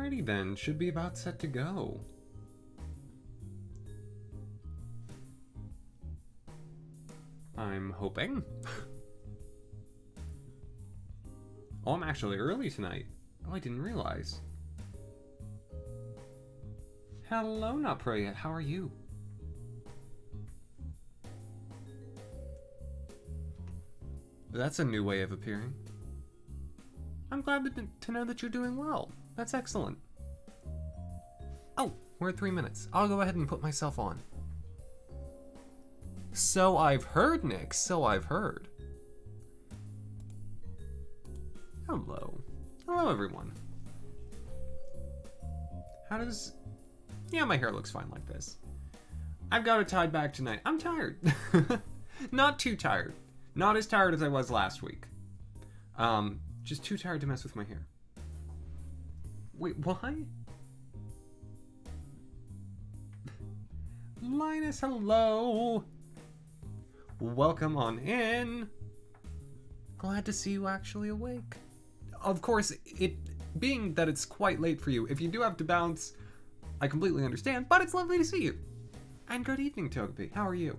Alrighty then, should be about set to go. I'm hoping. Oh, I'm actually early tonight. Oh, I didn't realize. Hello, not pro yet. How are you? That's a new way of appearing. I'm glad to know that you're doing well. That's excellent. Oh, we're at 3 minutes. I'll go ahead and put myself on. So I've heard, Nick. So I've heard. Hello. Hello, everyone. How does... Yeah, my hair looks fine like this. I've got it tied back tonight. I'm tired. Not too tired. Not as tired as I was last week. Just too tired to mess with my hair. Wait, why? Linus, hello. Welcome on in. Glad to see you actually awake. Of course, it being that it's quite late for you, if you do have to bounce, I completely understand, but it's lovely to see you. And good evening, Togepi. How are you?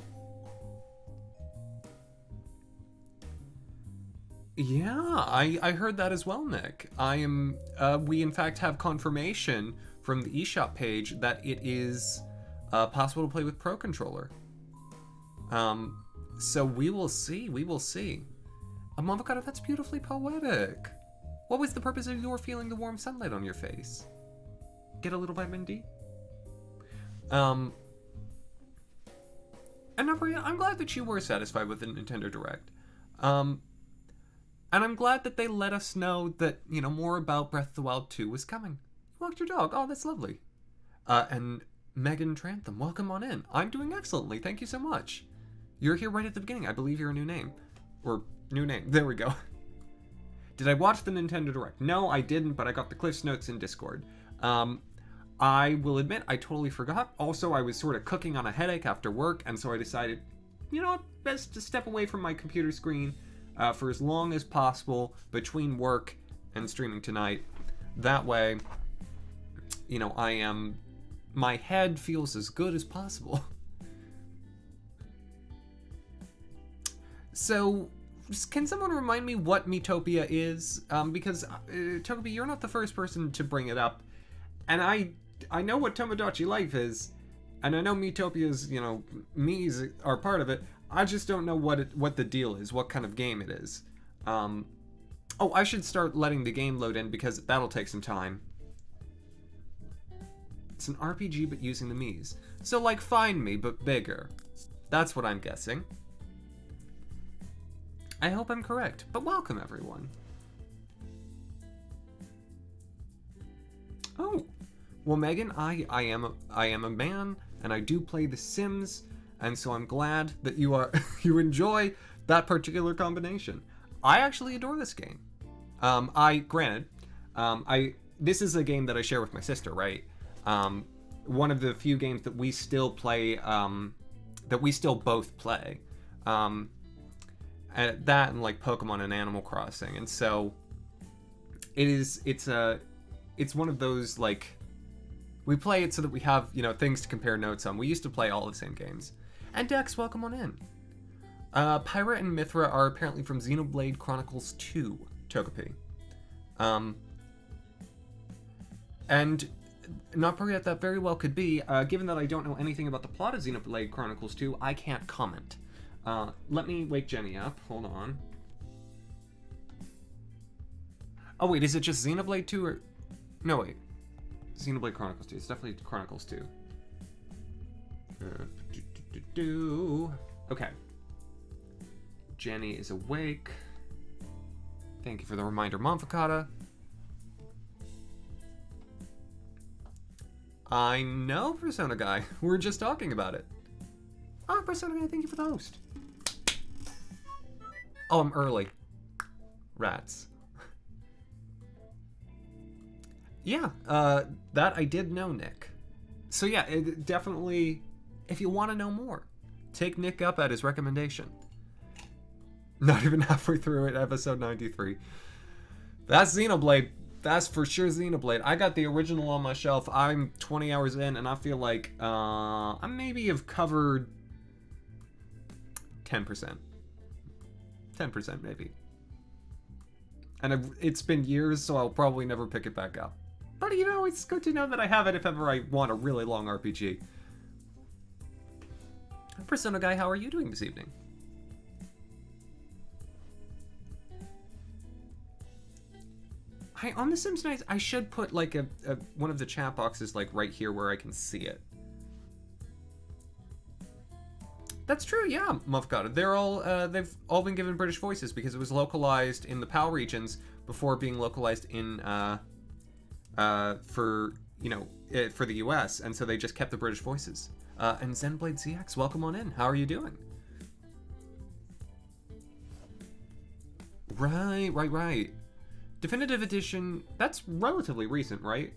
Yeah, I heard that as well, Nick. We in fact have confirmation from the eShop page that it is possible to play with Pro Controller. So we will see, Avocado, that's beautifully poetic. What was the purpose of your feeling the warm sunlight on your face? Get a little vitamin D? And Maria, I'm glad that you were satisfied with the Nintendo Direct. And I'm glad that they let us know that, more about Breath of the Wild 2 was coming. You walked your dog. Oh, that's lovely. And Megan Trantham, welcome on in. I'm doing excellently. Thank you so much. You're here right at the beginning. I believe you're a new name. Or new name. There we go. Did I watch the Nintendo Direct? No, I didn't, but I got the Cliff's Notes in Discord. I will admit, I totally forgot. Also, I was sort of cooking on a headache after work, and so I decided, best to step away from my computer screen for as long as possible between work and streaming tonight. That way, my head feels as good as possible. So, can someone remind me what Miitopia is? Because, Togepi, you're not the first person to bring it up. And I know what Tomodachi Life is, and I know Miitopia's, Mii's are part of it. I just don't know what the deal is, what kind of game it is. Oh, I should start letting the game load in because that'll take some time. It's an RPG but using the Miis. So like Find Me but bigger. That's what I'm guessing. I hope I'm correct, but welcome everyone. Oh, well Megan, I am a man and I do play The Sims, and so I'm glad that you enjoy that particular combination. I actually adore this game. This is a game that I share with my sister, right? One of the few games that we still play, that we still both play. That and like Pokemon and Animal Crossing, and so it's one of those, like, we play it so that we have things to compare notes on. We used to play all the same games. And Dex, welcome on in. Pyra and Mithra are apparently from Xenoblade Chronicles 2, Togepi. And not forget that very well could be. Given that I don't know anything about the plot of Xenoblade Chronicles 2, I can't comment. Let me wake Jenny up. Hold on. Oh wait, is it just Xenoblade 2 or... No wait. Xenoblade Chronicles 2. It's definitely Chronicles 2. Okay. Jenny is awake. Thank you for the reminder, Monfacata. I know Persona Guy. We were just talking about it. Ah, Persona Guy, thank you for the host. Oh, I'm early. Rats. Yeah, that I did know, Nick. So yeah, it definitely, if you want to know more, take Nick up at his recommendation. Not even halfway through it, episode 93. That's Xenoblade. That's for sure Xenoblade. I got the original on my shelf. I'm 20 hours in, and I feel like I maybe have covered 10%. 10% maybe. And it's been years, so I'll probably never pick it back up. But, you know, it's good to know that I have it if ever I want a really long RPG. Persona Guy, how are you doing this evening? On the Sims Nights, I should put like one of the chat boxes like right here where I can see it. That's true, yeah, Mufgata. They've all been given British voices because it was localized in the PAL regions before being localized in for the US, and so they just kept the British voices. And Zenblade ZX, welcome on in. How are you doing? Right. Definitive Edition, that's relatively recent, right?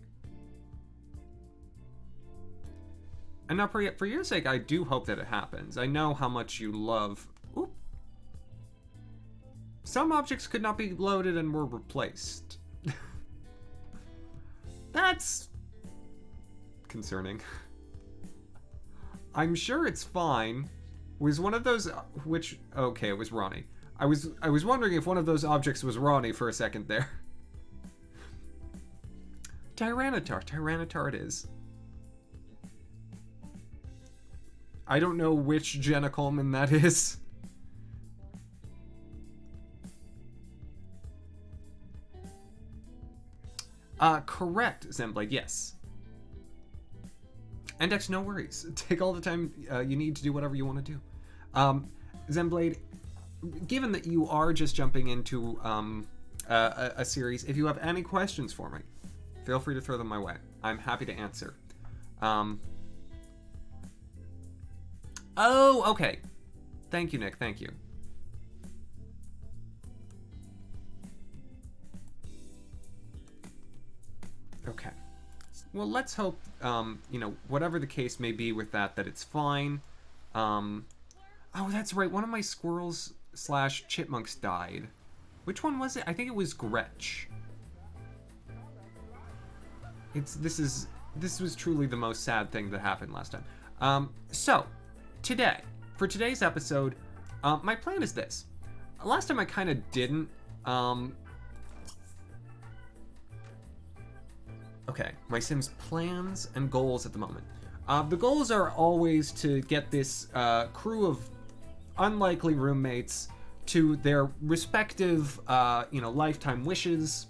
And now, for your sake, I do hope that it happens. I know how much you love... Oop. Some objects could not be loaded and were replaced. That's... concerning. I'm sure it's fine. Was one of those... which... okay, it was Ronnie. I was wondering if one of those objects was Ronnie for a second there. Tyranitar it is. I don't know which Jenna Coleman that is. Correct, Zenblade, yes. Index, no worries. Take all the time you need to do whatever you want to do. Zenblade, given that you are just jumping into a series, if you have any questions for me, feel free to throw them my way. I'm happy to answer. Oh, okay. Thank you, Nick. Thank you. Okay. Well, let's hope, whatever the case may be with that it's fine. Oh, that's right. One of my squirrels / chipmunks died. Which one was it? I think it was Gretch. This was truly the most sad thing that happened last time. So, for today's episode, my plan is this. Last time I kind of didn't. Okay, my Sims plans and goals at the moment. The goals are always to get this crew of unlikely roommates to their respective, lifetime wishes,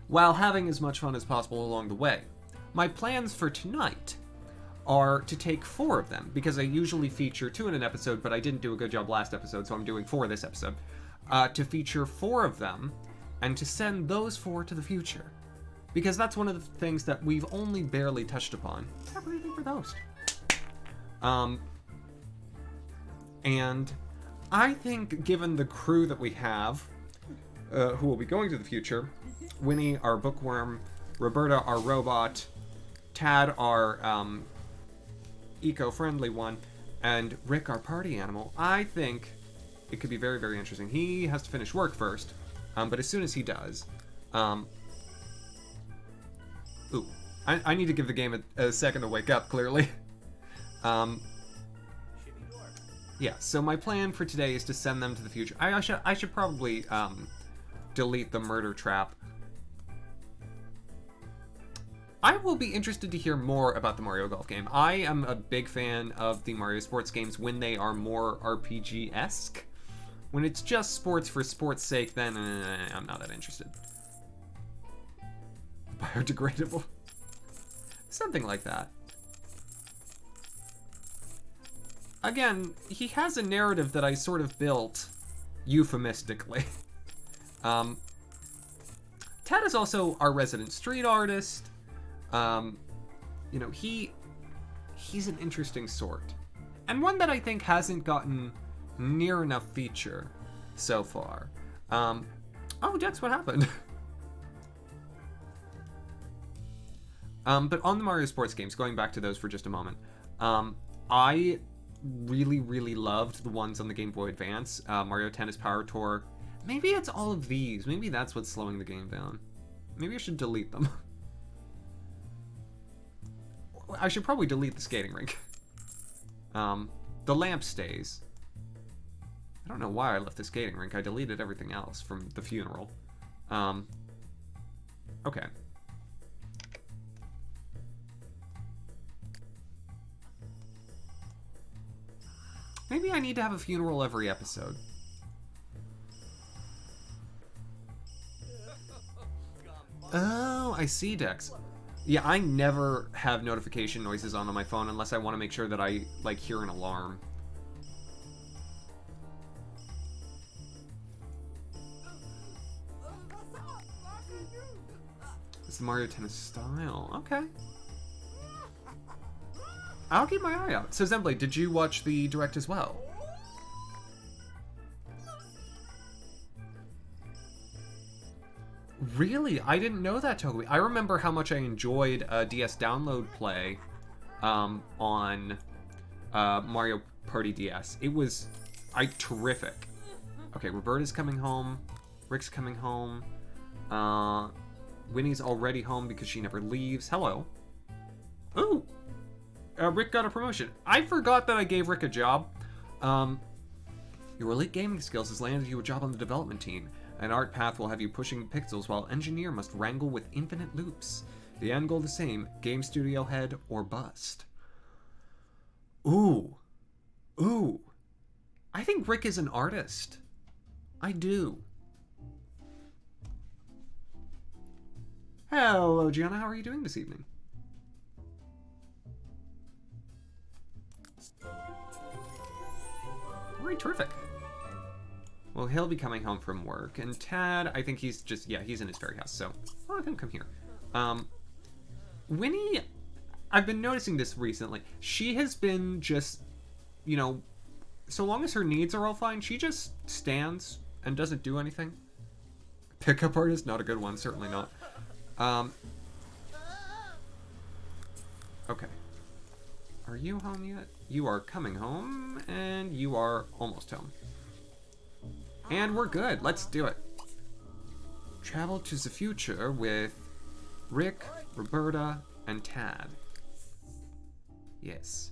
while having as much fun as possible along the way. My plans for tonight are to take 4 of them, because I usually feature 2 in an episode, but I didn't do a good job last episode, so I'm doing 4 this episode. To feature 4 of them, and to send those 4 to the future. Because that's one of the things that we've only barely touched upon. What do you think for those? And I think given the crew that we have, who will be going to the future, Winnie, our bookworm, Roberta, our robot, Tad, our eco-friendly one, and Rick, our party animal, I think it could be very, very interesting. He has to finish work first, but as soon as he does... Ooh, I need to give the game a second to wake up, clearly. Yeah, so my plan for today is to send them to the future. I should probably delete the murder trap. I will be interested to hear more about the Mario Golf game. I am a big fan of the Mario sports games when they are more RPG-esque. When it's just sports for sports' sake, then I'm not that interested. Biodegradable. Something like that. Again, he has a narrative that I sort of built euphemistically. Tad is also our resident street artist. He's an interesting sort. And one that I think hasn't gotten near enough feature so far. Oh, Dex, what happened? But on the Mario sports games, going back to those for just a moment, I really, really loved the ones on the Game Boy Advance. Mario Tennis Power Tour. Maybe it's all of these. Maybe that's what's slowing the game down. Maybe I should delete them. I should probably delete the skating rink. The lamp stays. I don't know why I left the skating rink. I deleted everything else from the funeral. Okay. Maybe I need to have a funeral every episode. Oh, I see, Dex. Yeah, I never have notification noises on my phone unless I want to make sure that I, like, hear an alarm. It's the Mario Tennis style. Okay. I'll keep my eye out. So, Zemblade, did you watch the direct as well? Really? I didn't know that, Toby. I remember how much I enjoyed DS Download Play on Mario Party DS. It was terrific. Okay, Roberta's coming home. Rick's coming home. Winnie's already home because she never leaves. Hello. Ooh. Rick got a promotion. I forgot that I gave Rick a job. Your elite gaming skills has landed you a job on the development team. An art path will have you pushing pixels while engineer must wrangle with infinite loops. The end goal the same, game studio head or bust. Ooh. Ooh. I think Rick is an artist. I do. Hello, Gianna. How are you doing this evening? Very terrific. Well, he'll be coming home from work, and Tad, I think he's just, yeah, he's in his fairy house, so I'll have him come here. Winnie, I've been noticing this recently. She has been just, you know, so long as her needs are all fine, she just stands and doesn't do anything. Pickup artist, not a good one, certainly not. Okay. Are you home yet? You are coming home, and you are almost home. And we're good. Let's do it. Travel to the future with Rick, Roberta, and Tad. Yes.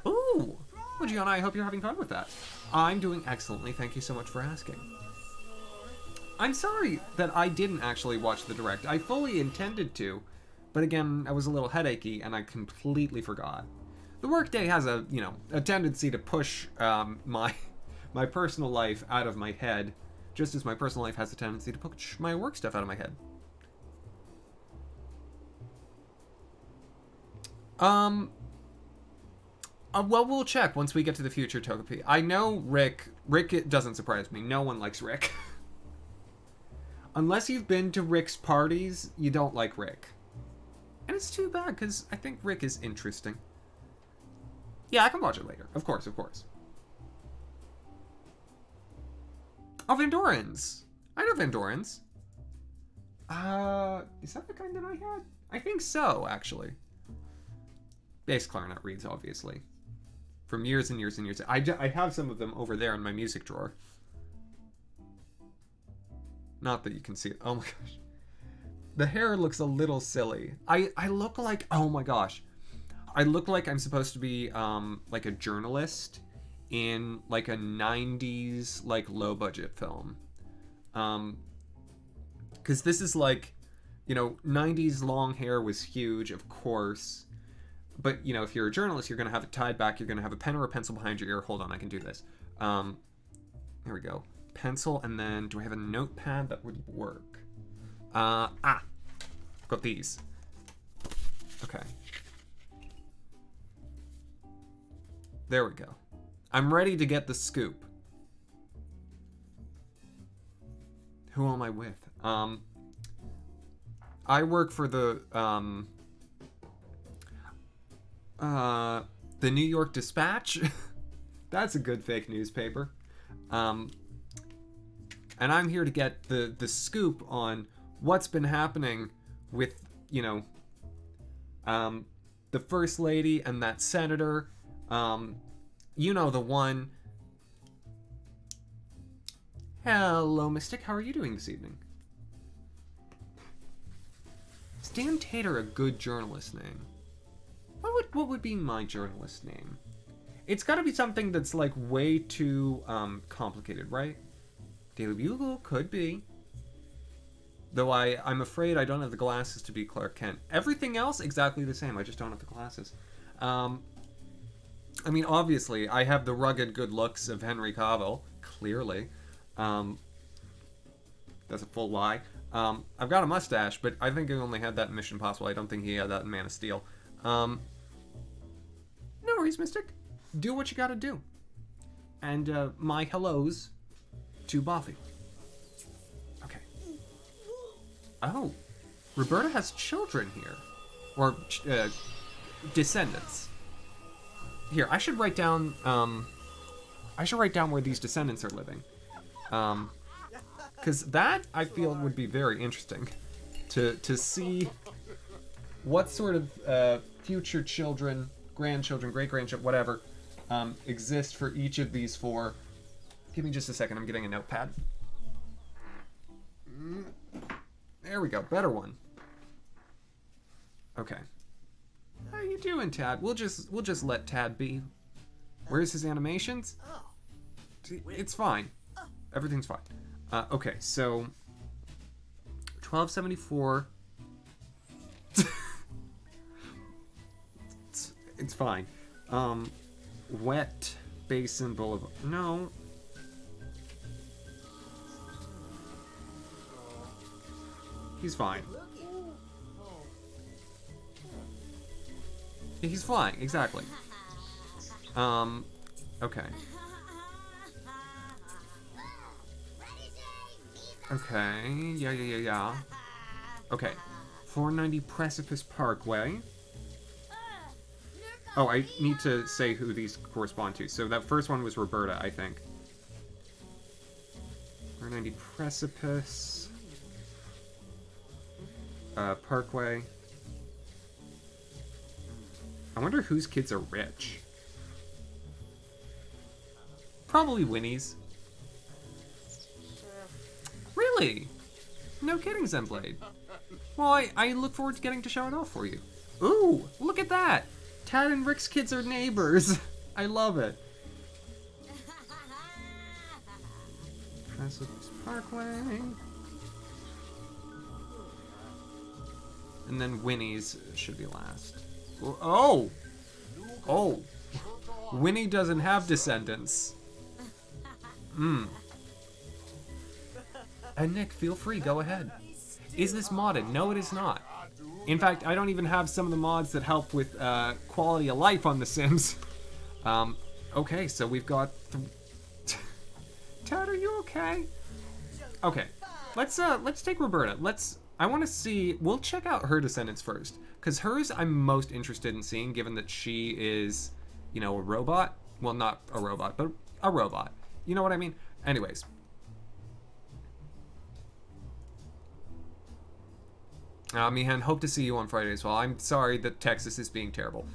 Ooh! Well, Gianna, I hope you're having fun with that. I'm doing excellently. Thank you so much for asking. I'm sorry that I didn't actually watch the direct. I fully intended to, but again, I was a little headachy and I completely forgot. The workday has a, you know, a tendency to push my personal life out of my head, just as my personal life has a tendency to push my work stuff out of my head. Well, we'll check once we get to the future, Togepi. I know Rick, it doesn't surprise me. No one likes Rick. Unless you've been to Rick's parties, you don't like Rick. And it's too bad, because I think Rick is interesting. Yeah, I can watch it later. Of course, of course. Oh, Vandorans. I know Vandorans. Is that the kind that I had? I think so, actually. Bass clarinet reeds, obviously. From years and years and years. I have some of them over there in my music drawer. Not that you can see it. Oh my gosh. The hair looks a little silly. I look like, oh my gosh. I look like I'm supposed to be like a journalist in like a 90s like low budget film. Cause this is like, you know, 90s long hair was huge, of course. But, you know, if you're a journalist, you're going to have it tied back. You're going to have a pen or a pencil behind your ear. Hold on, I can do this. There we go. Pencil, and then do I have a notepad that would work? Got these. Okay. There we go. I'm ready to get the scoop. Who am I with? I work for the New York Dispatch. That's a good fake newspaper. And I'm here to get the scoop on what's been happening with, you know, the First Lady and that senator. You know, the one. Hello, Mystic. How are you doing this evening? Is Dan Tater a good journalist name? What would be my journalist name? It's got to be something that's like way too complicated, right? Daily Bugle could be. Though I'm afraid I don't have the glasses to be Clark Kent. Everything else exactly the same. I just don't have the glasses. I mean, obviously, I have the rugged good looks of Henry Cavill. Clearly. That's a full lie. I've got a mustache, but I think I only had that in Mission Impossible. I don't think he had that in Man of Steel. No worries, Mystic. Do what you gotta do. And my hellos to Buffy. Okay. Oh, Roberta has children here. Or, descendants. Here, I should write down where these descendants are living. Because that, I feel, would be very interesting. To see what sort of future children, grandchildren, great-grandchildren, whatever, exist for each of these four. Give me just a second, I'm getting a notepad. There we go, better one. Okay. How you doing, Tad? We'll just let Tad be. Where's his animations? It's fine. Everything's fine. Okay, so 1274. it's fine. Wet Basin Boulevard. No. He's fine. He's flying, exactly. Okay. Okay, yeah. Okay, 490 Precipice Parkway. Oh, I need to say who these correspond to. So that first one was Roberta, I think. 490 Precipice Parkway. I wonder whose kids are rich. Probably Winnie's. Really? No kidding, Zenblade. Well, I look forward to getting to show it off for you. Ooh, look at that! Tad and Rick's kids are neighbors. I love it. Precipice Parkway. And then Winnie's should be last. Oh! Oh! Winnie doesn't have descendants. And Nick, feel free, go ahead. Is this modded? No, it is not. In fact, I don't even have some of the mods that help with quality of life on The Sims. Okay, so we've got... Tad, are you okay? Okay, let's take Roberta. I want to see... We'll check out her descendants first. Because hers I'm most interested in seeing, given that she is, you know, a robot. Well, not a robot, but a robot. You know what I mean? Anyways. Mihan, hope to see you on Friday as well. I'm sorry that Texas is being terrible.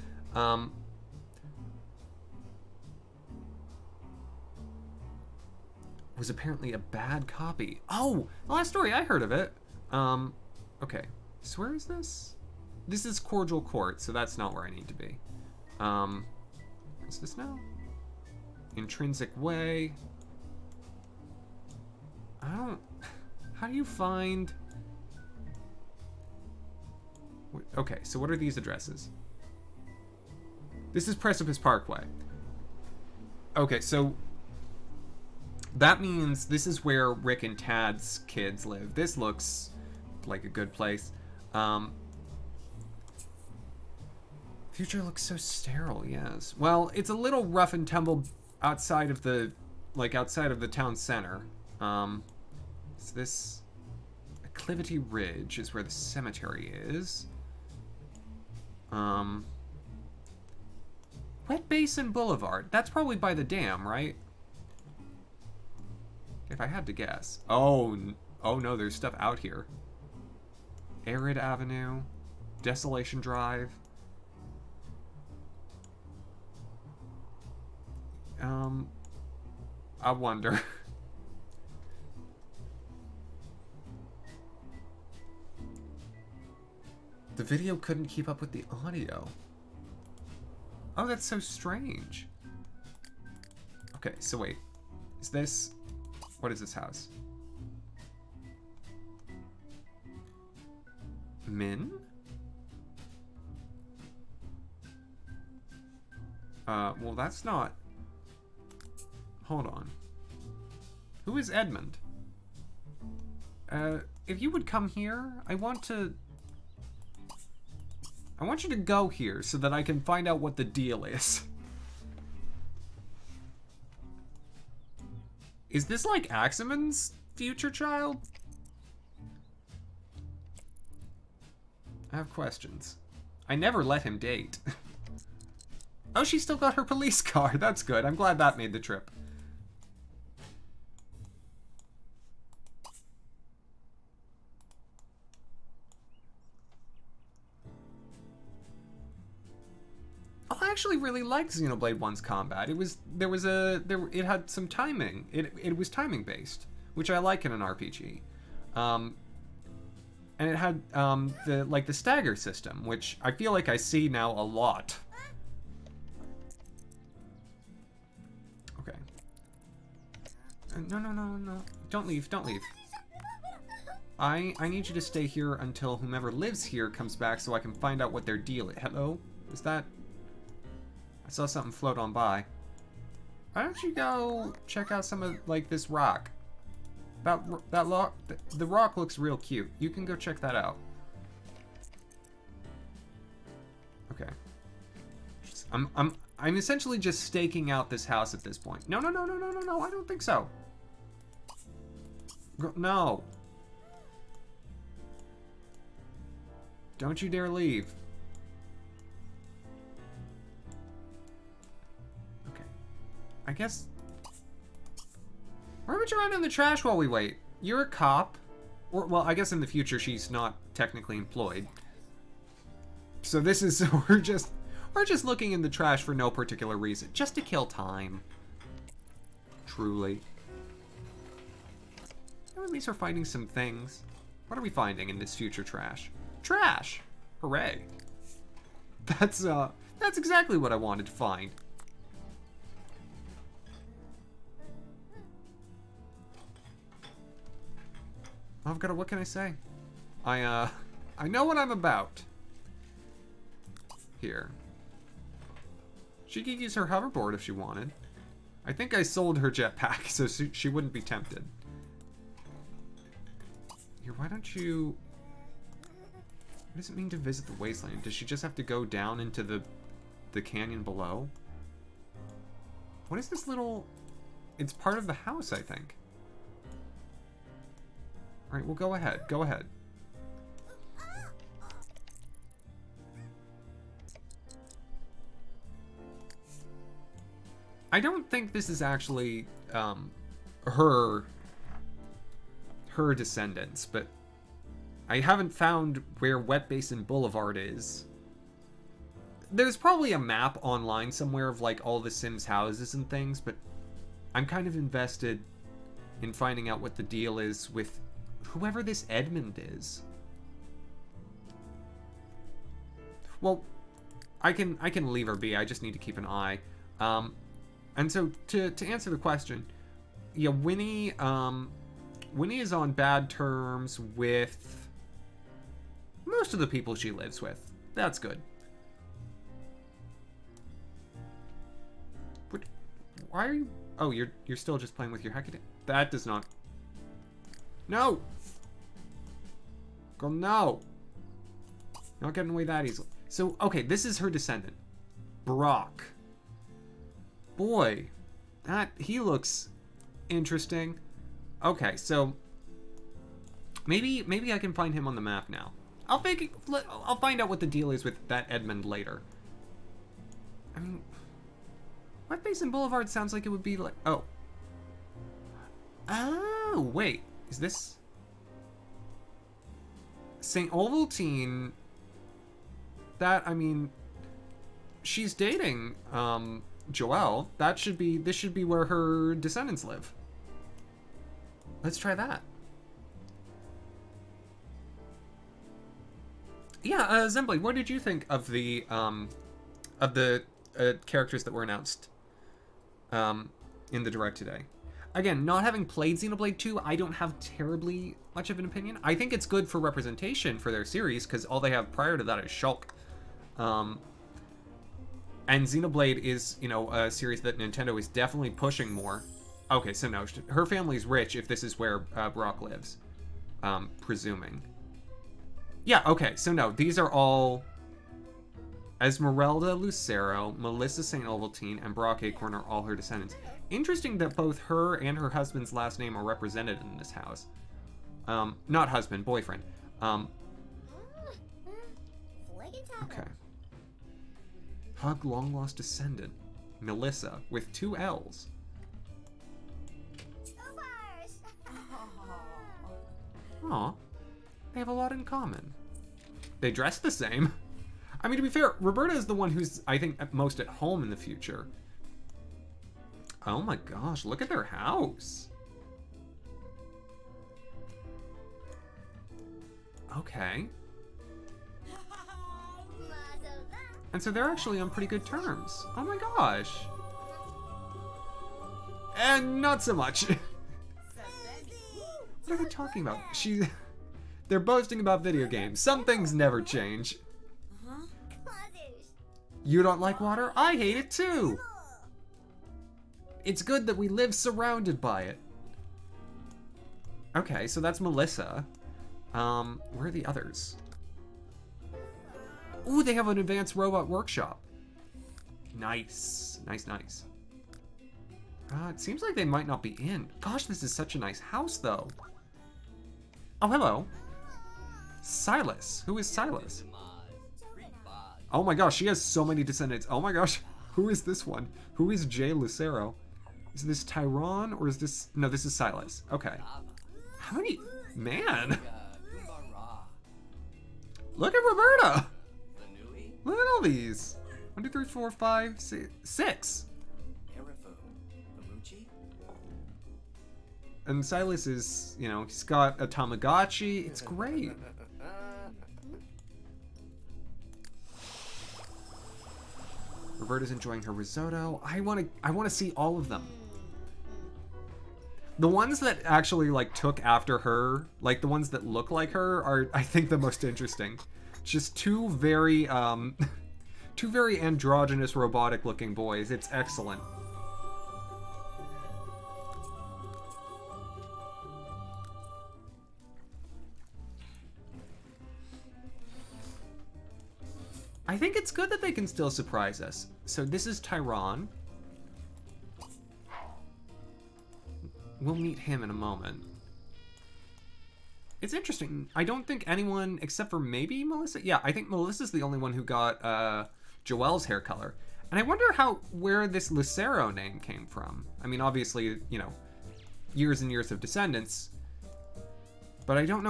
Was apparently a bad copy. Oh, the last story, I heard of it. Okay. So where is this? This is Cordial Court, so that's not where I need to be. What's this now? Intrinsic Way. How do you find... Okay, so what are these addresses? This is Precipice Parkway. Okay, so that means this is where Rick and Tad's kids live. This looks like a good place. Future looks so sterile, yes. Well, it's a little rough and tumble outside of the town center. Is this Acclivity Ridge is where the cemetery is. Wet Basin Boulevard. That's probably by the dam, right? If I had to guess. Oh no, there's stuff out here. Arid Avenue. Desolation Drive. I wonder. The video couldn't keep up with the audio. Oh, that's so strange. Okay, so wait. Is this... What is this house? Min? Well, that's not... Hold on. Who is Edmund? If you would come here, I want you to go here so that I can find out what the deal is. Is this like Axamin's future child? I have questions. I never let him date. Oh, she still got her police car. That's good. I'm glad that made the trip. Oh, I actually really liked Xenoblade 1's combat. It had some timing. It was timing based, which I like in an RPG. And it had the stagger system, which I feel like I see now a lot. Okay. No. Don't leave. I need you to stay here until whomever lives here comes back so I can find out what their deal is. Hello? Is that... I saw something float on by. Why don't you go check out some of, like, this rock? The rock looks real cute. You can go check that out. Okay. I'm essentially just staking out this house at this point. No, I don't think so. No. Don't you dare leave. Okay. I guess... Why would you run in the trash while we wait? You're a cop. Or, well, I guess in the future she's not technically employed. So this is... We're just looking in the trash for no particular reason. Just to kill time. Truly. At least we're finding some things. What are we finding in this future trash? Trash! Hooray. That's exactly what I wanted to find. I've got what can I say? I know what I'm about. Here. She could use her hoverboard if she wanted. I think I sold her jetpack so she wouldn't be tempted. Here, why don't you... What does it mean to visit the wasteland? Does she just have to go down into the canyon below? What is this little... It's part of the house, I think. Alright, well, go ahead. Go ahead. I don't think this is actually her descendants, but I haven't found where Wet Basin Boulevard is. There's probably a map online somewhere of like all the Sims houses and things, but I'm kind of invested in finding out what the deal is with whoever this Edmund is. Well, I can leave her be. I just need to keep an eye. And so to answer the question, yeah, Winnie is on bad terms with most of the people she lives with. That's good. What? Why are you? Oh, you're still just playing with your Hecate. That does not. No. Girl, no. Not getting away that easily. So, okay, this is her descendant, Brock. Boy, he looks interesting. Okay, so maybe I can find him on the map now. I'll find out what the deal is with that Edmund later. I mean, Wet Basin Boulevard sounds like it would be like... Oh, wait. Is this... St. Ovaltine... That, I mean... She's dating, Joelle. This should be where her descendants live. Let's try that. Yeah, Zemblade, what did you think of the characters that were announced in the direct today? Again, not having played Xenoblade 2, I don't have terribly much of an opinion. I think it's good for representation for their series, because all they have prior to that is Shulk. And Xenoblade is, you know, a series that Nintendo is definitely pushing more. Okay, so no, her family's rich if this is where Brock lives. Presuming. Yeah, okay, so no, these are all Esmeralda Lucero, Melissa St. Ovaltine, and Brock Acorn are all her descendants. Interesting that both her and her husband's last name are represented in this house. Not husband, boyfriend. Okay. Hug long lost descendant, Melissa, with 2 L's. Aw, they have a lot in common. They dress the same. I mean, to be fair, Roberta is the one who's, I think, most at home in the future. Oh my gosh, look at their house. Okay. And so they're actually on pretty good terms. Oh my gosh. And not so much. What are they talking about? They're boasting about video games. Some things never change. You don't like water? I hate it too. It's good that we live surrounded by it. Okay, so that's Melissa. Where are the others? Ooh, they have an advanced robot workshop. Nice, nice, nice. It seems like they might not be in. Gosh, this is such a nice house, though. Oh, hello. Silas. Who is Silas? Oh my gosh, she has so many descendants. Oh my gosh, who is this one? Who is Jay Lucero? Is this Tyrone or is this... No, this is Silas. Okay. How many... Man. Look at Roberta. Look at all these. 1, 2, 3, 4, 5, 6. And Silas is, you know, he's got a Tamagotchi. It's great. Roberta's enjoying her risotto. I want to see all of them. The ones that actually like took after her, like the ones that look like her, are I think the most interesting. Just two very androgynous, robotic-looking boys. It's excellent. I think it's good that they can still surprise us. So this is Tyrone. We'll meet him in a moment. It's interesting. I don't think anyone, except for maybe Melissa. Yeah, I think Melissa's the only one who got Joelle's hair color. And I wonder where this Lucero name came from. I mean, obviously, you know, years and years of descendants. But I don't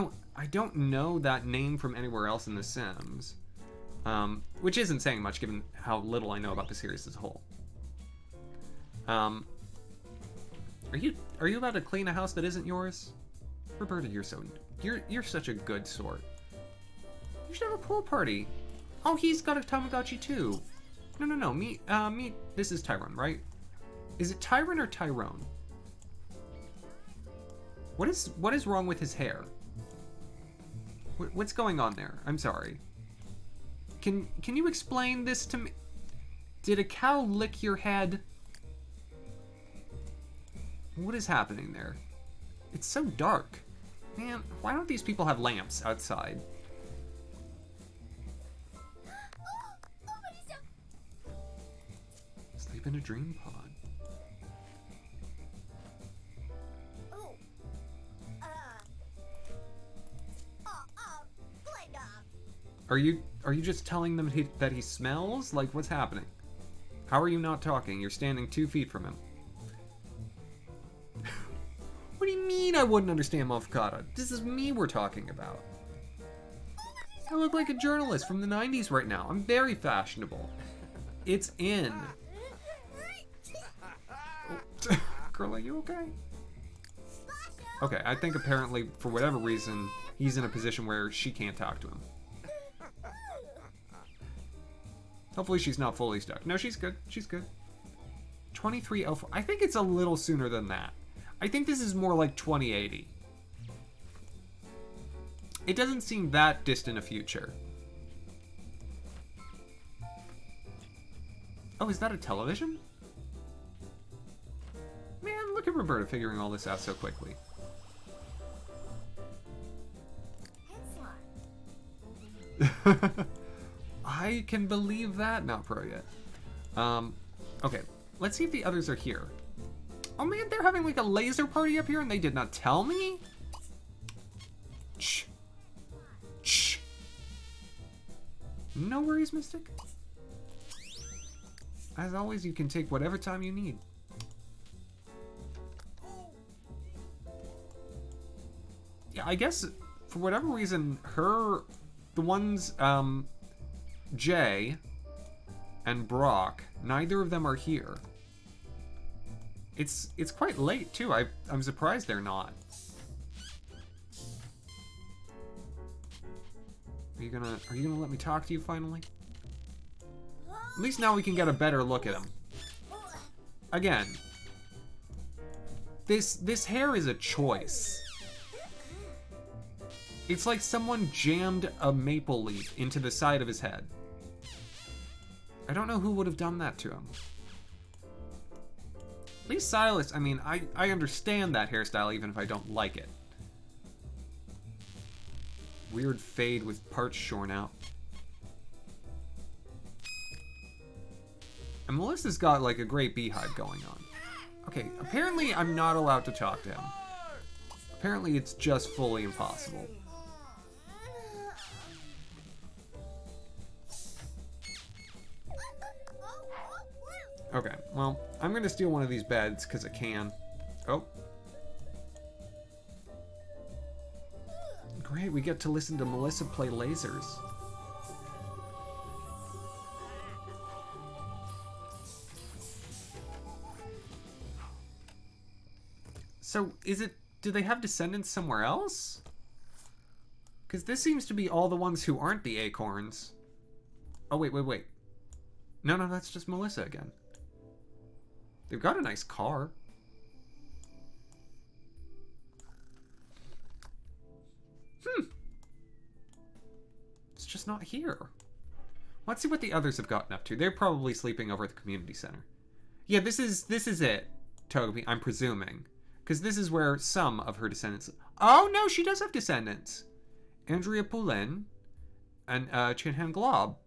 know that name from anywhere else in The Sims. Which isn't saying much given how little I know about the series as a whole. Are you about to clean a house that isn't yours? Roberta, you're such a good sort. You should have a pool party. Oh, he's got a Tamagotchi too. No. Meet this is Tyrone, right? Is it Tyrone or Tyrone? What is wrong with his hair? What's going on there? I'm sorry. Can you explain this to me? Did a cow lick your head? What is happening there? It's so dark. Man, why don't these people have lamps outside? Sleep in a dream pod. Are you just telling them that he smells? Like, what's happening? How are you not talking? You're standing 2 feet from him. What do you mean I wouldn't understand Mofkata? This is me we're talking about. I look like a journalist from the 90s right now. I'm very fashionable. It's in. Oh. Girl, are you okay? Okay, I think apparently, for whatever reason, he's in a position where she can't talk to him. Hopefully she's not fully stuck. No, she's good. She's good. 2304. I think it's a little sooner than that. I think this is more like 2080. It doesn't seem that distant a future. Oh, is that a television? Man, look at Roberta figuring all this out so quickly. I can believe that. Not pro yet. Okay, let's see if the others are here. Oh man, they're having like a laser party up here and they did not tell me? Shh. Shh. No worries, Mystic. As always, you can take whatever time you need. Yeah, I guess for whatever reason, the ones, Jay and Brock, neither of them are here. It's quite late too. I'm surprised they're not. Are you gonna let me talk to you finally? At least now we can get a better look at him. Again, this hair is a choice. It's like someone jammed a maple leaf into the side of his head. I don't know who would have done that to him. At least Silas, I mean, I understand that hairstyle even if I don't like it. Weird fade with parts shorn out. And Melissa's got like a great beehive going on. Okay, apparently I'm not allowed to talk to him. Apparently it's just fully impossible. Okay, well, I'm gonna steal one of these beds because I can. Oh. Great, we get to listen to Melissa play lasers. So, do they have descendants somewhere else? Because this seems to be all the ones who aren't the acorns. Oh, wait. No, that's just Melissa again. They've got a nice car. It's just not here. Let's see what the others have gotten up to. They're probably sleeping over at the community center. Yeah, this is it, Togepi, I'm presuming. Because this is where some of her descendants... Oh, no, she does have descendants. Andrea Poulin and Chinhan Glob.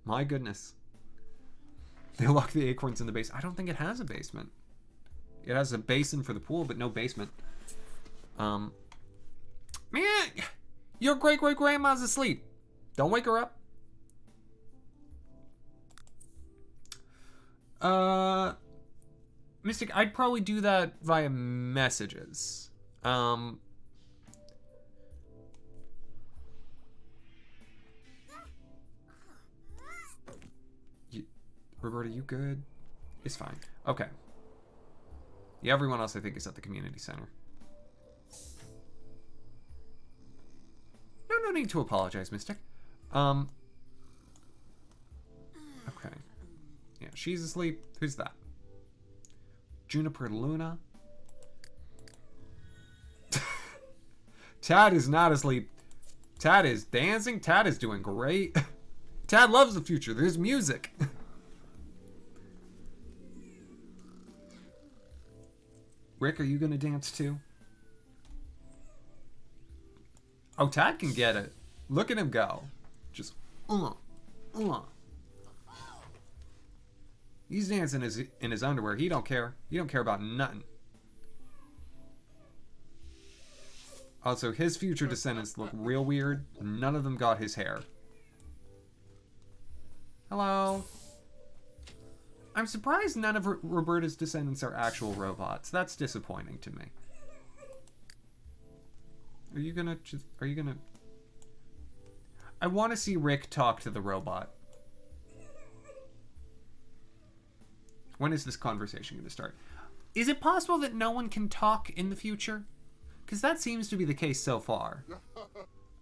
My goodness. They lock the acorns in the base. I don't think it has a basement. It has a basin for the pool, but no basement. Man, your great-great-grandma's asleep. Don't wake her up. Mystic, I'd probably do that via messages. Roberta, you good? It's fine. Okay. Yeah, everyone else I think is at the community center. No need to apologize, Mystic. Okay. Yeah, she's asleep. Who's that? Juniper Luna. Tad is not asleep. Tad is dancing. Tad is doing great. Tad loves the future. There's music. Rick, are you gonna dance too? Oh, Tad can get it. Look at him go. Just, He's dancing in his underwear. He don't care. He don't care about nothing. Also, his future descendants look real weird. None of them got his hair. Hello. I'm surprised none of Roberta's descendants are actual robots. That's disappointing to me. Are you gonna... I want to see Rick talk to the robot. When is this conversation going to start? Is it possible that no one can talk in the future? Because that seems to be the case so far.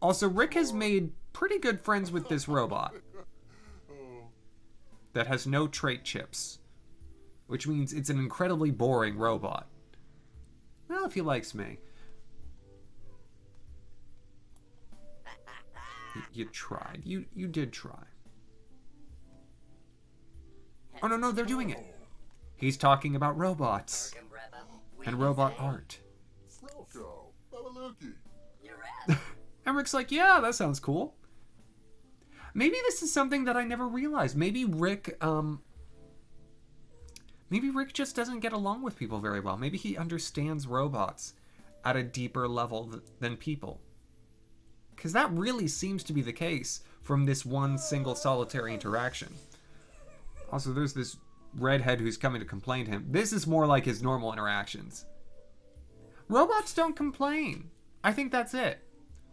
Also, Rick has made pretty good friends with this robot. that has no trait chips, which means it's an incredibly boring robot. Well, if he likes me. You tried. You did try. Oh, no, they're doing it. He's talking about robots and robot art. And Rick's like, yeah, that sounds cool. Maybe this is something that I never realized. Maybe Rick just doesn't get along with people very well. Maybe he understands robots at a deeper level than people. Because that really seems to be the case from this one single solitary interaction. Also, there's this redhead who's coming to complain to him. This is more like his normal interactions. Robots don't complain. I think that's it.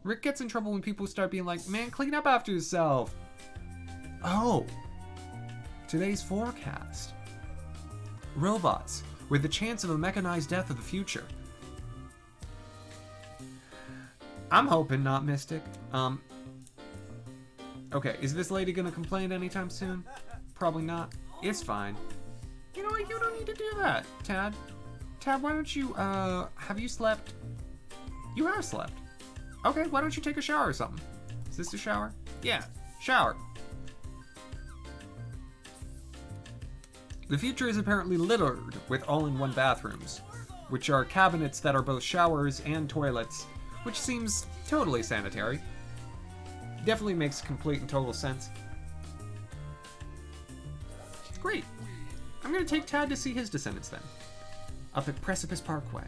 Rick gets in trouble when people start being like, man, clean up after yourself. Oh, today's forecast. Robots with the chance of a mechanized death of the future. I'm hoping not, Mystic. Okay, is this lady gonna complain anytime soon? Probably not. It's fine. You know what? You don't need to do that, Tad. Tad, why don't you, have you slept? You have slept. Okay, why don't you take a shower or something? Is this a shower? Yeah, shower. The future is apparently littered with all-in-one bathrooms, which are cabinets that are both showers and toilets, which seems totally sanitary. Definitely makes complete and total sense. Great. I'm gonna take Tad to see his descendants then. Up at Precipice Parkway.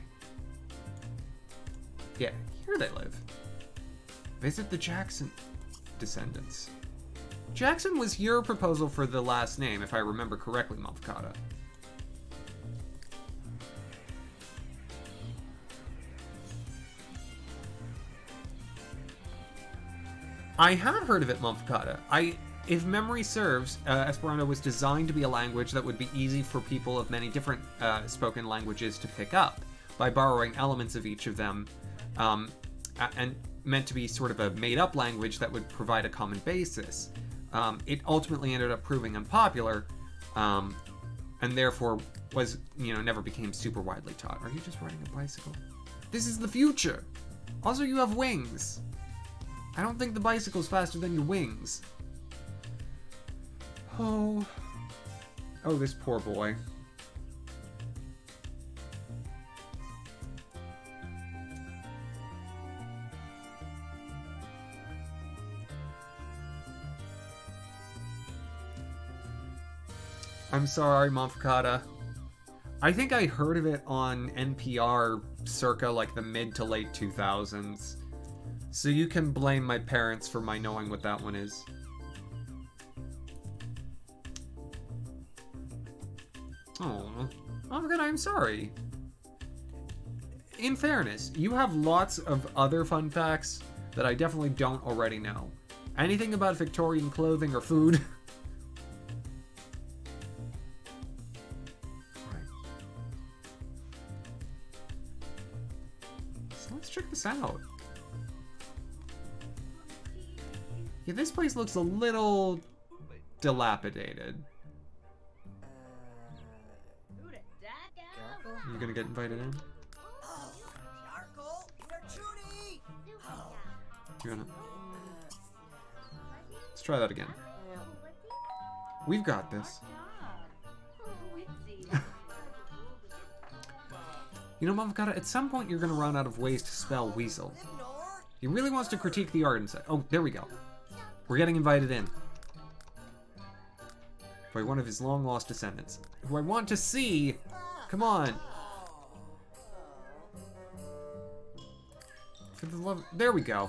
Yeah, here they live. Visit the Jackson descendants. Jackson was your proposal for the last name, if I remember correctly, Mofkata. I have heard of it, Mofkata. If memory serves, Esperanto was designed to be a language that would be easy for people of many different spoken languages to pick up by borrowing elements of each of them, and meant to be sort of a made-up language that would provide a common basis. It ultimately ended up proving unpopular, and therefore was, never became super widely taught. Are you just riding a bicycle? This is the future! Also, you have wings! I don't think the bicycle's faster than your wings. Oh, this poor boy. I'm sorry, Mofkata. I think I heard of it on NPR circa like the mid to late 2000s. So you can blame my parents for my knowing what that one is. Oh, Mofkata, I'm sorry. In fairness, you have lots of other fun facts that I definitely don't already know. Anything about Victorian clothing or food? Let's check this out. Yeah, this place looks a little dilapidated. You gonna get invited in? You're gonna... Let's try that again. We've got this. You know, Mofkata, at some point you're gonna run out of ways to spell weasel. He really wants to critique the art and say, oh, there we go. We're getting invited in. By one of his long-lost descendants, who I want to see. Come on. For the love... There we go.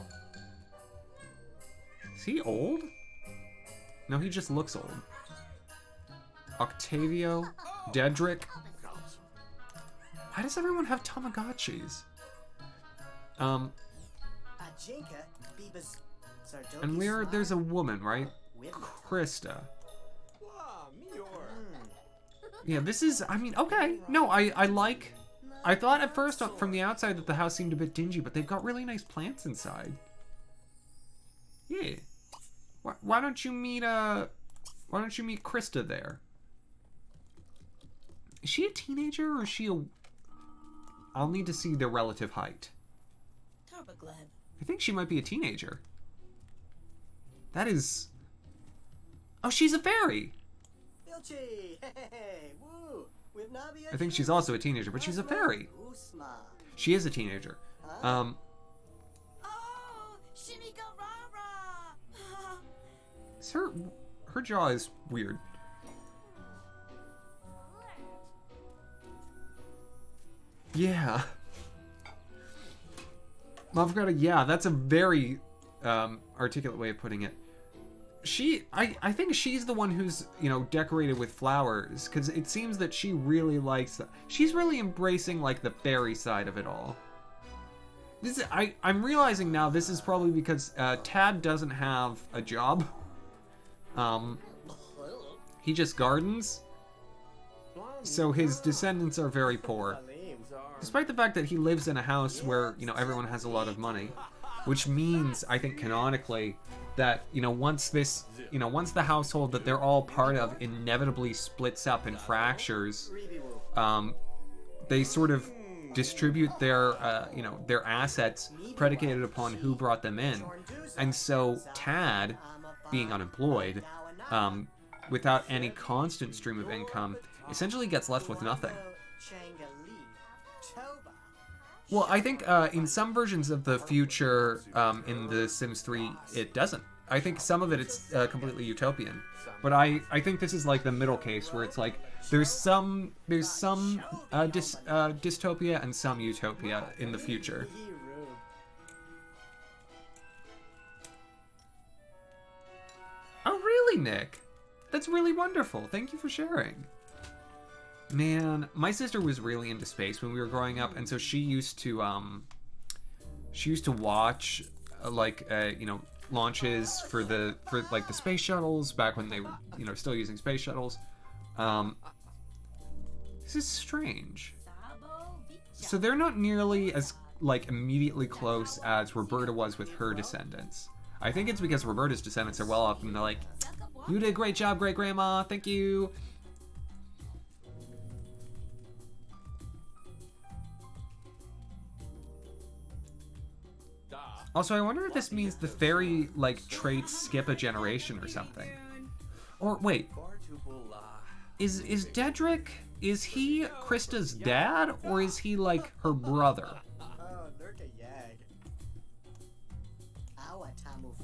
Is he old? No, he just looks old. Octavio? Dedrick? Why does everyone have Tamagotchis? And there's a woman, right? Krista. Yeah, this is, I mean, okay. No, I like... I thought at first from the outside that the house seemed a bit dingy, but they've got really nice plants inside. Yeah. Why don't you meet, Why don't you meet Krista there? Is she a teenager or is she a... I'll need to see their relative height. I think she might be a teenager. That is... Oh, she's a fairy! I think she's also a teenager, but she's a fairy. She is a teenager. Her jaw is weird. Yeah. Mavgata, yeah, that's a very articulate way of putting it. I think she's the one who's, you know, decorated with flowers, because it seems that she really likes that. She's really embracing, like, the fairy side of it all. This is, I'm realizing now this is probably because Tad doesn't have a job. He just gardens. So his descendants are very poor. Despite the fact that he lives in a house where, you know, everyone has a lot of money. Which means, I think canonically, that, you know, once the household that they're all part of inevitably splits up and fractures, they sort of distribute their, you know, their assets predicated upon who brought them in. And so Tad, being unemployed, without any constant stream of income, essentially gets left with nothing. Well, I think in some versions of the future in The Sims 3, it doesn't. I think some of it's completely utopian. But I think this is like the middle case where it's like there's some dystopia and some utopia in the future. Oh, really, Nick? That's really wonderful. Thank you for sharing. Man, my sister was really into space when we were growing up, and so she used to watch you know, launches for like the space shuttles back when they were, you know, still using space shuttles. This is strange. So they're not nearly as like immediately close as Roberta was with her descendants. I think it's because Roberta's descendants are well off and they're like, "You did a great job, great grandma. Thank you." Also, I wonder if this means the fairy, like, traits skip a generation or something. Or, wait. Is Dedrick, is he Krista's dad, or is he, like, her brother?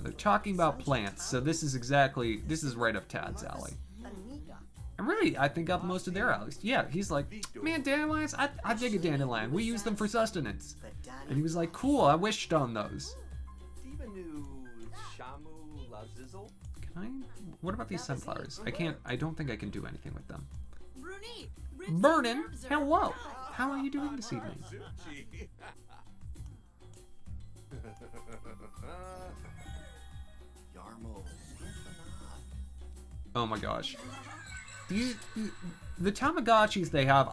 They're talking about plants, so this is right up Tad's alley. And really, I think up most of their alleys. Yeah, he's like, man, dandelions, I dig a dandelion. We use them for sustenance. And he was like, cool, I wished on those. Can I? What about these sunflowers? I don't think I can do anything with them. Vernon, hello. How are you doing this evening? Oh my gosh. The Tamagotchis they have,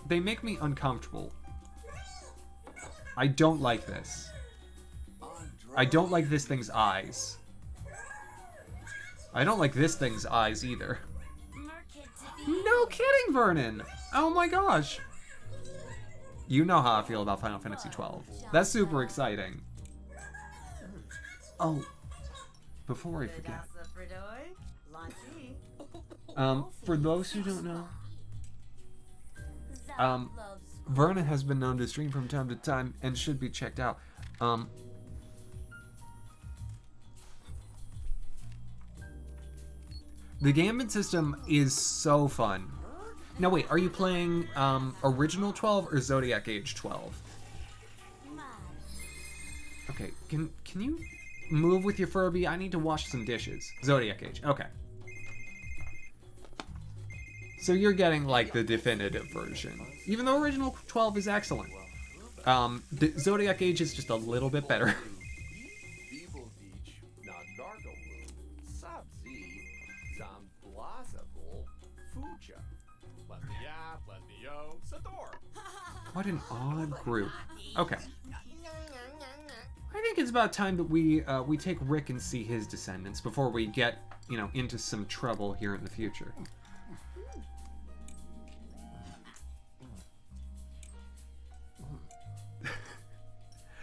they make me uncomfortable. I don't like this. I don't like this thing's eyes. I don't like this thing's eyes either. No kidding, Vernon! Oh my gosh. You know how I feel about Final Fantasy XII. That's super exciting. Oh, before I forget. For those who don't know, Vernon has been known to stream from time to time and should be checked out. The Gambit system is so fun. Now wait, are you playing original 12 or Zodiac Age 12? Okay, can you move with your Furby? I need to wash some dishes. Zodiac Age, okay. So you're getting like the definitive version. Even though original 12 is excellent. The Zodiac Age is just a little bit better. What an odd group. Okay. I think it's about time that we take Rick and see his descendants before we get, you know, into some trouble here in the future.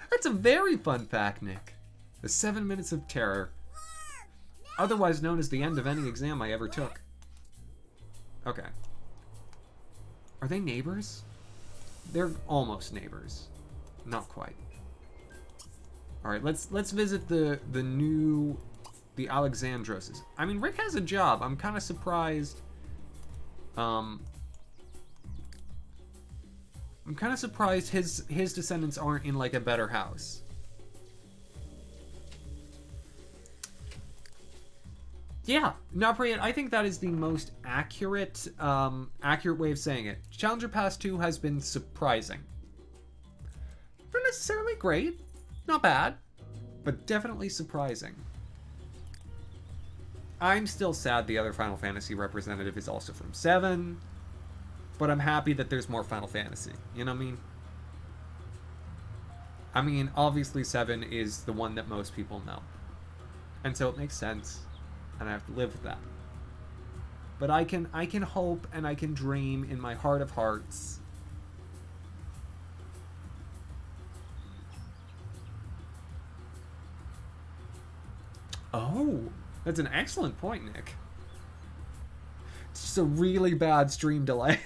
That's a very fun fact, Nick. The 7 minutes of terror. Otherwise known as the end of any exam I ever took. Okay. Are they neighbors? They're almost neighbors. Not quite. Alright, let's visit the Alexandroses. I mean, Rick has a job. I'm kind of surprised. I'm kind of surprised his descendants aren't in like a better house. Yeah, Napriet, I think that is the most accurate way of saying it. Challenger Pass 2 has been surprising. Not necessarily great, not bad, but definitely surprising. I'm still sad the other Final Fantasy representative is also from 7, but I'm happy that there's more Final Fantasy, you know what I mean? I mean, obviously 7 is the one that most people know, and so it makes sense. And I have to live with that. But I can hope and I can dream in my heart of hearts. Oh, that's an excellent point, Nick. It's just a really bad stream delay.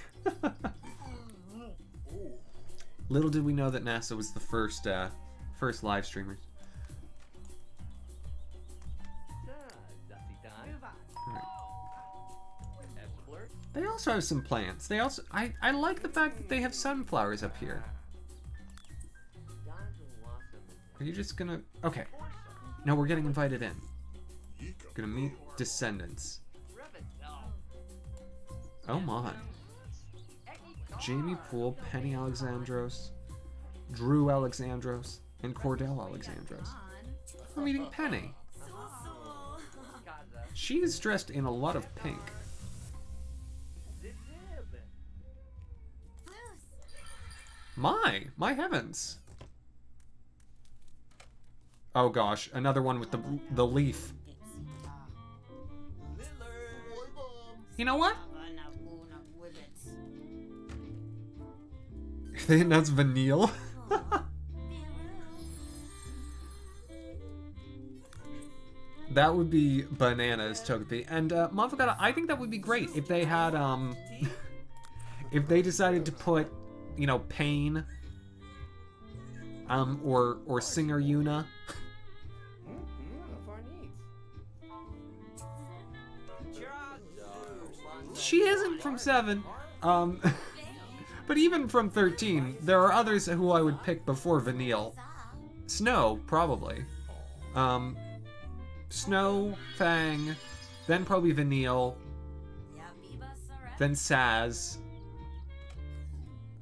Little did we know that NASA was the first live streamers. They also have some plants. They also, I like the fact that they have sunflowers up here. Are you just gonna, okay. No, we're getting invited in. Gonna meet descendants. Oh my. Jamie Poole, Penny Alexandros, Drew Alexandros, and Cordell Alexandros. We're meeting Penny. She is dressed in a lot of pink. My heavens. Oh gosh, another one with the leaf. You know what? That's Vanille. That would be bananas, Togepi. And Mafagata, I think that would be great if they had if they decided to put, you know, Pain, or Singer Yuna. She isn't from 7, but even from 13, there are others who I would pick before Vanille. Snow, probably. Snow, Fang, then probably Vanille, then Saz.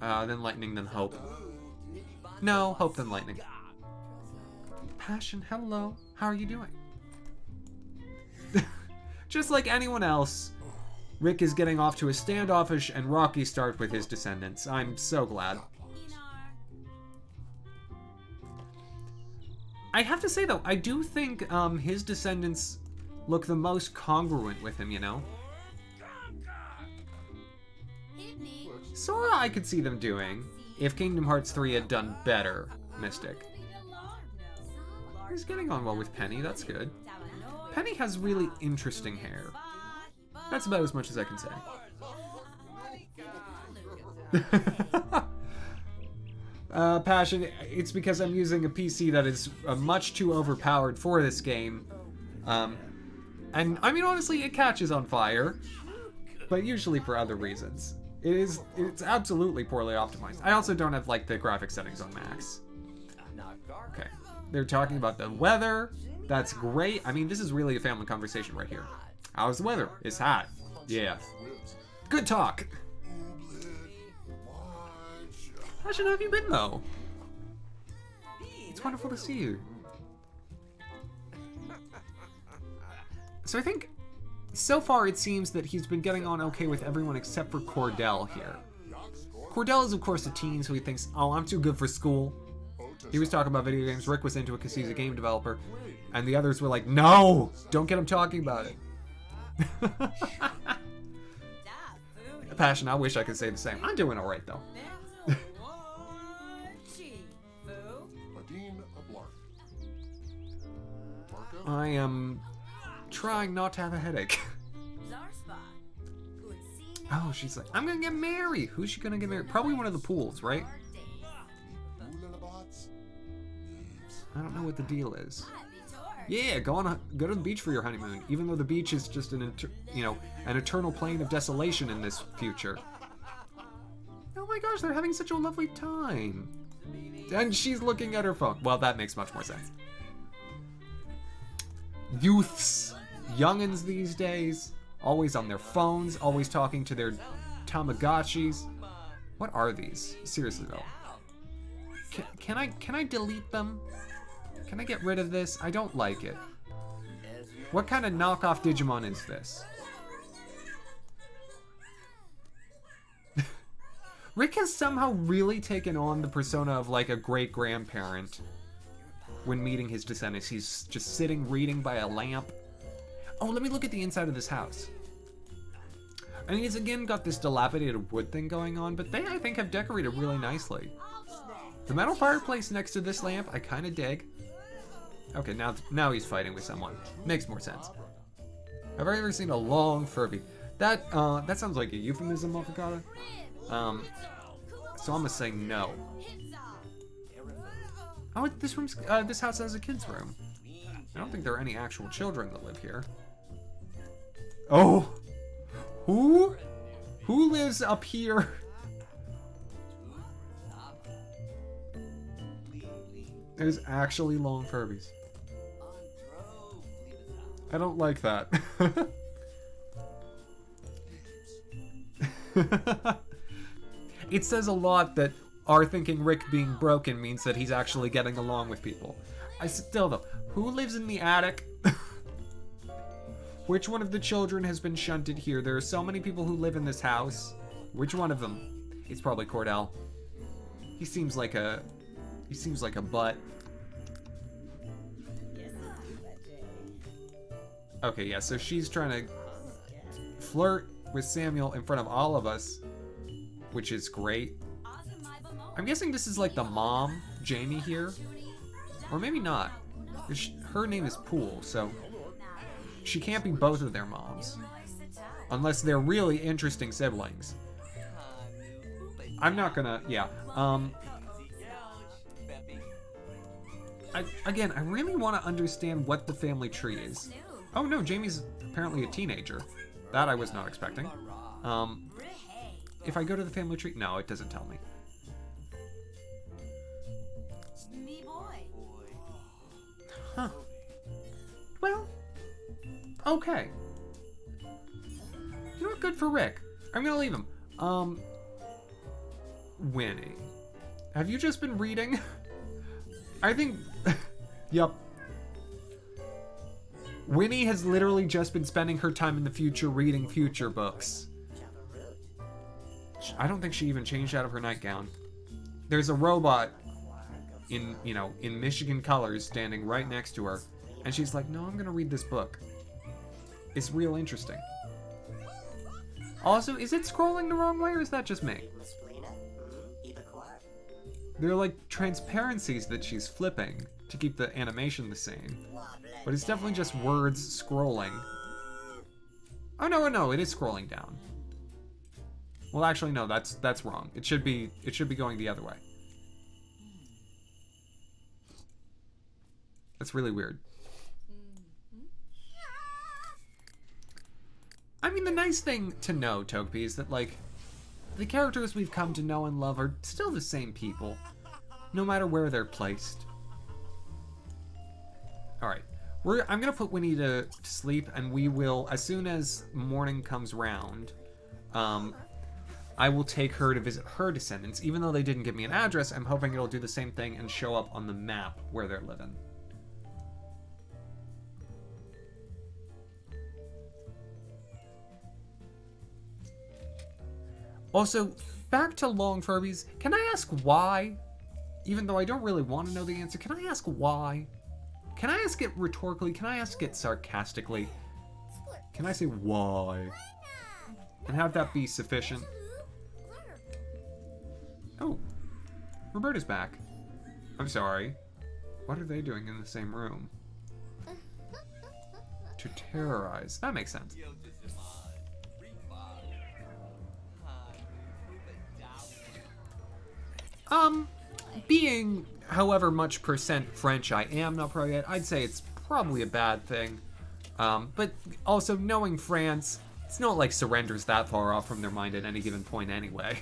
Then Lightning, then Hope. No, Hope, then Lightning. Passion, hello. How are you doing? Just like anyone else, Rick is getting off to a standoffish and rocky start with his descendants. I'm so glad. I have to say, though, I do think his descendants look the most congruent with him, you know? Sora I could see them doing, if Kingdom Hearts 3 had done better, Mystic. He's getting on well with Penny, that's good. Penny has really interesting hair. That's about as much as I can say. Passion, it's because I'm using a PC that is much too overpowered for this game. And, I mean, honestly, it catches on fire, but usually for other reasons. It's absolutely poorly optimized. I also don't have, like, the graphic settings on max. Okay. They're talking about the weather. That's great. I mean, this is really a family conversation right here. How's the weather? It's hot. Yeah. Good talk. How have you been, though? It's wonderful to see you. So I think, so far it seems that he's been getting on okay with everyone except for Cordell here. Cordell is, of course, a teen, so he thinks, oh, I'm too good for school. He was talking about video games. Rick was into it because he's a game developer. And the others were like, no! Don't get him talking about it. Passion, I wish I could say the same. I'm doing alright, though. I am trying not to have a headache. Oh, she's like, I'm gonna get married. Who's she gonna get married? Probably one of the pools, right? I don't know what the deal is. Yeah, go to the beach for your honeymoon. Even though the beach is just an eternal plane of desolation in this future. Oh my gosh, they're having such a lovely time. And she's looking at her phone. Well, that makes much more sense. Youths, youngins these days, always on their phones, always talking to their Tamagotchis. What are these? Seriously though. Can I delete them? Can I get rid of this? I don't like it. What kind of knockoff Digimon is this? Rick has somehow really taken on the persona of like a great-grandparent when meeting his descendants. He's just sitting reading by a lamp. Oh, let me look at the inside of this house. I mean, he's again got this dilapidated wood thing going on, but they, I think, have decorated really nicely. The metal fireplace next to this lamp, I kind of dig. Okay, now he's fighting with someone. Makes more sense. Have I ever seen a long Furby? That sounds like a euphemism, Mofakata. So I'm gonna say no. Oh, this house has a kid's room. I don't think there are any actual children that live here. Oh, who lives up here? There's actually long Furbies. I don't like that. It says a lot that our thinking Rick being broken means that he's actually getting along with people. I still though, who lives in the attic? Which one of the children has been shunted here? There are so many people who live in this house. Which one of them? It's probably Cordell. He seems like a butt. Okay, yeah, so she's trying to flirt with Samuel in front of all of us, which is great. I'm guessing this is like the mom, Jamie here. Or maybe not. Her name is Poole, so she can't be both of their moms. Unless they're really interesting siblings. I'm not gonna, yeah. I really want to understand what the family tree is. Oh no, Jamie's apparently a teenager. That I was not expecting. If I go to the family tree, no, it doesn't tell me. Huh. Well, okay. You know what? Good for Rick. I'm gonna leave him. Winnie. Have you just been reading? I think... Yep. Winnie has literally just been spending her time in the future reading future books. I don't think she even changed out of her nightgown. There's a robot in Michigan colors standing right next to her. And she's like, no, I'm gonna read this book. It's real interesting. Also, is it scrolling the wrong way or is that just me? There are like transparencies that she's flipping to keep the animation the same. But it's definitely just words scrolling. Oh no, it is scrolling down. Well, actually no, that's wrong. It should be going the other way. That's really weird. I mean, the nice thing to know, Togepi, is that like the characters we've come to know and love are still the same people, no matter where they're placed. Alright, I'm gonna put Winnie to sleep, and we will, as soon as morning comes round, I will take her to visit her descendants. Even though they didn't give me an address, I'm hoping it'll do the same thing and show up on the map where they're living. Also, back to long Furbies, can I ask why? even though I don't really want to know the answer, can I ask why? Can I ask it rhetorically? Can I ask it sarcastically? Can I say why? And have that be sufficient? Oh, Roberta's back. I'm sorry. What are they doing in the same room? To terrorize. That makes sense. Being however much percent French I am not pro yet, I'd say it's probably a bad thing. But also knowing France, it's not like surrender's that far off from their mind at any given point anyway.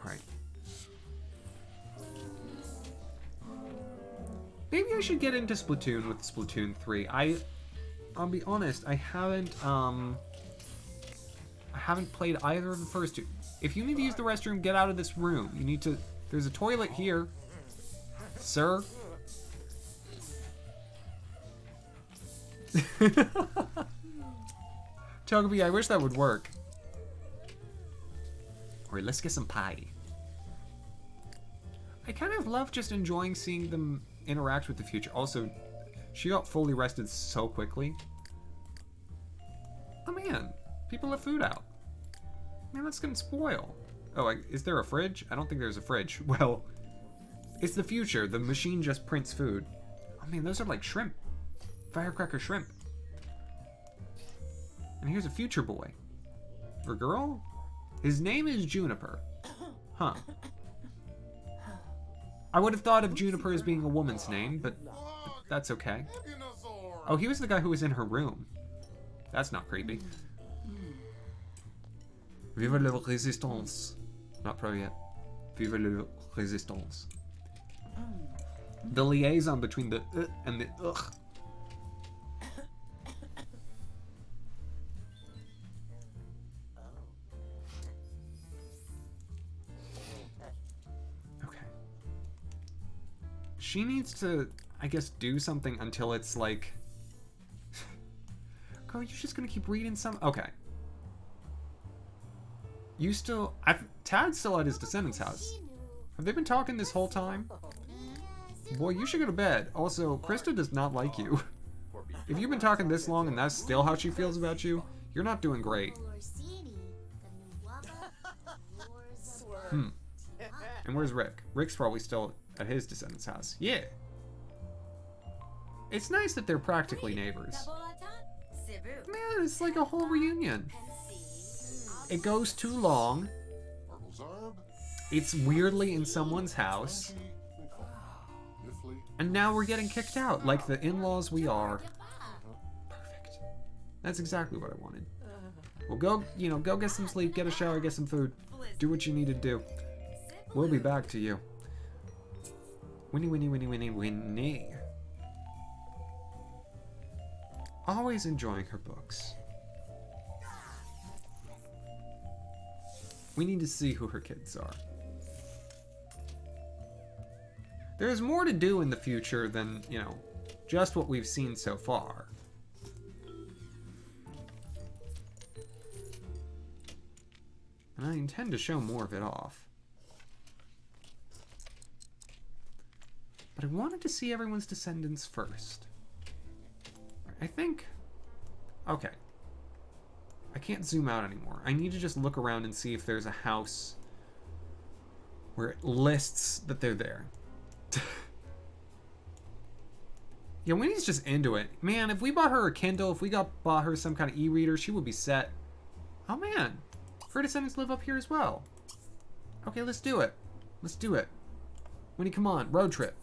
Alright. Maybe I should get into Splatoon with Splatoon 3. I'll be honest, I haven't played either of the first two. If you need to use the restroom, get out of this room. You need to... There's a toilet here. Sir? Togepi, I wish that would work. Alright, let's get some pie. I kind of love just enjoying seeing them interact with the future. Also, she got fully rested so quickly. Oh man, people have food out. Man, that's gonna spoil. Oh, is there a fridge? I don't think there's a fridge. Well, it's the future. The machine just prints food. Oh man, those are like shrimp. Firecracker shrimp. And here's a future boy. Or girl? His name is Juniper. Huh. I would have thought of Juniper as being a woman's name, but that's okay. Oh, he was the guy who was in her room. That's not creepy. Vive la résistance. Not pro yet. Vive la résistance. The liaison between the and the ugh. Okay. She needs to, I guess, do something until it's like... Girl, you're just gonna keep reading some... Okay. You still... Tad's still at his descendant's house. Have they been talking this whole time? Boy, you should go to bed. Also, Krista does not like you. If you've been talking this long and that's still how she feels about you, you're not doing great. And where's Rick? Rick's probably still at his descendant's house. Yeah. It's nice that they're practically neighbors. Man, it's like a whole reunion. It goes too long. It's weirdly in someone's house. And now we're getting kicked out, like the in-laws we are. Perfect. That's exactly what I wanted. Well, go get some sleep, get a shower, get some food. Do what you need to do. We'll be back to you. Winnie, Winnie, Winnie, Winnie, Winnie. Always enjoying her books. We need to see who her kids are. There's more to do in the future than, you know, just what we've seen so far. And I intend to show more of it off. But I wanted to see everyone's descendants first. I think... Okay. I can't zoom out anymore. I need to just look around and see if there's a house where it lists that they're there. Yeah, Winnie's just into it. Man, if we bought her a Kindle, if we bought her some kind of e-reader, she would be set. Oh man, her descendants live up here as well. Okay, let's do it. Let's do it. Winnie, come on, road trip.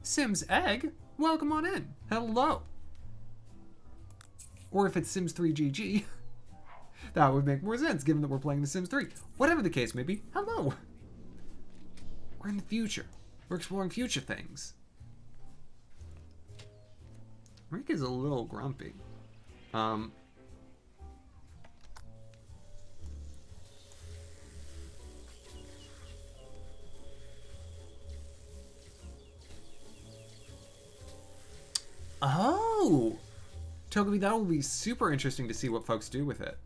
Sims Egg? Welcome on in. Hello. Or if it's Sims 3 GG, that would make more sense given that we're playing The Sims 3. Whatever the case may be, hello. We're in the future. We're exploring future things. Rick is a little grumpy. Oh! Togepi, that will be super interesting to see what folks do with it.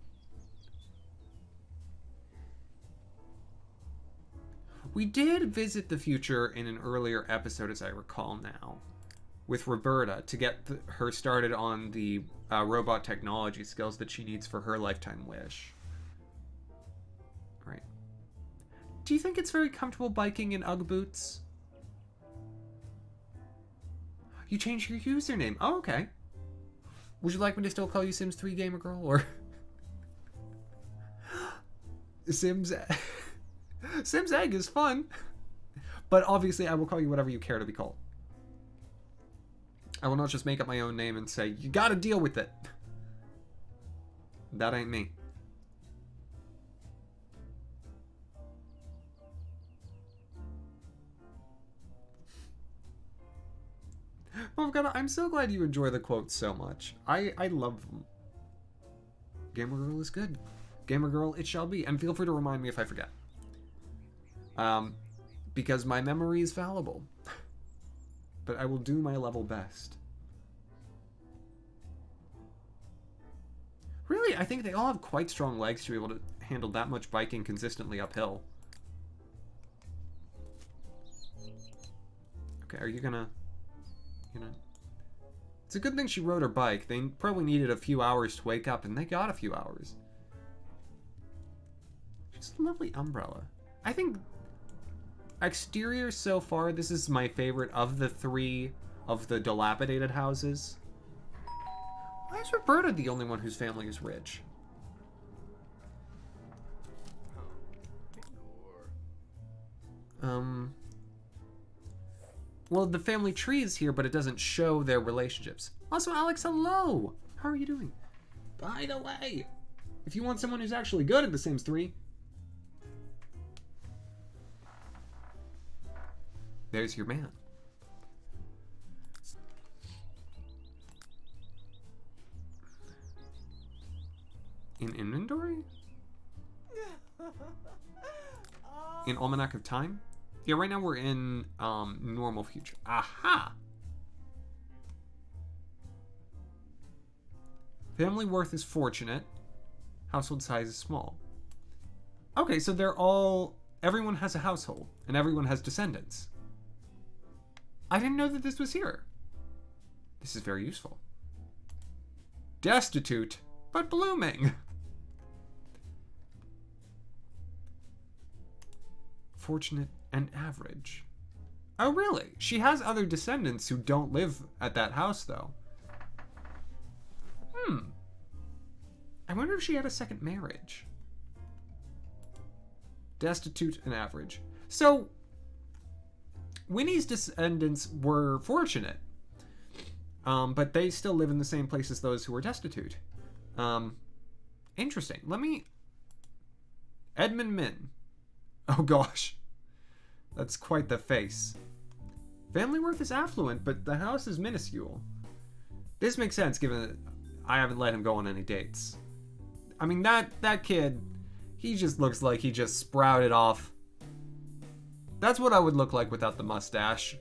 We did visit the future in an earlier episode, as I recall now, with Roberta to get her started on the robot technology skills that she needs for her lifetime wish. Right. Do you think it's very comfortable biking in Ugg boots? You changed your username. Oh, okay. Would you like me to still call you Sims 3 Gamer Girl, or Sims Sims Egg is fun, but obviously I will call you whatever you care to be called. I will not just make up my own name and say, you gotta deal with it. That ain't me. Oh god, I'm so glad you enjoy the quotes so much. I love them. Gamer Girl is good. Gamer Girl, it shall be. And feel free to remind me if I forget. Because my memory is fallible. But I will do my level best. Really, I think they all have quite strong legs to be able to handle that much biking consistently uphill. Okay, are you gonna... It's a good thing she rode her bike. They probably needed a few hours to wake up, and they got a few hours. Just a lovely umbrella. I think exterior so far, this is my favorite of the three of the dilapidated houses. Why is Roberta the only one whose family is rich? Well, the family tree is here, but it doesn't show their relationships. Also, Alex, hello! How are you doing? By the way, if you want someone who's actually good at The Sims 3, there's your man. In inventory? In Almanac of Time? Yeah, right now we're in normal future. Aha! Family worth is fortunate. Household size is small. Okay, so they're all... Everyone has a household, and everyone has descendants. I didn't know that this was here. This is very useful. Destitute, but blooming. Fortunate and average. Oh, really? She has other descendants who don't live at that house, though. I wonder if she had a second marriage. Destitute and average. So, Winnie's descendants were fortunate. But they still live in the same place as those who were destitute. Interesting. Let me... Edmund Min. Oh gosh. That's quite the face. Family worth is affluent, but the house is minuscule. This makes sense given that I haven't let him go on any dates. I mean, that kid, he just looks like he just sprouted off. That's what I would look like without the mustache.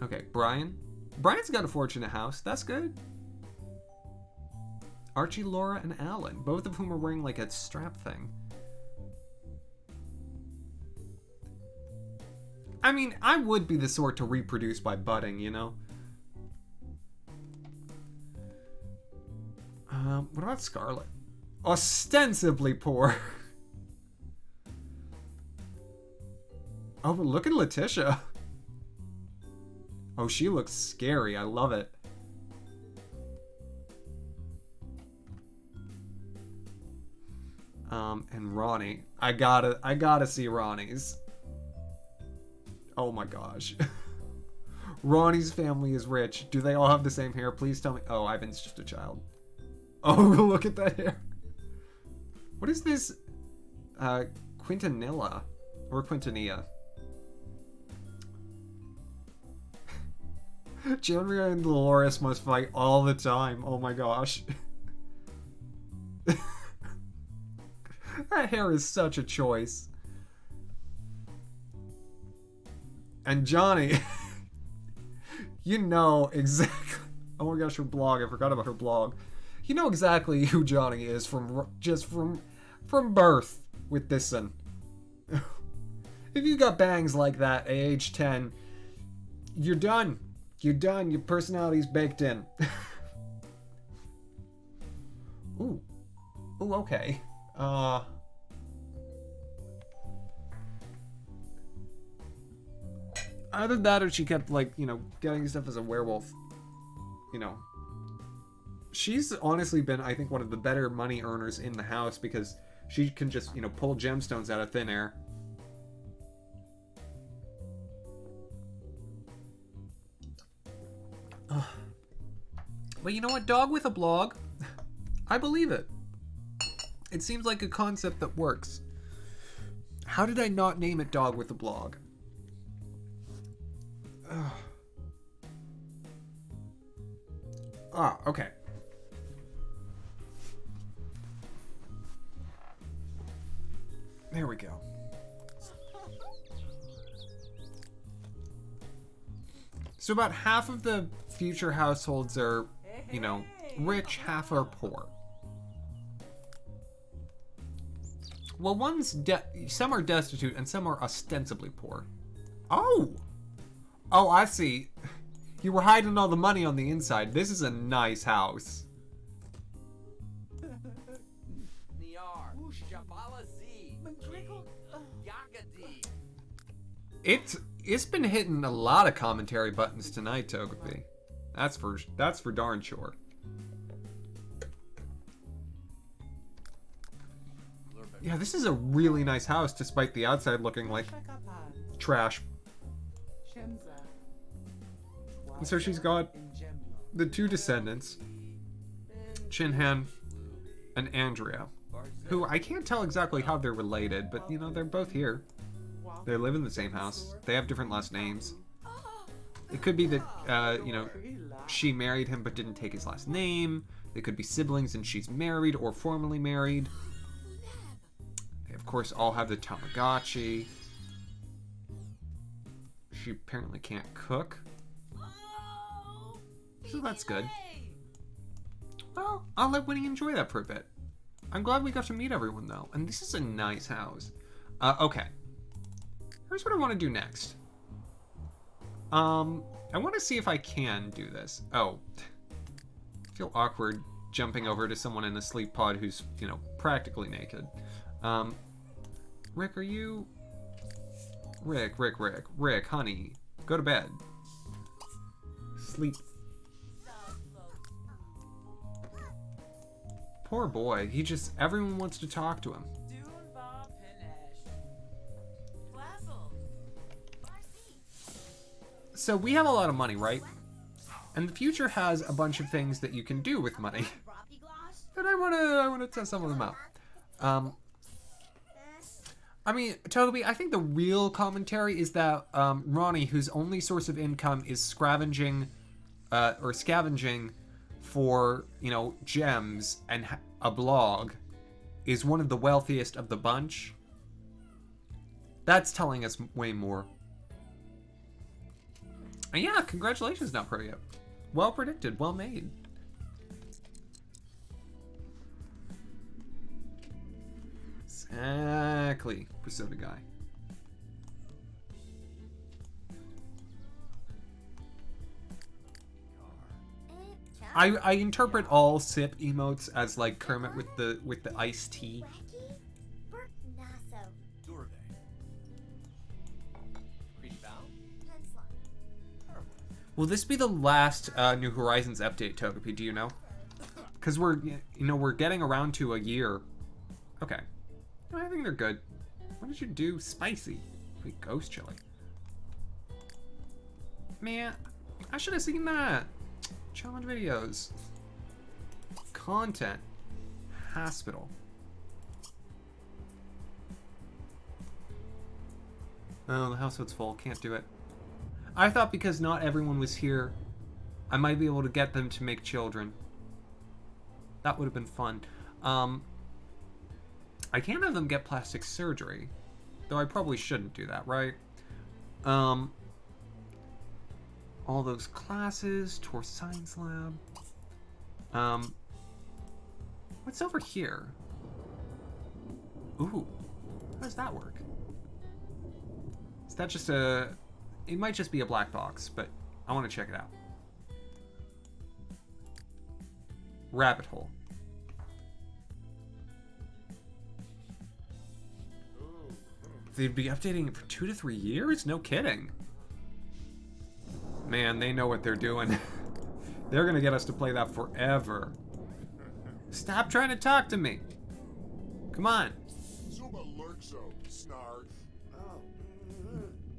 Okay, Brian. Brian's got a fortunate house. That's good. Archie, Laura, and Alan, both of whom are wearing like a strap thing. I mean, I would be the sort to reproduce by budding, you know? What about Scarlett? Ostensibly poor. Oh, but look at Letitia. Oh, she looks scary. I love it. And Ronnie. I gotta see Ronnie's. Oh my gosh. Ronnie's family is rich. Do they all have the same hair? Please tell me. Oh, Ivan's just a child. Oh, look at that hair. What is this? Quintanilla? Or Quintanilla? Gianria and Dolores must fight all the time. Oh my gosh. That hair is such a choice. And Johnny, you know exactly. Oh my gosh, her blog. I forgot about her blog. You know exactly who Johnny is from birth with this one. If you got bangs like that at age 10, you're done. You're done. Your personality's baked in. Ooh. Ooh, okay. Either that or she kept, like, you know, getting stuff as a werewolf. You know. She's honestly been, I think, one of the better money earners in the house because she can just, you know, pull gemstones out of thin air. But you know what? Dog with a blog. I believe it. It seems like a concept that works. How did I not name it Dog with a Blog? Ah, okay. There we go. So about half of the future households are, you know, rich, half are poor. Well, some are destitute and some are ostensibly poor. Oh! Oh, I see. You were hiding all the money on the inside. This is a nice house. It's been hitting a lot of commentary buttons tonight, Togepi. That's for darn sure. Yeah, this is a really nice house despite the outside looking like trash. And so she's got the two descendants, Chinhan and Andrea, who I can't tell exactly how they're related, but you know, they're both here. They live in the same house. They have different last names. It could be that, you know, she married him but didn't take his last name. They could be siblings and she's married or formerly married. They, of course, all have the Tamagotchi. She apparently can't cook. So that's good. Well, I'll let Winnie enjoy that for a bit. I'm glad we got to meet everyone, though. And this is a nice house. Okay. Here's what I want to do next. I want to see if I can do this. Oh. I feel awkward jumping over to someone in a sleep pod who's, you know, practically naked. Rick, are you... Rick, honey. Go to bed. Sleep. Poor boy. Everyone wants to talk to him. So we have a lot of money, right? And the future has a bunch of things that you can do with money. And I wanna test some of them out. I mean, Toby, I think the real commentary is that Ronnie, whose only source of income is scavenging for, you know, gems and a blog, is one of the wealthiest of the bunch. That's telling us way more. And yeah, congratulations, Nutpro. Well predicted, well made. Exactly, Persona guy. I interpret all sip emotes as like Kermit with the iced tea. Will this be the last New Horizons update, Togepi? Do you know? Because we're getting around to a year. Okay, I think they're good. What did you do? Spicy. Sweet ghost chili. Man, I should have seen that. Challenge videos. Content. Hospital. Oh, the household's full. Can't do it. I thought because not everyone was here, I might be able to get them to make children. That would have been fun. I can't have them get plastic surgery. Though I probably shouldn't do that, right? all those classes, tour science lab. What's over here? Ooh, how does that work? Is that just a... It might just be a black box, but I want to check it out. Rabbit hole. They'd be updating it for 2 to 3 years? No kidding. Man, they know what they're doing. They're gonna get us to play that forever. Stop trying to talk to me. Come on.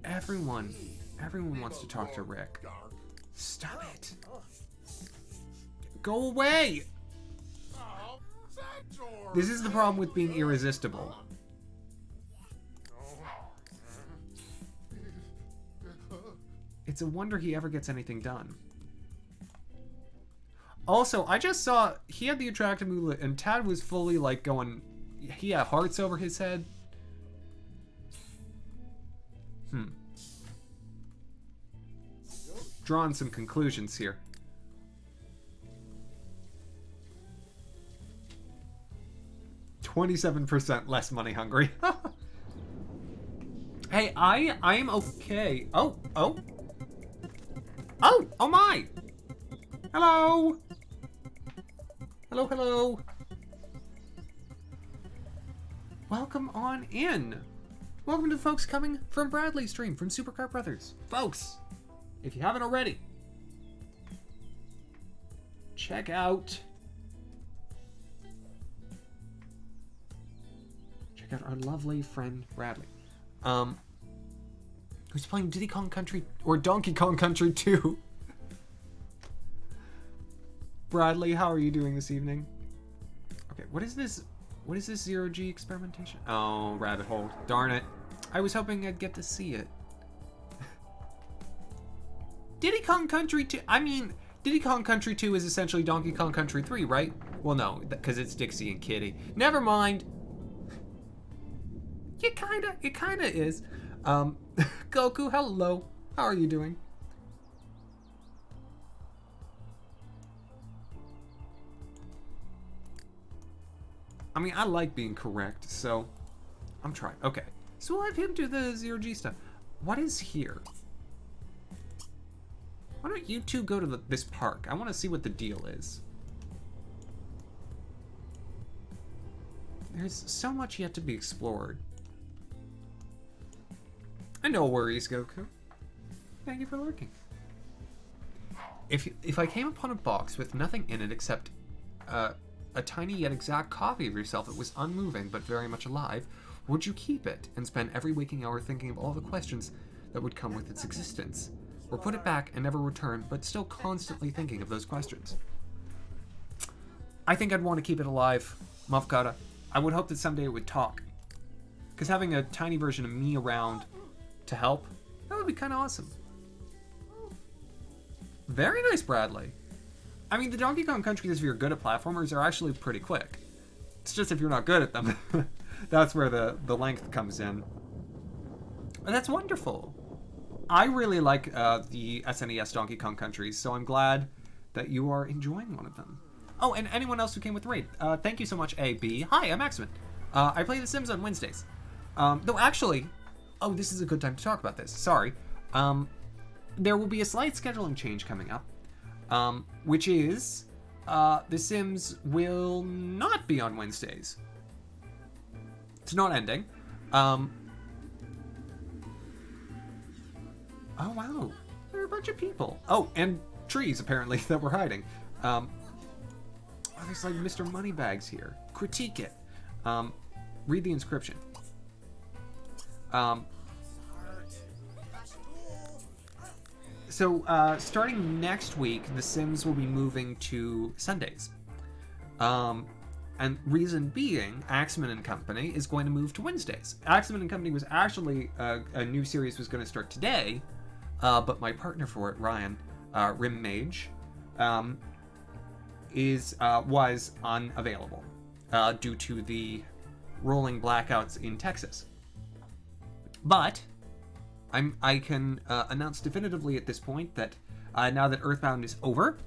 Everyone wants to talk to Rick. Stop it. Go away. This is the problem with being irresistible. It's a wonder he ever gets anything done. Also, I just saw he had the attractive movelet and Tad was fully like going, he had hearts over his head. Drawing some conclusions here. $27% less money hungry. Hey, I am okay. Oh my! Hello! Hello. Welcome on in. Welcome to the folks coming from Bradley's stream from Supercar Brothers. Folks, if you haven't already, check out our lovely friend Bradley. Who's playing Diddy Kong Country or Donkey Kong Country 2. Bradley, how are you doing this evening? Okay, what is this? What is this zero-G experimentation? Oh, rabbit hole. Darn it. I was hoping I'd get to see it. Diddy Kong Country 2, I mean, Diddy Kong Country 2 is essentially Donkey Kong Country 3, right? Well, no, because it's Dixie and Kitty. Never mind. It kinda is. Goku, hello. How are you doing? I mean, I like being correct, so I'm trying. Okay, so we'll have him do the zero-G stuff. What is here? Why don't you two go to this park? I want to see what the deal is. There's so much yet to be explored. No worries, Goku. Thank you for lurking. If I came upon a box with nothing in it except a tiny yet exact copy of yourself that was unmoving but very much alive, would you keep it and spend every waking hour thinking of all the questions that would come with its existence? Or put it back and never return, but still constantly thinking of those questions? I think I'd want to keep it alive, Mafkata. I would hope that someday it would talk. Because having a tiny version of me around to help, that would be kind of awesome. Very nice, Bradley. I mean, the Donkey Kong countries, if you're good at platformers, are actually pretty quick. It's just if you're not good at them, that's where the length comes in. And that's wonderful. I really like the SNES Donkey Kong countries, so I'm glad that you are enjoying one of them. Oh, and anyone else who came with the raid, thank you so much, AB. Hi, I'm Axamin. I play The Sims on Wednesdays. Though actually, oh, this is a good time to talk about this. Sorry. There will be a slight scheduling change coming up, which is The Sims will not be on Wednesdays. It's not ending. Oh, wow. There are a bunch of people. Oh, and trees, apparently, that we're hiding. Oh, there's like Mr. Moneybags here. Critique it. Read the inscription. So, starting next week, The Sims will be moving to Sundays. And reason being, Axamin and Company is going to move to Wednesdays. Axamin and Company was actually, a new series was going to start today, but my partner for it, Ryan, Rim Mage, was unavailable, due to the rolling blackouts in Texas. But I can announce definitively at this point that now that Earthbound is over,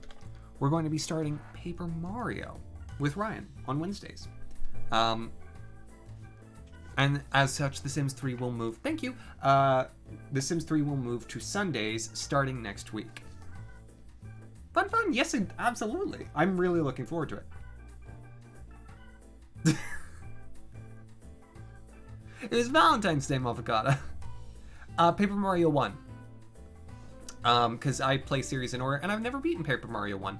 we're going to be starting Paper Mario with Ryan on Wednesdays. And as such, The Sims 3 will move. Thank you. The Sims 3 will move to Sundays starting next week. Fun, fun. Yes, absolutely. I'm really looking forward to it. It was Valentine's Day, Motherfucker. Paper Mario 1. Because I play series in order, and I've never beaten Paper Mario 1.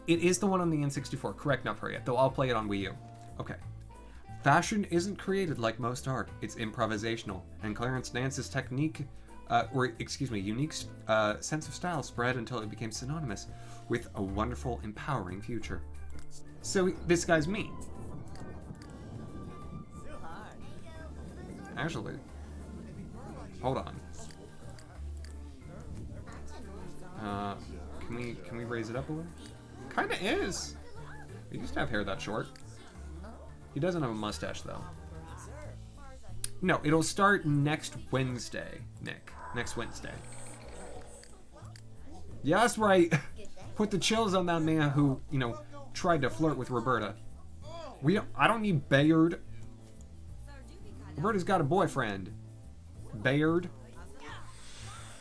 It is the one on the N64. Correct, not yet, though I'll play it on Wii U. Okay. Fashion isn't created like most art. It's improvisational, and Clarence Dance's unique sense of style spread until it became synonymous with a wonderful, empowering future. So this guy's me. Actually, hold on. Can we raise it up a little? Kinda is. He used to have hair that short. He doesn't have a mustache though. No, it'll start next Wednesday, Nick. Next Wednesday. Yeah, that's right. Put the chills on that man who, tried to flirt with Roberta. I don't need Bayard. Roberta's got a boyfriend. Bayard.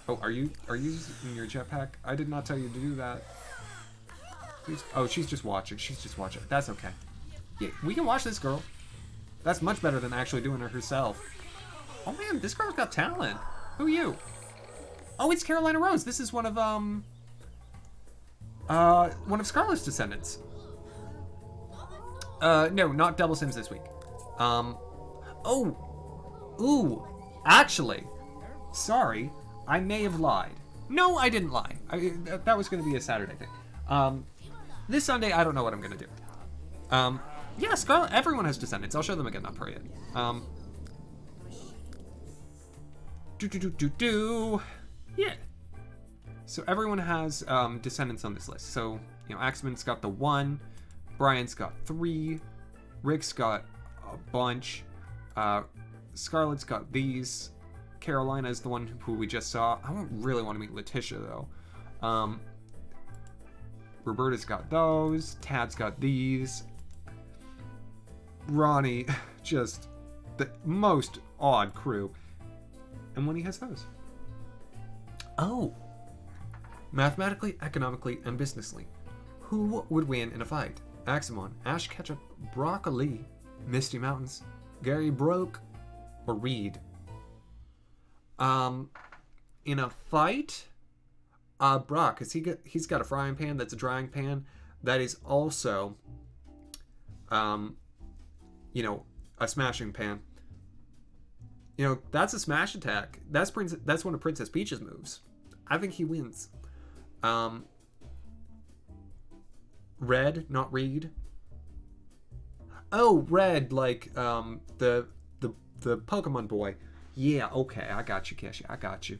Oh, are you using your jetpack? I did not tell you to do that. She's just watching. That's okay. Yeah, we can watch this girl. That's much better than actually doing it herself. Oh man, this girl's got talent. Who are you? Oh, it's Carolina Rose. This is one of Scarlett's descendants. No, not Double Sims this week. Actually, sorry, I may have lied. No, I didn't lie. That was going to be a Saturday thing. This Sunday, I don't know what I'm going to do. Yeah, Scarlett, everyone has descendants. I'll show them again, not per yet. Yeah. So everyone has descendants on this list. So, Axamin's got the 1, Brian's got 3, Rick's got a bunch, Scarlett's got these, Carolina is the one who we just saw. I don't really want to meet Letitia, though. Roberta's got those, Tad's got these, Ronnie, just the most odd crew. And when he has those. Oh. Mathematically, economically, and businessly. Who would win in a fight? Axamin, Ash Ketchup, Broccoli, Misty Mountains, Gary Broke, or Reed? In a fight? Brock, because he's got a frying pan that's a drying pan that is also, a smashing pan. That's a smash attack. That's one of Princess Peach's moves. I think he wins. Red, not Reed. Oh, Red, like the Pokemon boy. Yeah, okay, I got you, Cashy. I got you.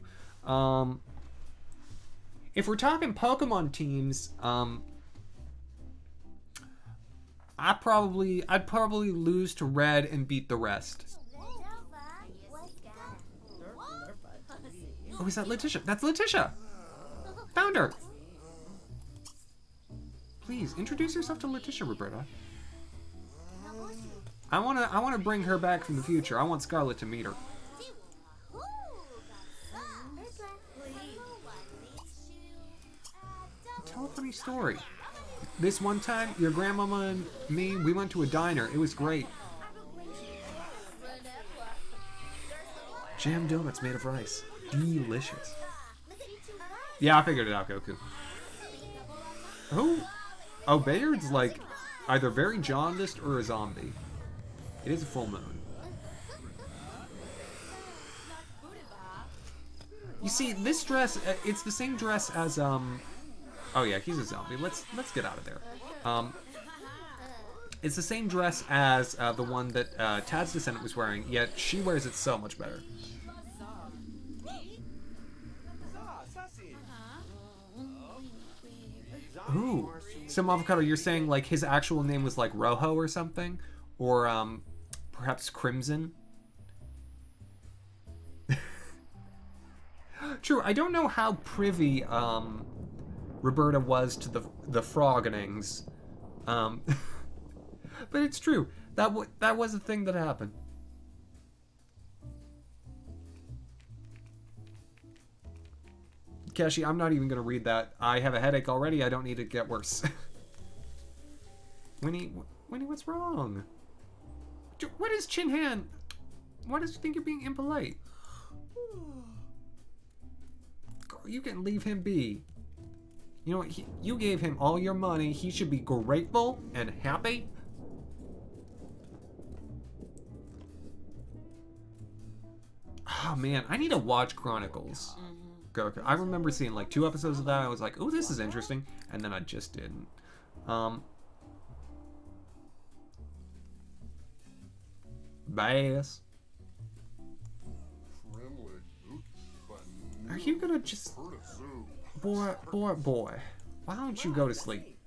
If we're talking Pokemon teams, I'd probably lose to Red and beat the rest. Oh, is that Letitia? That's Letitia! Found her! Please, introduce yourself to Letitia, Roberta. I wanna bring her back from the future. I want Scarlett to meet her. Tell a funny story. This one time, your grandmama and me, we went to a diner. It was great. Jam donuts made of rice. Delicious. Yeah, I figured it out, Goku. Oh, Bayard's like either very jaundiced or a zombie. It is a full moon. You see, this dress, it's the same dress as, oh yeah, he's a zombie. Let's get out of there. It's the same dress as the one that Tad's descendant was wearing, yet she wears it so much better. Ooh. So, Avocado, you're saying, like, his actual name was, like, Rojo or something? Or, perhaps Crimson? True, I don't know how privy, Roberta was to the froggenings. But it's true. That was a thing that happened. Keshi, I'm not even going to read that. I have a headache already. I don't need it to get worse. Winnie, what's wrong? What is Chinhan? Why does you think you're being impolite? You can leave him be. You know what? You gave him all your money. He should be grateful and happy. Oh man, I need to watch Chronicles. Goku. I remember seeing like 2 episodes of that. I was like, "Oh, this is interesting," and then I just didn't. Bass. Are you gonna just... Boy. Why don't you go to sleep?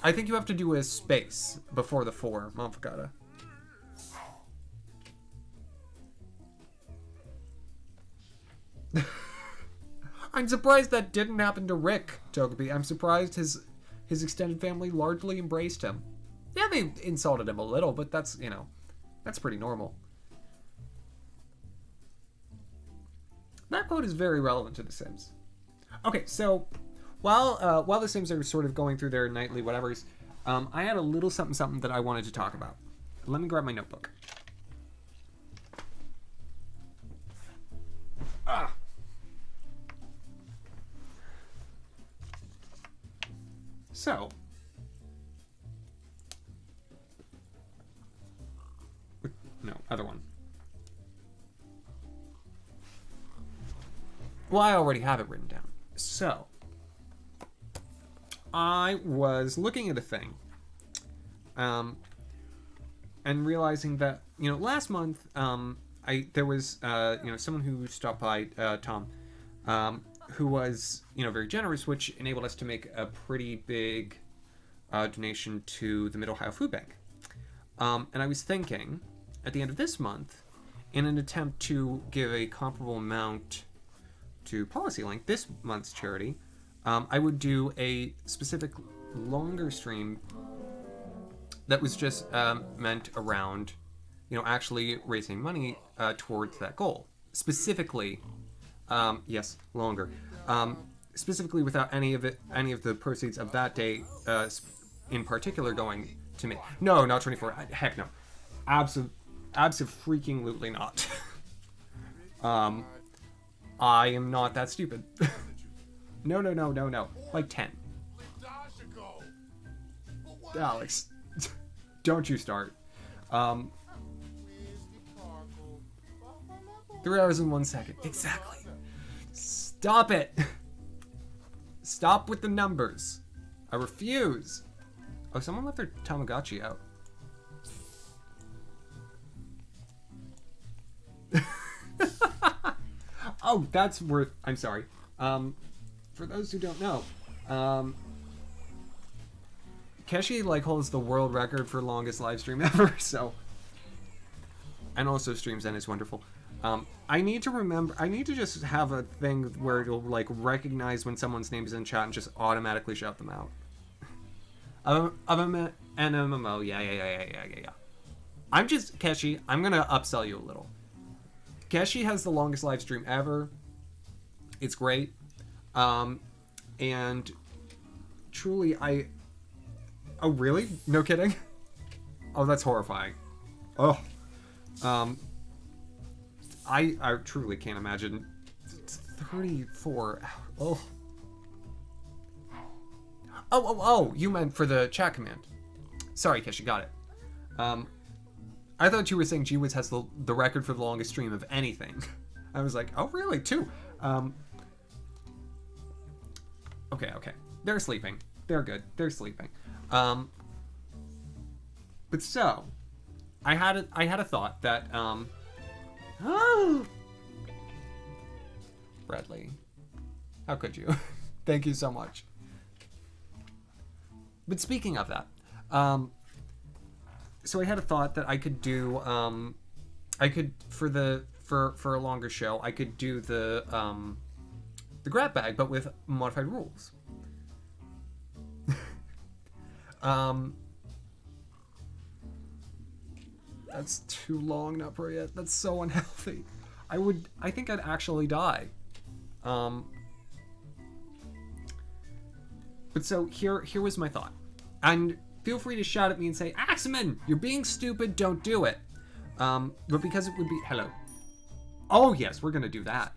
I think you have to do a space before the 4. Motherfucker. I'm surprised that didn't happen to Rick, Togepi. I'm surprised his extended family largely embraced him. Yeah, they insulted him a little, but that's, you know, that's pretty normal. That quote is very relevant to The Sims. Okay, so while the Sims are sort of going through their nightly whatevers, I had a little something that I wanted to talk about. Let me grab my notebook. So, no, other one. Well, I already have it written down. So, I was looking at a thing, and realizing that, you know, last month, there was, you know, someone who stopped by, Tom, who was, you know, very generous, which enabled us to make a pretty big donation to the Mid-Ohio Food Bank. And I was thinking, at the end of this month, in an attempt to give a comparable amount to PolicyLink, this month's charity, I would do a specific longer stream that was just meant around, you know, actually raising money towards that goal. Specifically, yes, longer. Specifically, without any of the proceeds of that day, in particular, going to me. No, not 24. Heck no, freaking not. I am not that stupid. No. Like 10. Alex, don't you start. 3 hours and 1 second. Exactly. Stop it. Stop with the numbers. I refuse. Oh, someone left their Tamagotchi out. Oh, that's worth... I'm sorry. For those who don't know, Keshi, like, holds the world record for longest live stream ever, so... And also streams, and it's wonderful. I need to just have a thing where it'll, like, recognize when someone's name is in chat and just automatically shout them out. MMO, yeah. I'm just, Keshi, I'm gonna upsell you a little. Keshi has the longest live stream ever. It's great. And truly, oh, really? No kidding? Oh, that's horrifying. Oh. I truly can't imagine. 34. Oh. Oh, you meant for the chat command. Sorry, Keshi, got it. I thought you were saying G-Wiz has the record for the longest stream of anything. I was like, oh, really? 2. Okay. They're sleeping. They're good. They're sleeping. But so, I had a thought that, Bradley, how could you? Thank you so much. But speaking of that, so I had a thought that I could do, for a longer show, I could do the the grab bag, but with modified rules. That's too long, not pro yet. That's so unhealthy. I think I'd actually die. But so here was my thought. And feel free to shout at me and say, Axamin, you're being stupid, don't do it. But because it would be, hello. Oh yes, we're gonna do that.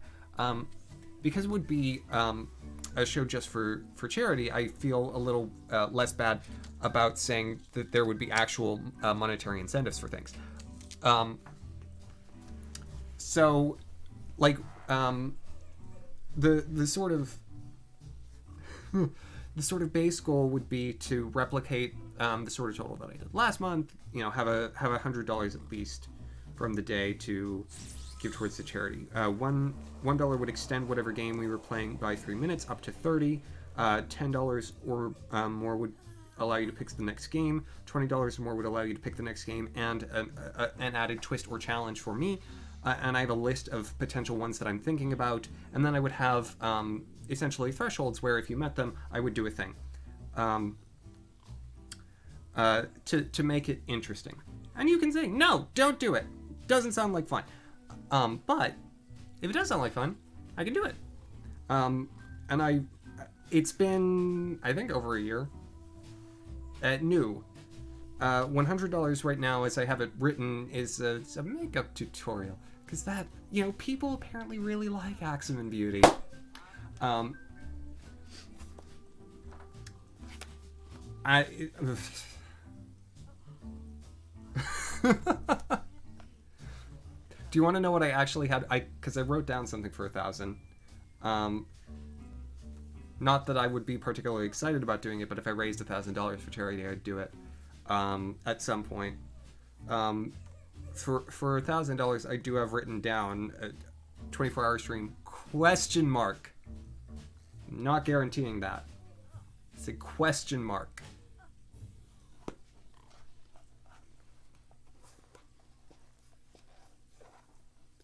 Because it would be a show just for charity, I feel a little less bad about saying that there would be actual monetary incentives for things. So, like, the sort of the sort of base goal would be to replicate the sort of total that I did last month. You know, have $100 at least from the day to give towards the charity. $1 would extend whatever game we were playing by 3 minutes up to 30. $10 or more would allow you to pick the next game. $20 or more would allow you to pick the next game, and an added twist or challenge for me. And I have a list of potential ones that I'm thinking about, and then I would have essentially thresholds where if you met them, I would do a thing to make it interesting. And you can say, no, don't do it. Doesn't sound like fun. But if it does sound like fun, I can do it. And it's been, I think, over a year. New. $100 right now, as I have it written, is a makeup tutorial. Because that, you know, people apparently really like Axamin Beauty. Do you want to know what I actually had? Because I wrote down something for 1,000. Not that I would be particularly excited about doing it, but if I raised $1,000 for charity, I'd do it at some point. For $1,000, I do have written down a 24-hour stream ? I'm not guaranteeing that. It's a question mark.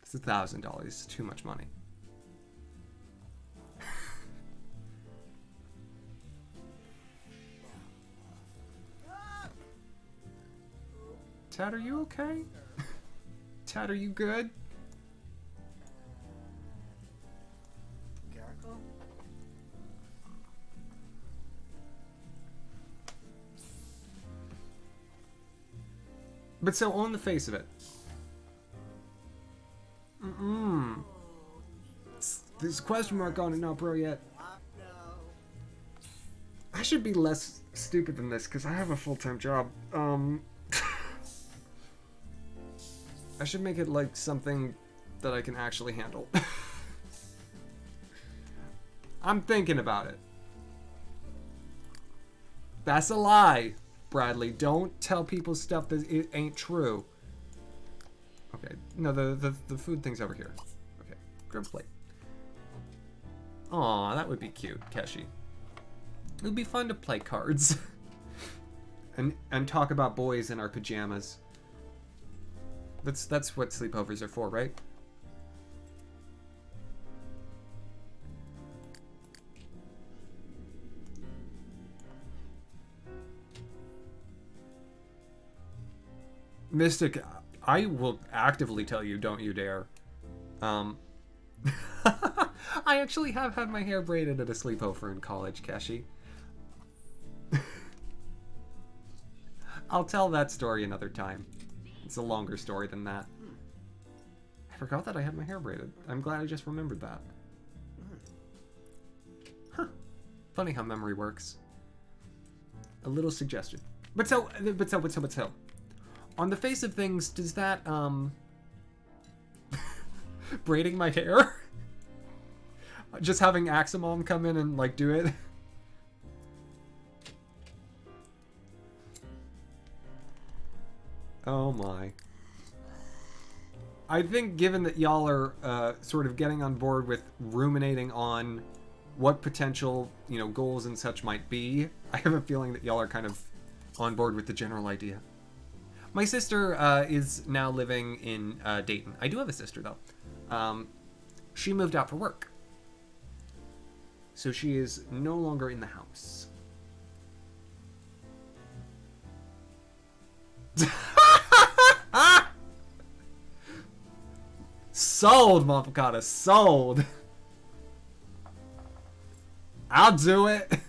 It's $1,000. It's too much money. Tad, are you okay? Tad, are you good? But so on the face of it, there's a question mark on it, not bro yet. I should be less stupid than this because I have a full-time job. I should make it like something that I can actually handle. I'm thinking about it. That's a lie, Bradley. Don't tell people stuff that it ain't true. Okay, no, the food thing's over here. Okay, grab a plate. Aw, that would be cute, Keshi. It would be fun to play cards. and talk about boys in our pajamas. That's what sleepovers are for, right? Mystic, I will actively tell you, don't you dare. I actually have had my hair braided at a sleepover in college, Keshi. I'll tell that story another time. It's a longer story than that. I forgot that I had my hair braided. I'm glad I just remembered that. Huh. Funny how memory works. A little suggestion. But so. On the face of things, does that, braiding my hair? Just having Axamin come in and, like, do it? Oh my. I think given that y'all are sort of getting on board with ruminating on what potential, you know, goals and such might be, I have a feeling that y'all are kind of on board with the general idea. My sister is now living in Dayton. I do have a sister, though. She moved out for work. So she is no longer in the house. Sold, Mopakata, sold. I'll do it.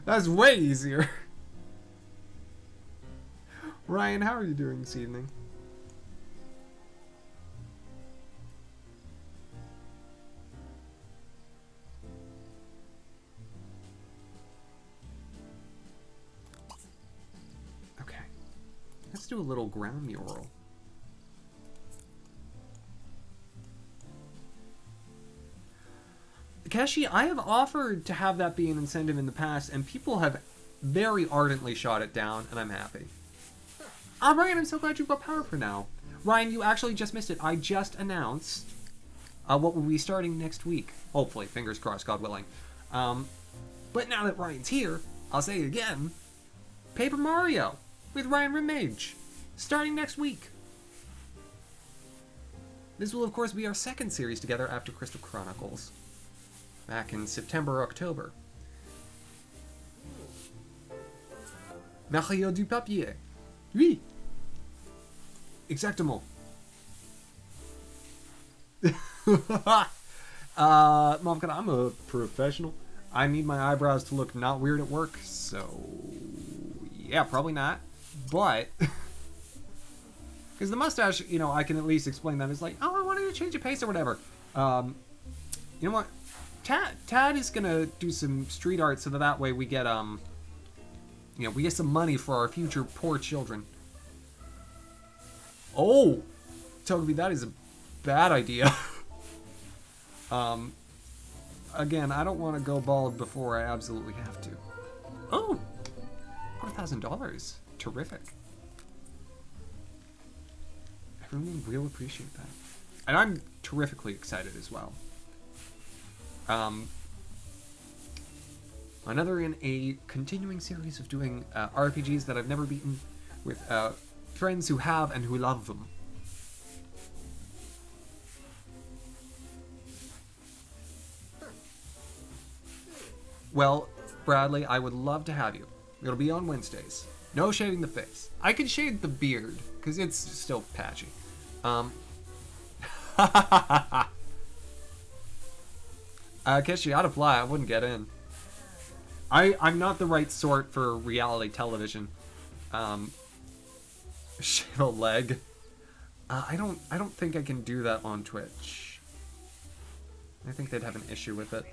That's way easier. Ryan, how are you doing this evening? Okay. Let's do a little ground mural. Keshi, I have offered to have that be an incentive in the past, and people have very ardently shot it down, and I'm happy. Ryan, I'm so glad you've got power for now. Ryan, you actually just missed it. I just announced what will be starting next week. Hopefully, fingers crossed, God willing. But now that Ryan's here, I'll say it again. Paper Mario with Ryan Remage, starting next week. This will, of course, be our second series together after Crystal Chronicles, back in September or October. Mario du papier. Oui. Exactement. I'm a professional. I need my eyebrows to look not weird at work, so yeah, probably not. But because the mustache, you know, I can at least explain that. It's like, oh, I wanted to change a pace or whatever. You know what? Tad is gonna do some street art so that way we get you know, we get some money for our future poor children. Oh, Togepi, that is a bad idea. Again, I don't want to go bald before I absolutely have to. Oh, $1,000. Terrific. Everyone will appreciate that. And I'm terrifically excited as well. Another in a continuing series of doing RPGs that I've never beaten with friends who have and who love them. Well, Bradley, I would love to have you. It'll be on Wednesdays. No shaving the face. I can shave the beard, because it's still patchy. Guess you ought to apply. I wouldn't get in. I'm not the right sort for reality television. Shave a leg. I don't think I can do that on Twitch. I think they'd have an issue with it.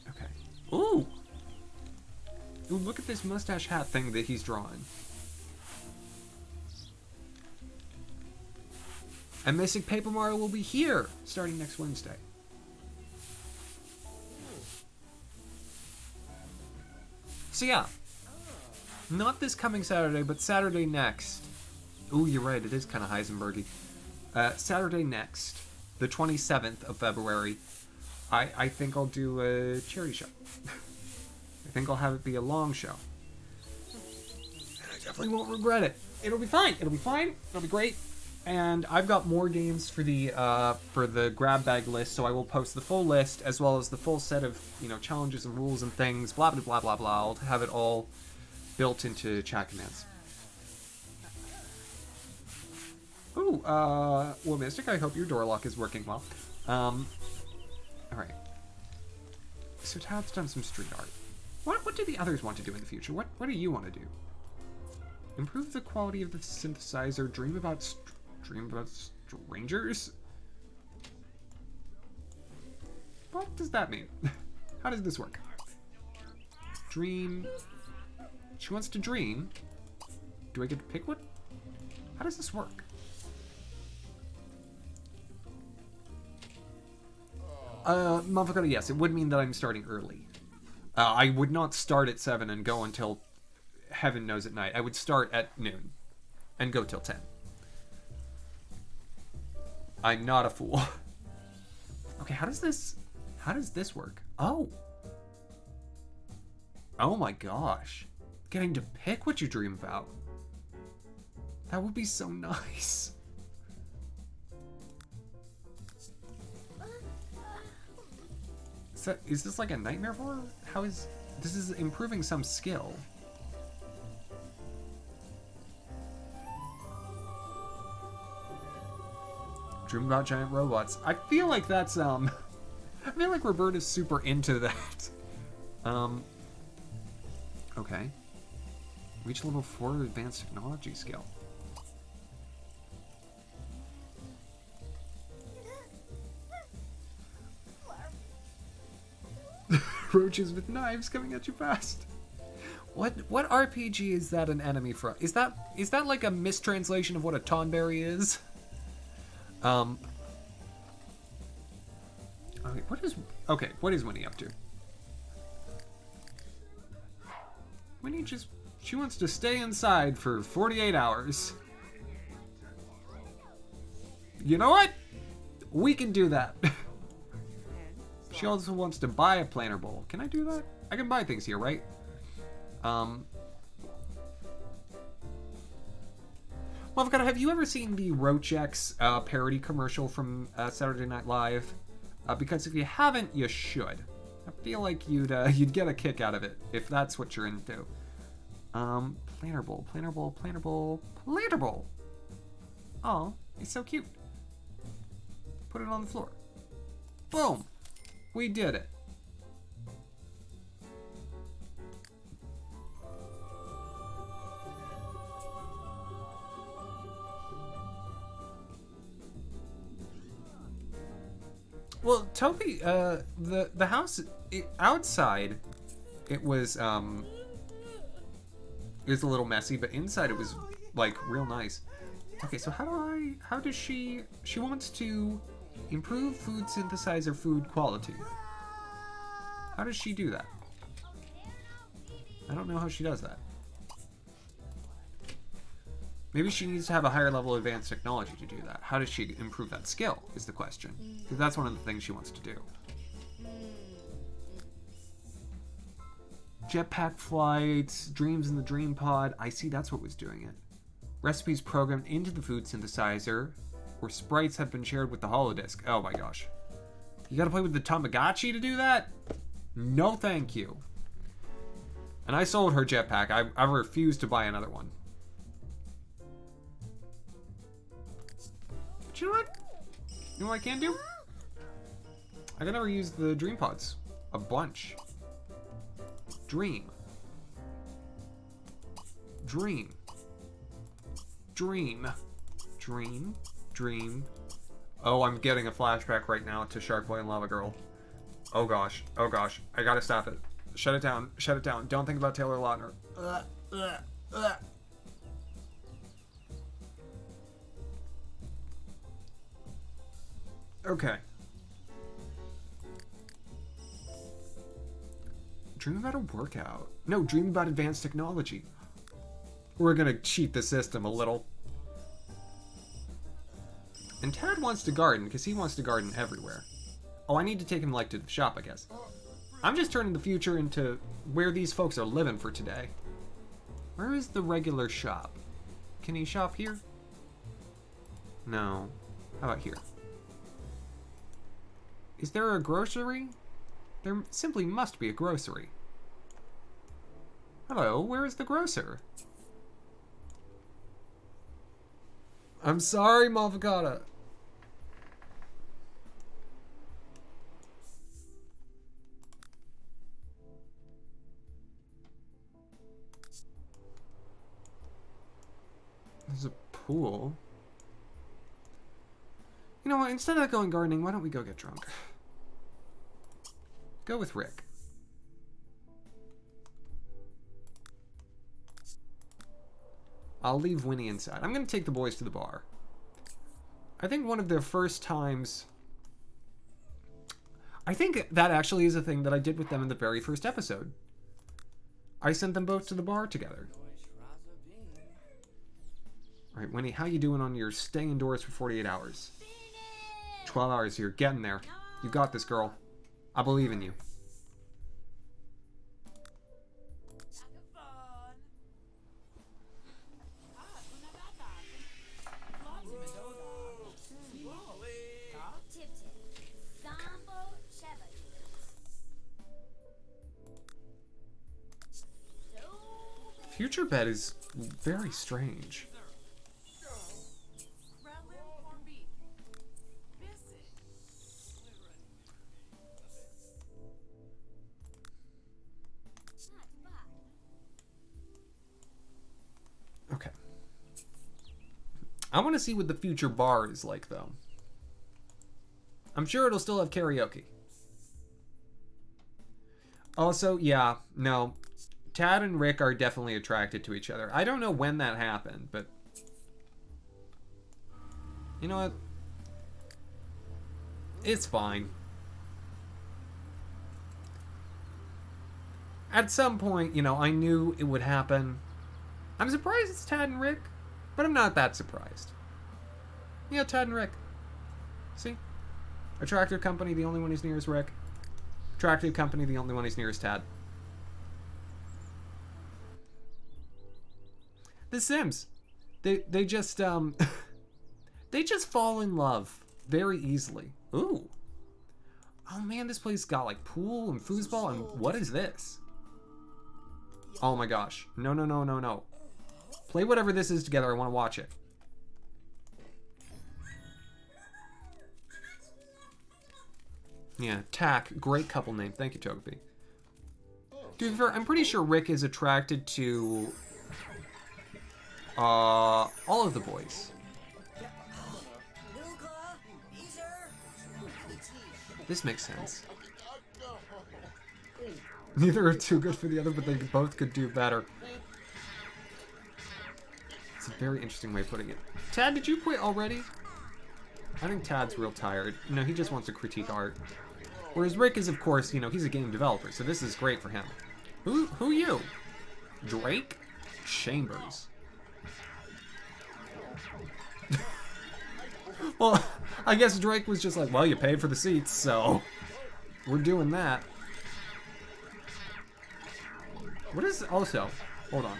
Okay. Ooh! Ooh, look at this mustache hat thing that he's drawing. And Mystic Paper Mario will be here starting next Wednesday. So yeah, not this coming Saturday, but Saturday next. Ooh, you're right, it is kind of Heisenbergy. Saturday next, the 27th of February, I think I'll do a charity show. I think I'll have it be a long show. And I definitely won't regret it. It'll be fine. It'll be fine. It'll be great. And I've got more games for the grab bag list, so I will post the full list as well as the full set of, you know, challenges and rules and things. Blah blah blah blah blah. I'll have it all built into chat commands. Ooh, well, Mystic, I hope your door lock is working well. Alright. So Tad's done some street art. What do the others want to do in the future? What do you want to do? Improve the quality of the synthesizer. Dream about strangers? What does that mean? How does this work? Dream. She wants to dream. Do I get to pick one? How does this work? Motherfucker, yes, it would mean that I'm starting early. I would not start at 7 and go until heaven knows at night. I would start at noon and go till 10. I'm not a fool. Okay, how does this work? Oh. Oh my gosh. Getting to pick what you dream about. That would be so nice. Is this like a nightmare for her? How is... This is improving some skill. Dream about giant robots. I feel like that's, I feel like Roberta's super into that. Okay. Reach level 4 advanced technology skill. Roaches with knives coming at you fast. What RPG is that an enemy from? Is that like a mistranslation of what a tonberry is? Okay, what is Winnie up to? Winnie she wants to stay inside for 48 hours. You know what? We can do that. She also wants to buy a planter bowl. Can I do that? I can buy things here, right? Avocado, have you ever seen the Rochex parody commercial from Saturday Night Live? Because if you haven't, you should. I feel like you'd get a kick out of it if that's what you're into. Planter bowl, planter bowl, planter bowl, planter bowl. Oh, it's so cute. Put it on the floor. Boom. We did it. Well, Toby, the house outside, it was a little messy, but inside it was like real nice. Okay, so how does she wants to improve food synthesizer food quality. How does she do that? I don't know how she does that. Maybe she needs to have a higher level of advanced technology to do that. How does she improve that skill is the question. Because that's one of the things she wants to do. Jetpack flights, dreams in the dream pod. I see that's what was doing it. Recipes programmed into the food synthesizer, where sprites have been shared with the holodisc. Oh my gosh. You gotta play with the Tamagotchi to do that? No thank you. And I sold her jetpack. I refuse to buy another one. But you know what? You know what I can do? I can never use the dream pods. A bunch. Dream. Dream. Dream. Dream. Dream. Oh, I'm getting a flashback right now to Shark Boy and Lava Girl. Oh gosh. Oh gosh. I gotta stop it. Shut it down. Shut it down. Don't think about Taylor Lautner. Okay. Dream about a workout. No, dream about advanced technology. We're gonna cheat the system a little. And Tad wants to garden, because he wants to garden everywhere. Oh, I need to take him, like, to the shop, I guess. I'm just turning the future into where these folks are living for today. Where is the regular shop? Can he shop here? No. How about here? Is there a grocery? There simply must be a grocery. Hello, where is the grocer? I'm sorry, Malvagata. There's a pool. You know what, instead of going gardening, why don't we go get drunk? Go with Rick. I'll leave Winnie inside. I'm going to take the boys to the bar. I think one of the first times... I think that actually is a thing that I did with them in the very first episode. I sent them both to the bar together. Alright, Winnie, how you doing on your stay indoors for 48 hours? 12 hours, you're getting there. You got this, girl. I believe in you. Future bed is very strange. Okay. I want to see what the future bar is like, though. I'm sure it'll still have karaoke. Also, yeah, no. Tad and Rick are definitely attracted to each other. I don't know when that happened, but... You know what? It's fine. At some point, you know, I knew it would happen. I'm surprised it's Tad and Rick, but I'm not that surprised. Yeah, Tad and Rick. See? Attractive company, the only one who's near is Rick. Attractive company, the only one who's near is Tad. The Sims. They just they just fall in love very easily. Ooh. Oh man, this place got like pool and foosball and what is this? Oh my gosh. No, no, no, no, no. Play whatever this is together. I want to watch it. Yeah, Tack. Great couple name. Thank you, Togepi. Dude, I'm pretty sure Rick is attracted to all of the boys. This makes sense. Neither are too good for the other, but they both could do better. It's a very interesting way of putting it. Tad, did you quit already? I think Tad's real tired. No, he just wants to critique art. Whereas Rick is, of course, you know, he's a game developer, so this is great for him. Who you? Drake? Chambers. Well, I guess Drake was just like, well, you paid for the seats, so we're doing that. What is also? Hold on.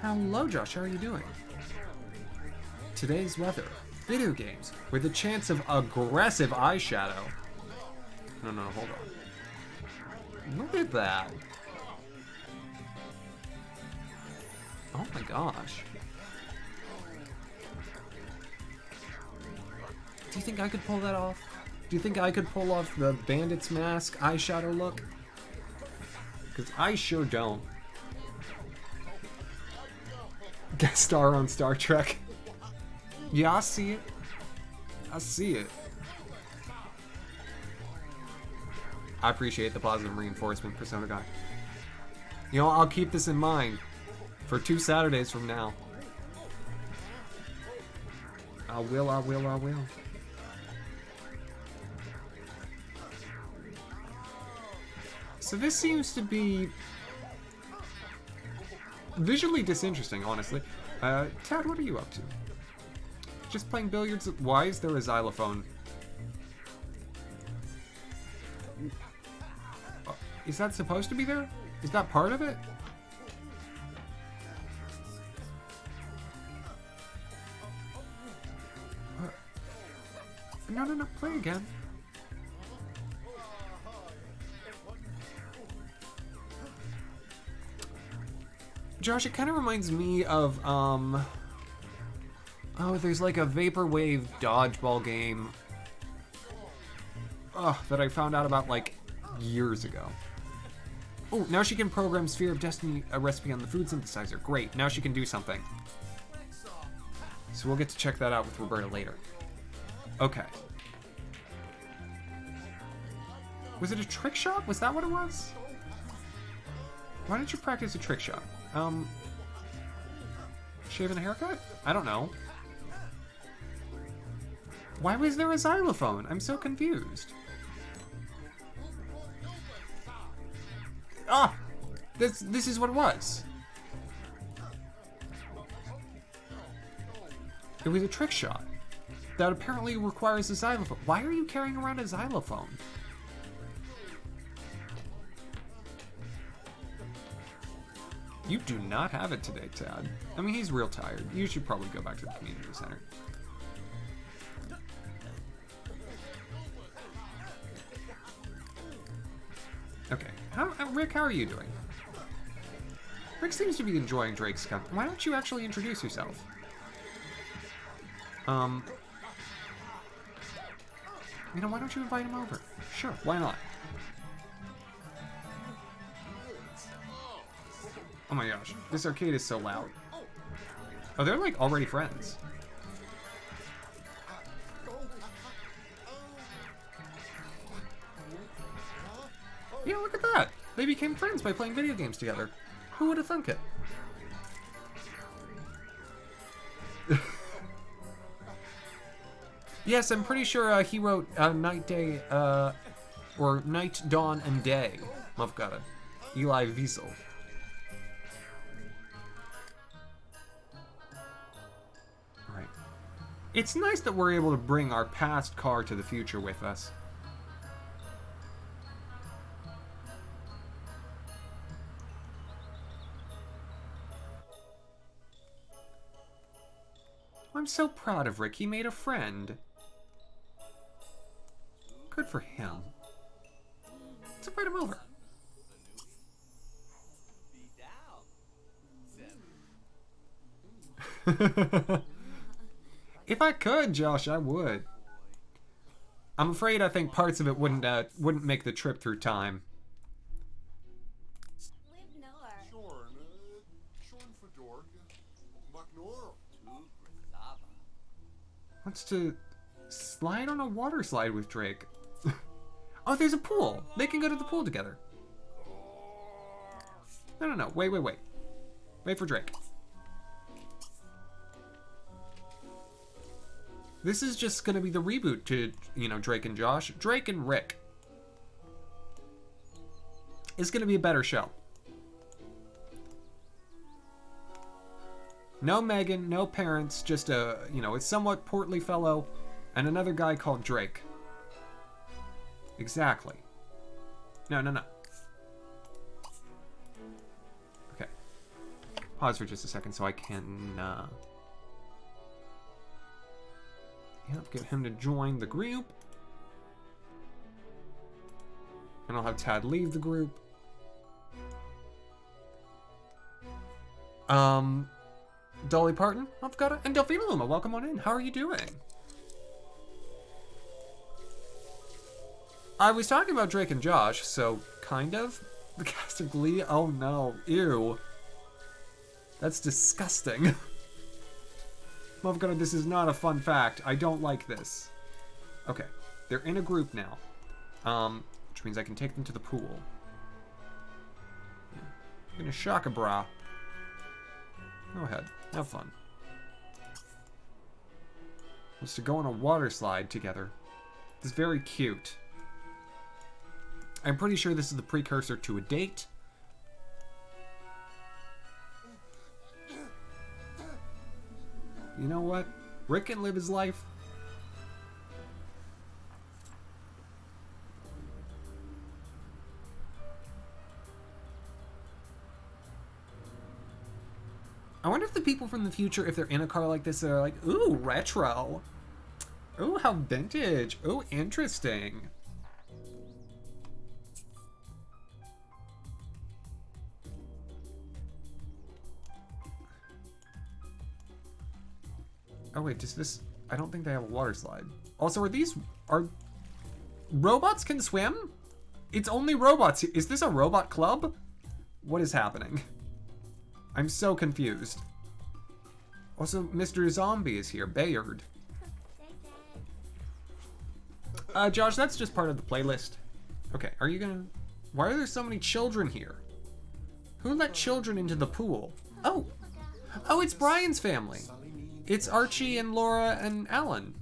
Hello, Josh. How are you doing? Today's weather. Video games with a chance of aggressive eyeshadow. No, no, hold on. Look at that. Oh my gosh. Do you think I could pull that off? Do you think I could pull off the Bandit's Mask eyeshadow look? Because I sure don't. Guest star on Star Trek. Yeah, I see it. I see it. I appreciate the positive reinforcement, Persona Guy. You know, I'll keep this in mind for 2 Saturdays from now. I will, I will, I will. So this seems to be visually disinteresting, honestly. Tad, what are you up to? Just playing billiards? Why is there a xylophone? Is that supposed to be there? Is that part of it? No, no, no, play again. Josh, it kind of reminds me of, oh, there's like a Vaporwave dodgeball game that I found out about like years ago. Oh, now she can program Sphere of Destiny, a recipe on the food synthesizer. Great, now she can do something. So we'll get to check that out with Roberta later. Okay. Was it a trick shot? Was that what it was? Why don't you practice a trick shot? Shaving a haircut? I don't know. Why was there a xylophone? I'm so confused. Ah! This is what it was. It was a trick shot that apparently requires a xylophone. Why are you carrying around a xylophone? You do not have it today, Tad. I mean, he's real tired. You should probably go back to the community center. Okay, Rick, how are you doing? Rick seems to be enjoying Drake's company. Why don't you actually introduce yourself? You know, why don't you invite him over? Sure, why not? Oh my gosh, this arcade is so loud. Oh, they're like already friends. Yeah, look at that. They became friends by playing video games together. Who would have thunk it? Yes, I'm pretty sure he wrote Night, Day, or Night, Dawn, and Day. Mavgada. Eli Wiesel. Alright. It's nice that we're able to bring our past car to the future with us. I'm so proud of Rick. He made a friend. Good for him. Let's invite him over. If I could, Josh, I would. I'm afraid I think parts of it wouldn't make the trip through time. Wants to slide on a water slide with Drake. Oh, there's a pool. They can go to the pool together. No. Wait. Wait for Drake. This is just gonna be the reboot to, you know, Drake and Josh. Drake and Rick. It's gonna be a better show. No Megan, no parents, just a, you know, a somewhat portly fellow and another guy called Drake. Exactly. No. Okay. Pause for just a second so I can, yep, get him to join the group. And I'll have Tad leave the group. Dolly Parton, Mavgada, and Delphina Luma, welcome on in. How are you doing? I was talking about Drake and Josh, so kind of. The cast of Glee, oh no, ew. That's disgusting. Mavgada, this is not a fun fact. I don't like this. Okay, they're in a group now. Which means I can take them to the pool. I'm gonna shock a bra. Go ahead, have fun. Wants to go on a water slide together. It's very cute. I'm pretty sure this is the precursor to a date. You know what? Rick can live his life. I wonder if the people from the future, if they're in a car like this, are like, ooh, retro. Ooh, how vintage. Ooh, interesting. Oh wait, does this... I don't think they have a water slide. Also, are robots can swim? It's only robots. Is this a robot club? What is happening? I'm so confused. Also, Mr. Zombie is here. Bayard. Josh, that's just part of the playlist. Okay, are you gonna... Why are there so many children here? Who let children into the pool? Oh! Oh, it's Brian's family. It's Archie and Laura and Alan.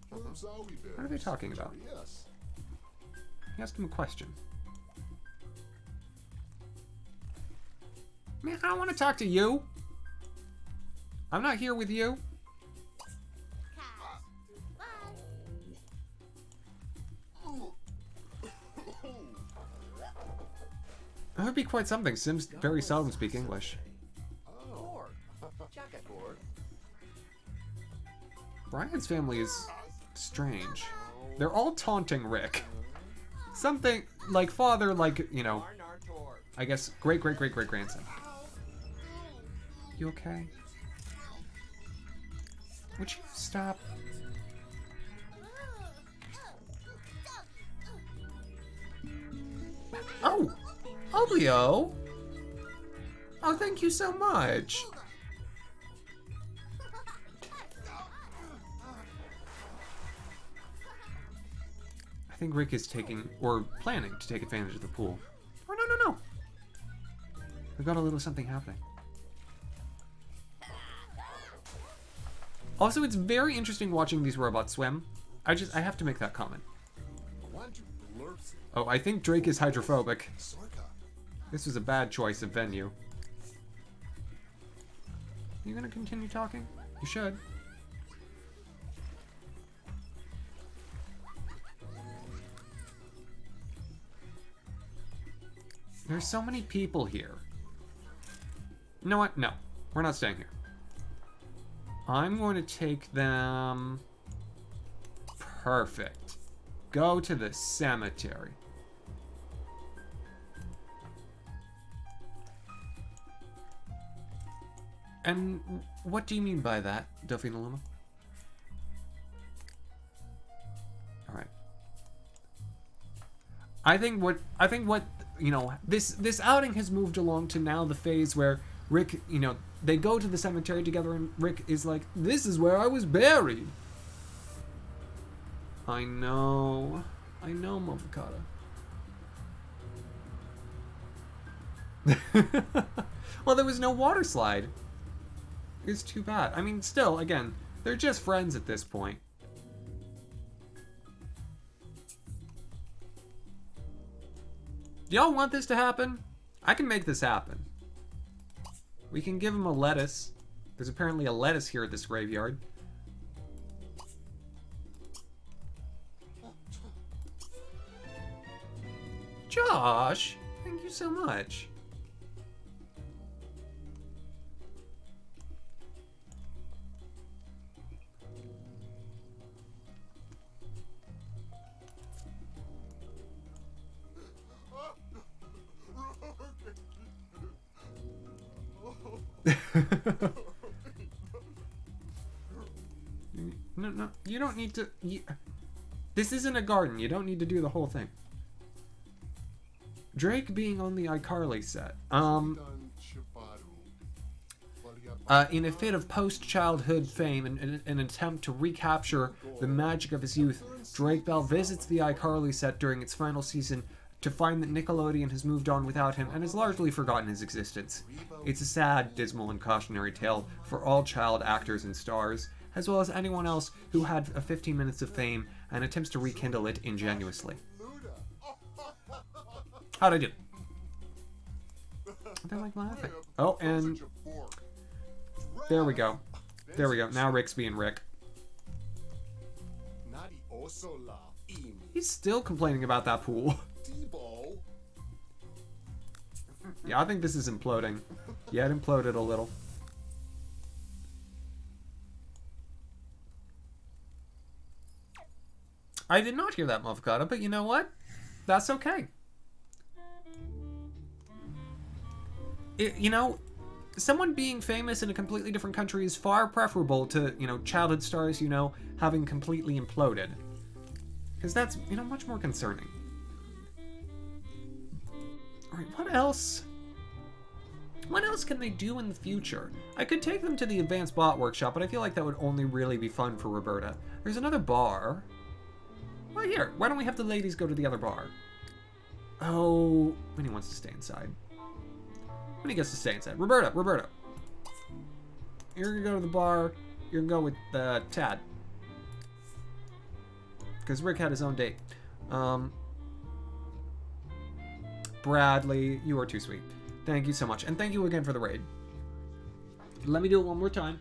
What are they talking about? He asked him a question. Man, I don't want to talk to you. I'm not here with you. That would be quite something. Sims very seldom speak English. Brian's family is strange. They're all taunting Rick. Something like father, like, you know, I guess great-great-great-great-grandson. You okay? Would you stop? Oh! Oblio! Oh, thank you so much! I think Rick is taking, or planning to take advantage of the pool. Oh, no. We've got a little something happening. Also, it's very interesting watching these robots swim. I have to make that comment. Oh, I think Drake is hydrophobic. This was a bad choice of venue. You gonna continue talking? You should. There's so many people here. You know what? No. We're not staying here. I'm going to take them... Perfect. Go to the cemetery. And what do you mean by that, Delphine Luma? Alright. I think what you know, this outing has moved along to now the phase where Rick, you know, they go to the cemetery together and Rick is like, this is where I was buried. I know, Moficata. Well, there was no water slide. It's too bad. I mean, still, again, they're just friends at this point. Do y'all want this to happen? I can make this happen. We can give him a lettuce. There's apparently a lettuce here at this graveyard. Josh, thank you so much. No, you don't need to... This isn't a garden. You don't need to do the whole thing. Drake being on the iCarly set. In a fit of post-childhood fame and an attempt to recapture the magic of his youth, Drake Bell visits the iCarly set during its final season to find that Nickelodeon has moved on without him and has largely forgotten his existence. It's a sad, dismal, and cautionary tale for all child actors and stars, as well as anyone else who had a 15 minutes of fame and attempts to rekindle it ingenuously. How'd I do? They're like laughing. Oh, and there we go. There we go. Now Rick's being Rick. He's still complaining about that pool. Yeah, I think this is imploding. Yeah, it imploded a little. I did not hear that, Moficata, but you know what? That's okay. You know, someone being famous in a completely different country is far preferable to, you know, childhood stars, you know, having completely imploded. Because that's, you know, much more concerning. Alright, what else? What else can they do in the future? I could take them to the Advanced Bot Workshop, but I feel like that would only really be fun for Roberta. There's another bar. Well, here, why don't we have the ladies go to the other bar? Oh, Winnie wants to stay inside. Winnie gets to stay inside. Roberta. You're gonna go to the bar. You're gonna go with Tad. Because Rick had his own date. Bradley, you are too sweet. Thank you so much. And thank you again for the raid. Let me do it one more time.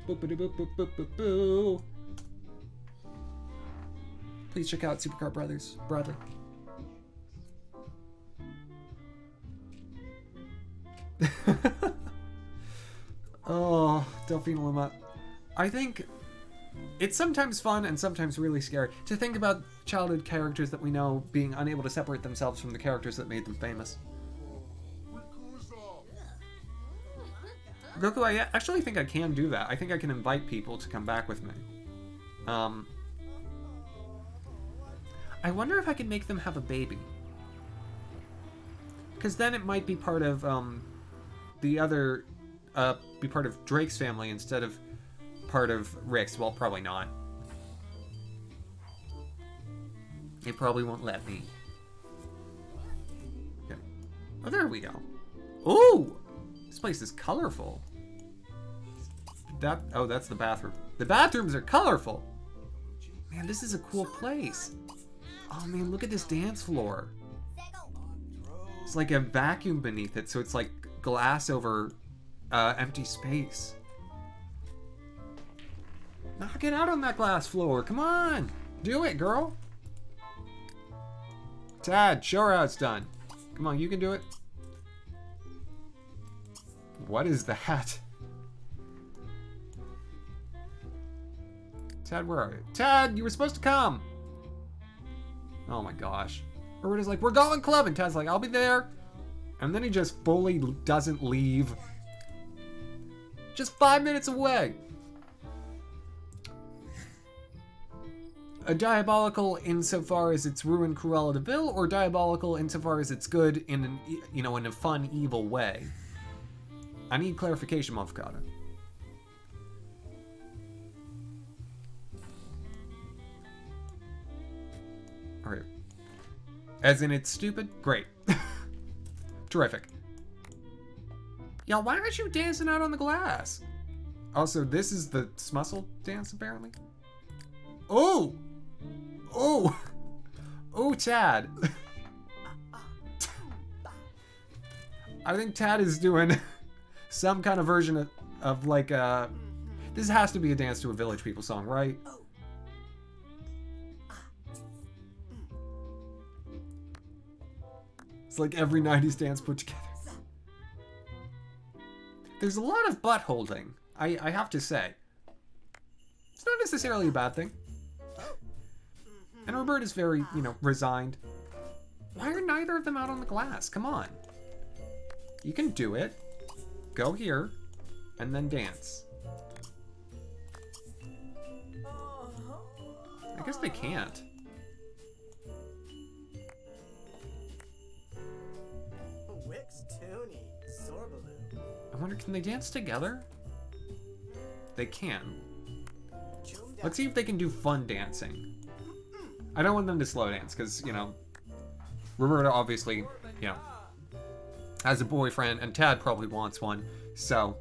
Boo. Please check out Supercar Brothers. Bradley. Oh, Delphine Luma. I think It's sometimes fun and sometimes really scary to think about childhood characters that we know being unable to separate themselves from the characters that made them famous. Goku, I actually think I can do that. I think I can invite people to come back with me. I wonder if I can make them have a baby. Because then it might be part of, the other, be part of Drake's family instead of part of Rick's. Well, probably not. They probably won't let me. Okay. Oh, there we go. Ooh! This place is colorful. Oh, that's the bathroom. The bathrooms are colorful! Man, this is a cool place. Oh man, look at this dance floor. It's like a vacuum beneath it, so it's like glass over empty space. Knock it out on that glass floor. Come on! Do it, girl! Tad, show her how it's done. Come on, you can do it. What is that? Tad, where are you? Tad, you were supposed to come! Oh my gosh. Roberta's like, we're going clubbing. Tad's like, I'll be there. And then he just fully doesn't leave. Just 5 minutes away. A diabolical insofar as it's ruined Cruella de Vil, or diabolical insofar as it's good in an, in a fun, evil way? I need clarification, Motherfucker. Alright. As in it's stupid? Great. Terrific. Y'all, why aren't you dancing out on the glass? Also, this is the Smussle dance, apparently. Oh! Oh! Oh, Tad. I think Tad is doing some kind of version of like a... This has to be a Dance to a Village People song, right? It's like every 90s dance put together. There's a lot of butt holding, I have to say. It's not necessarily a bad thing. And Roberta's very, resigned. Why are neither of them out on the glass? Come on. You can do it. Go here, and then dance. I guess they can't. I wonder, can they dance together? They can. Let's see if they can do fun dancing. I don't want them to slow dance, because, Roberta obviously, has a boyfriend, and Tad probably wants one, so...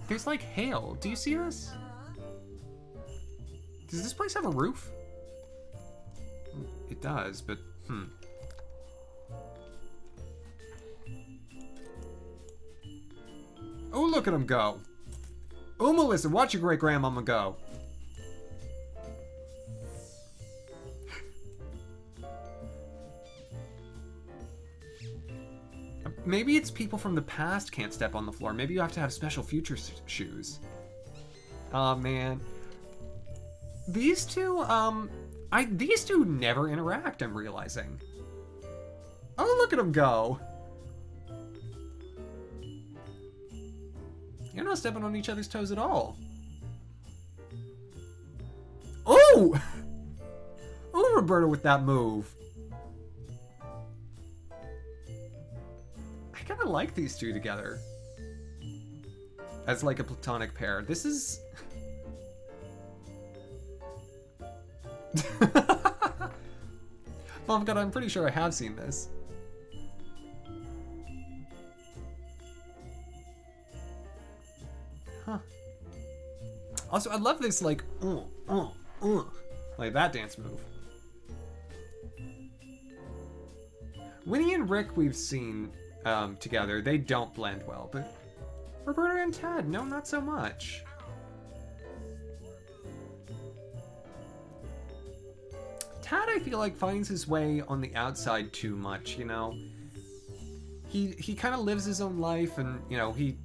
There's like hail. Do you see this? Does this place have a roof? It does, but, Oh, look at him go. Oh, Melissa, watch your great-grandmama go. Maybe it's people from the past can't step on the floor. Maybe you have to have special future shoes. Oh, man. These two, these two never interact, I'm realizing. Oh, look at them go. You're not stepping on each other's toes at all. Oh! Oh, Roberta with that move. I kind of like these two together. As like a platonic pair. This is... Oh my god, I'm pretty sure I have seen this. Huh. Also, I love this, like that dance move. Winnie and Rick we've seen together. They don't blend well, but Roberta and Tad, no, not so much. Tad, I feel like, finds his way on the outside too much, He kind of lives his own life, and, he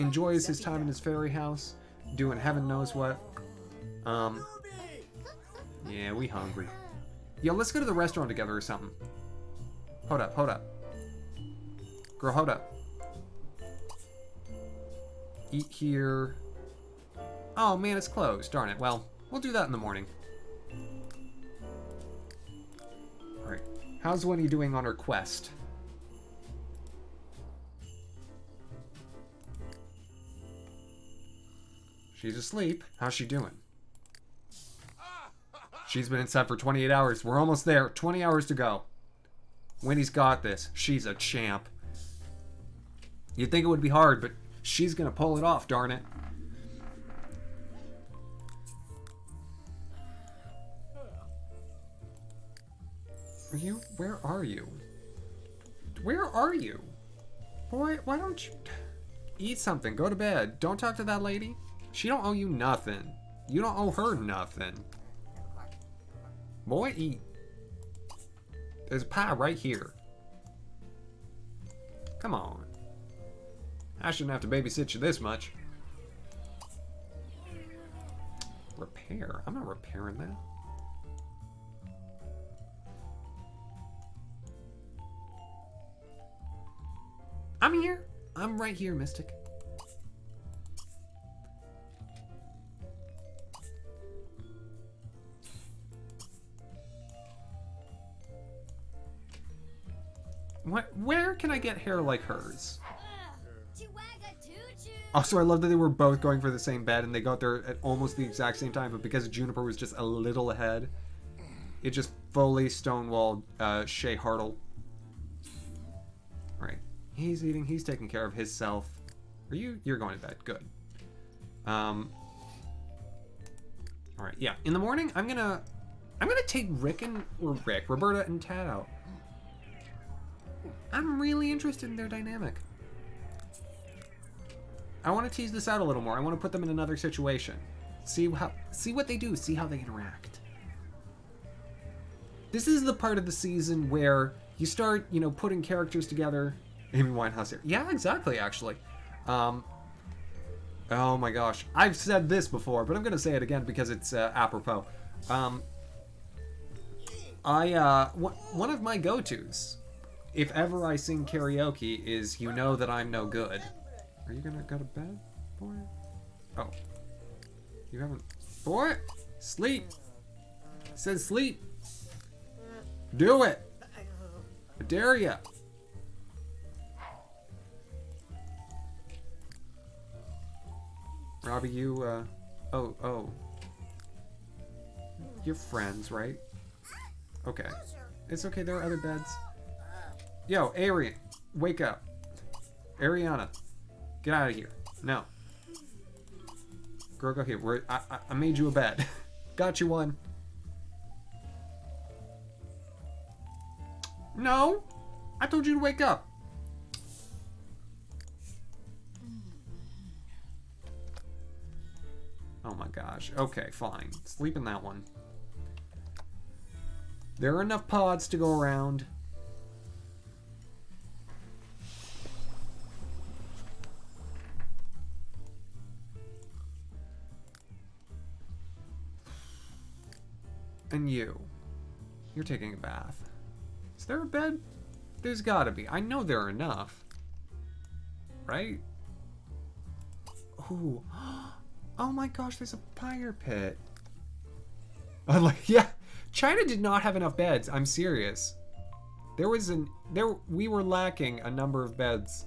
enjoys his time in his fairy house, doing heaven knows what. Yeah, we hungry. Yo, let's go to the restaurant together or something. Hold up, hold up. Girl, hold up. Eat here. Oh man, it's closed. Darn it. Well, we'll do that in the morning. Alright. How's Winnie doing on her quest? She's asleep. How's she doing? She's been inside for 28 hours. We're almost there. 20 hours to go. Winnie's got this. She's a champ. You'd think it would be hard, but she's gonna pull it off, darn it. Where are you? Where are you? Boy, why don't you eat something? Go to bed. Don't talk to that lady. She don't owe you nothing. You don't owe her nothing. Boy, eat. There's a pie right here. Come on. I shouldn't have to babysit you this much. Repair? I'm not repairing that. I'm here. I'm right here, Mystic. Where can I get hair like hers? Also, I love that they were both going for the same bed and they got there at almost the exact same time, but because Juniper was just a little ahead, it just fully stonewalled Shay Hartle. Alright. He's eating, he's taking care of himself. You're going to bed. Good. Alright, yeah. In the morning, I'm gonna take Roberta and Tad out. I'm really interested in their dynamic. I want to tease this out a little more. I want to put them in another situation. See what they do. See how they interact. This is the part of the season where you start, putting characters together. Amy Winehouse here. Yeah, exactly, actually. Oh my gosh. I've said this before, but I'm going to say it again because it's apropos. One of my go-tos, if ever I sing karaoke, is "You Know That I'm No Good." Are you gonna go to bed, boy? Oh. You haven't... Boy! Sleep! I said sleep! Do it! I dare ya! Robbie, you, Oh. You're friends, right? Okay. It's okay, there are other beds. Yo, Arian, wake up. Ariana, get out of here. No. Girl, go here. I made you a bed. Got you one. No! I told you to wake up. Oh my gosh. Okay, fine. Sleep in that one. There are enough pods to go around. And you're taking a bath. Is there a bed? There's gotta be. I know there are enough. Right? Ooh. Oh my gosh, there's a fire pit. I'm like, yeah. China did not have enough beds. I'm serious. We were lacking a number of beds.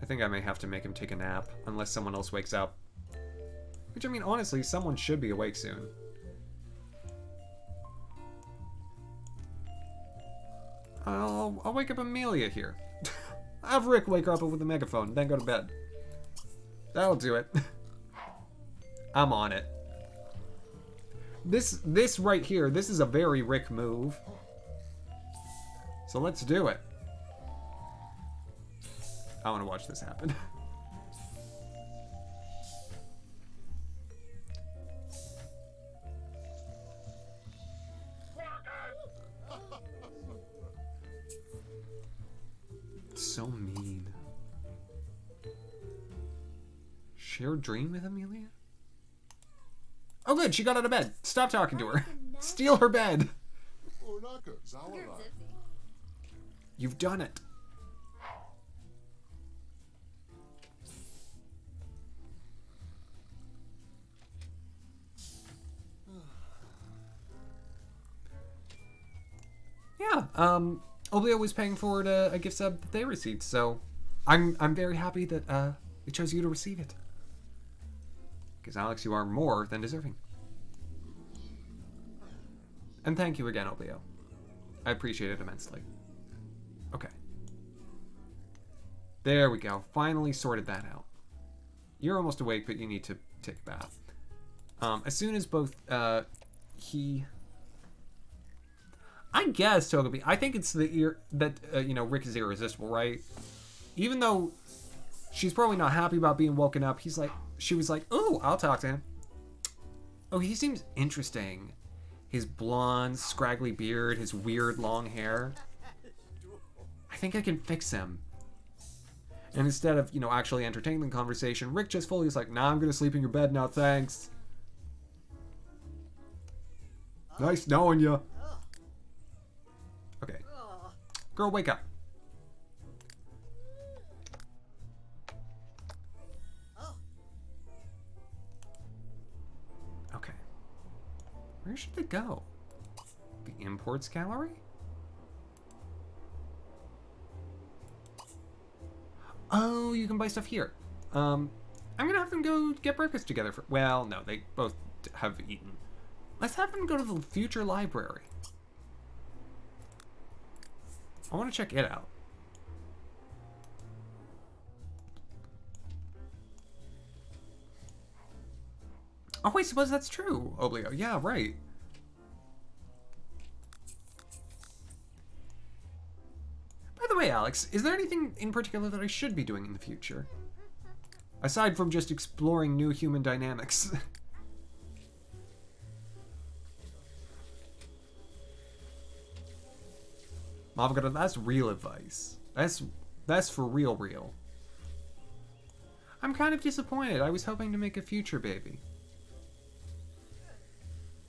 I think I may have to make him take a nap unless someone else wakes up. Which, I mean, honestly, someone should be awake soon. I'll wake up Amelia here. Have Rick wake her up with a megaphone, then go to bed. That'll do it. I'm on it. This right here, this is a very Rick move. So let's do it. I want to watch this happen. So mean. shared dream with Amelia? Oh good, she got out of bed. Stop talking to her. Steal her bed. You've done it. Yeah, Oblio was paying forward a gift sub that they received, so I'm very happy that they chose you to receive it. Because Alex, you are more than deserving. And thank you again, Oblio. I appreciate it immensely. Okay. There we go. Finally sorted that out. You're almost awake, but you need to take a bath. As soon as both he... I guess Togepi. I think it's the you know, Rick is irresistible, right? Even though she's probably not happy about being woken up, she was like, "Oh, I'll talk to him." Oh, he seems interesting. His blonde, scraggly beard, his weird long hair. I think I can fix him. And instead of, you know, actually entertaining the conversation, Rick just fully is like, "Nah, I'm gonna sleep in your bed now, thanks." Nice knowing you. Okay. Girl, wake up. Okay. Where should they go? The imports gallery? Oh, you can buy stuff here. I'm gonna have them go get breakfast together for... Well, no, they both have eaten. Let's have them go to the future library. I want to check it out. Oh, wait, suppose that's true, Oblio. Yeah, right. By the way, Alex, is there anything in particular that I should be doing in the future? Aside from just exploring new human dynamics. Avocado, that's real advice. That's for real. I'm kind of disappointed. I was hoping to make a future baby.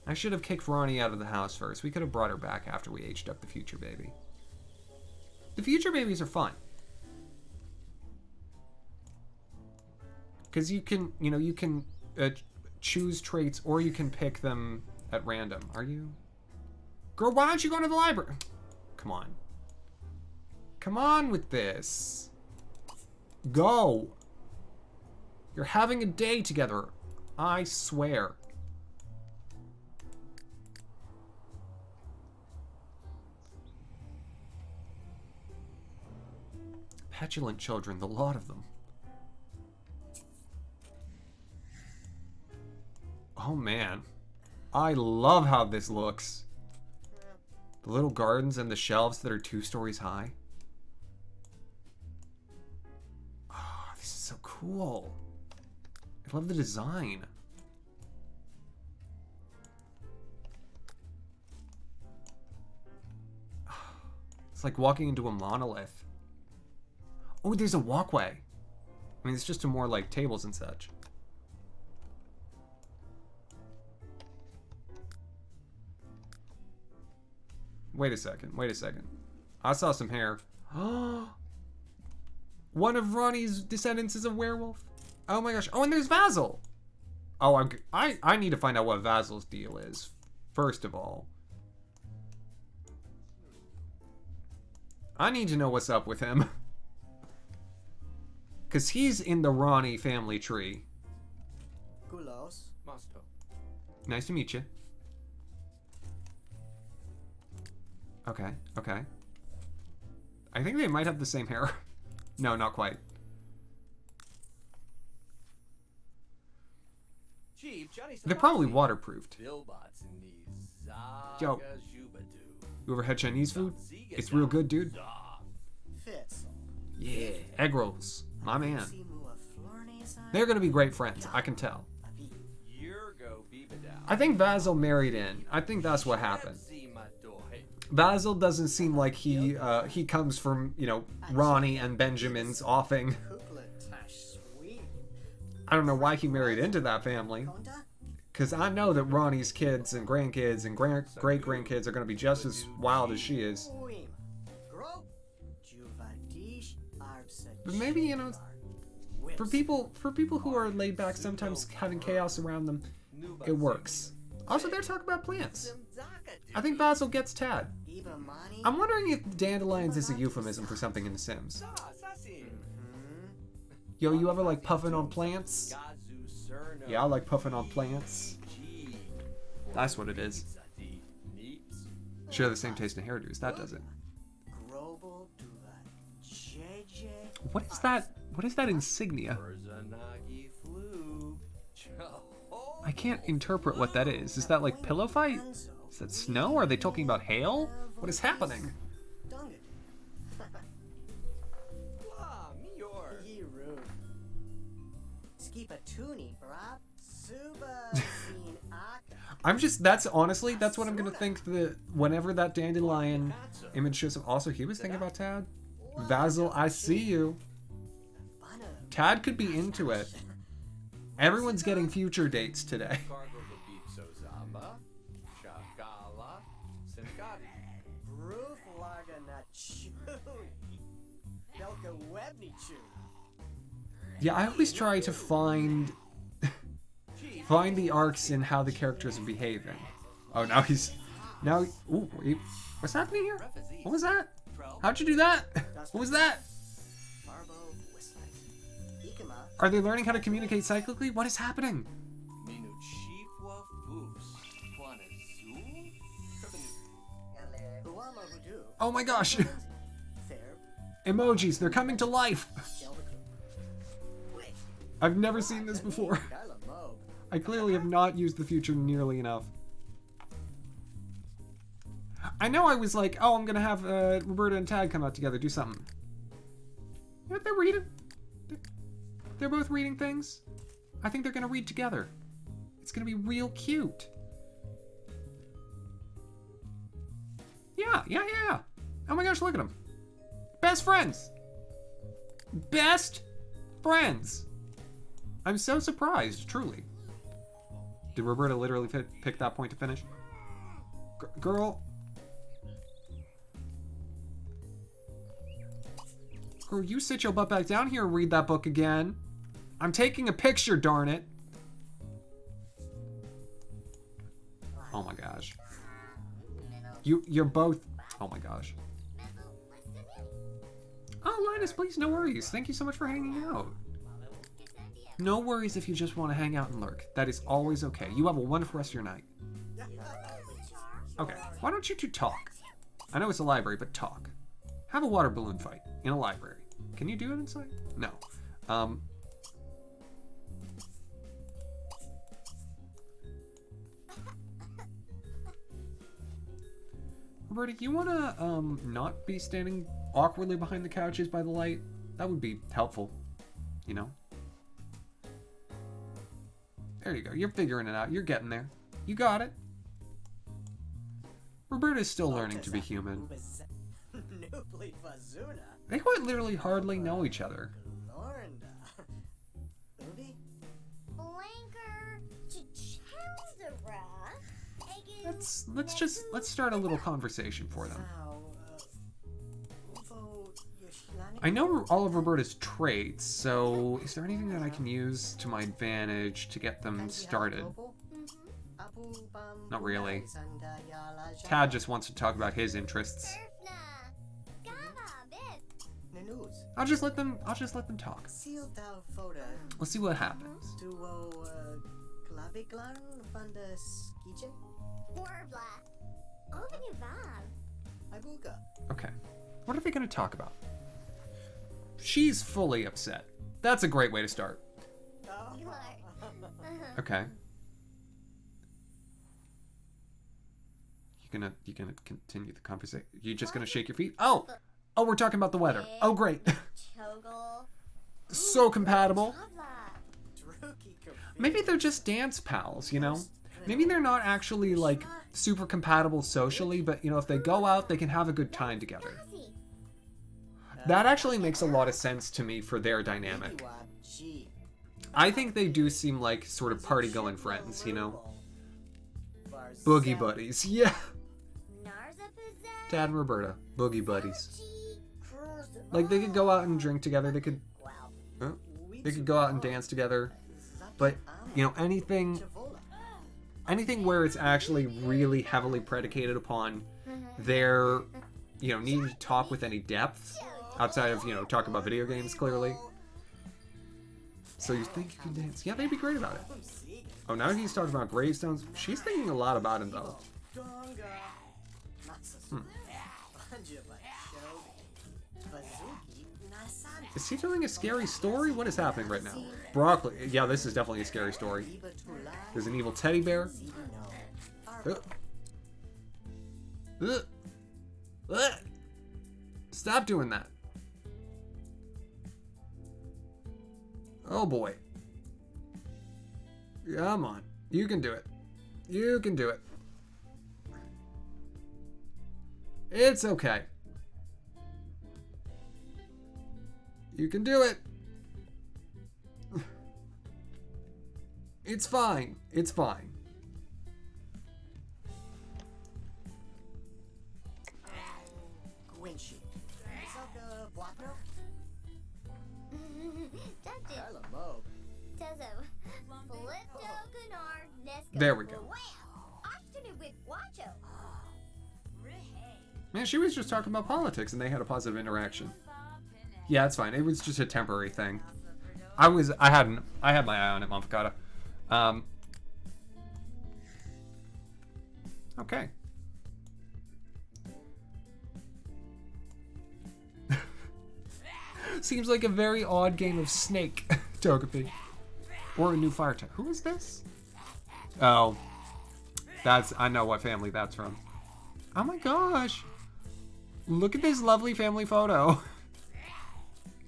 I should have kicked Ronnie out of the house first. We could have brought her back after we aged up the future baby. The future babies are fun. Because you can, you know, you can choose traits or you can pick them at random. Are you? Girl, why don't you go to the library? Come on. Come on with this. Go. You're having a day together. I swear. Petulant children, the lot of them. Oh man. I love how this looks. The little gardens and the shelves that are 2 stories high. Oh, this is so cool. I love the design. It's like walking into a monolith. Oh, there's a walkway. I mean, it's just more like tables and such. Wait a second. I saw some hair. One of Ronnie's descendants is a werewolf. Oh my gosh. Oh, and there's Vasil. Oh, I need to find out what Vasil's deal is, first of all. I need to know what's up with him. Because he's in the Ronnie family tree. Nice to meet you. Okay. I think they might have the same hair. No, not quite. They're probably waterproofed. Yo, you ever had Chinese food? It's real good, dude. Yeah, egg rolls. My man. They're gonna be great friends, I can tell. I think Vasil married in. I think that's what happened. Vasil doesn't seem like he comes from, you know, Ronnie and Benjamin's offing. I don't know why he married into that family. Because I know that Ronnie's kids and grandkids and great-grandkids are going to be just as wild as she is. But maybe, you know, for people who are laid back, sometimes having chaos around them, it works. Also, they're talking about plants. I think Basil gets Tad. I'm wondering if dandelions is a euphemism for something in The Sims. Yo, you ever like puffing on plants? Yeah, I like puffing on plants. That's what it is. Share the same taste in hairdos. That does it. What is that? What is that insignia? I can't interpret what that is. Is that like pillow fight? Is that snow? Are they talking about hail? What is happening? That's honestly, that's what I'm gonna think that whenever that dandelion image shows up. Also, he was thinking about Tad. Basil, I see you. Tad could be into it. Everyone's getting future dates today. Yeah, I always try to find the arcs in how the characters are behaving. Oh, ooh, wait, what's happening here? What was that? How'd you do that? What was that? Are they learning how to communicate cyclically? What is happening? Oh my gosh. Emojis, they're coming to life. I've never seen this before. I clearly have not used the future nearly enough. I know I was like, oh, I'm gonna have Roberta and Tad come out together, do something. Yeah, they're reading. They're both reading things. I think they're gonna read together. It's gonna be real cute. Yeah. Oh my gosh, look at them. Best friends. Best friends. I'm so surprised, truly. Did Roberta literally pick that point to finish? Girl, you sit your butt back down here and read that book again. I'm taking a picture, darn it. Oh my gosh. You're both... Oh my gosh. Oh, Linus, please, no worries. Thank you so much for hanging out. No worries if you just want to hang out and lurk. That is always okay. You have a wonderful rest of your night. Okay, why don't you two talk? I know it's a library, but talk. Have a water balloon fight in a library. Can you do it inside? No. Roberta, you wanna, not be standing awkwardly behind the couches by the light? That would be helpful, you know? There you go. You're figuring it out. You're getting there. You got it. Roberta's still learning to be human. They quite literally hardly know each other. Let's start a little conversation for them. I know all of Roberta's traits, so is there anything that I can use to my advantage to get them started? Not really. Tad just wants to talk about his interests. I'll just let them talk. Let's see what happens. Okay. What are they going to talk about? She's fully upset. That's a great way to start. Okay. You gonna continue the conversation? You just gonna shake your feet? Oh, we're talking about the weather. Oh, great. So compatible. Maybe they're just dance pals, you know? Maybe they're not actually like super compatible socially, but you know, if they go out, they can have a good time together. That actually makes a lot of sense to me for their dynamic. I think they do seem like sort of party-going friends, you know? Boogie buddies, yeah. Dad and Roberta, boogie buddies. Like, they could go out and drink together, they could go out and dance together, but, you know, anything where it's actually really heavily predicated upon their, you know, needing to talk with any depth, outside of, you know, talking about video games, clearly. So you think you can dance? Yeah, they'd be great about it. Oh, now he's talking about gravestones. She's thinking a lot about him, though. Is he telling a scary story? What is happening right now? Broccoli. Yeah, this is definitely a scary story. There's an evil teddy bear. Stop doing that. Oh boy. Come on. You can do it. You can do it. It's okay. You can do it. It's fine. It's fine. There we go. Man, she was just talking about politics and they had a positive interaction. Yeah, it's fine. It was just a temporary thing. I had my eye on it, Mofficata. Okay. Seems like a very odd game of Snake, Togepi. Or a new fire type. Who is this? Oh. I know what family that's from. Oh my gosh. Look at this lovely family photo.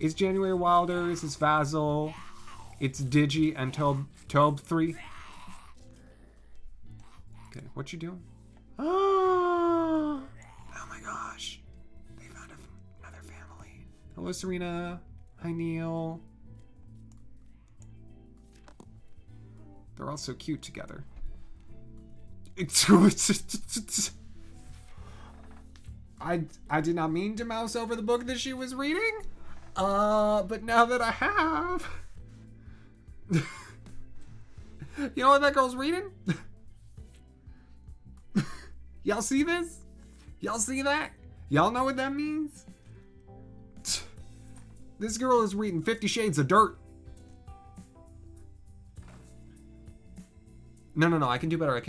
It's January Wilder, this is Vazzle, it's Digi and Tobe 3. Okay, what you doing? Oh my gosh. They found another family. Hello, Serena. Hi, Neil. They're all so cute together. I did not mean to mouse over the book that she was reading. But now that I have... You know what that girl's reading? Y'all see this? Y'all see that? Y'all know what that means? This girl is reading 50 Shades of Dirt. No, I can do better, what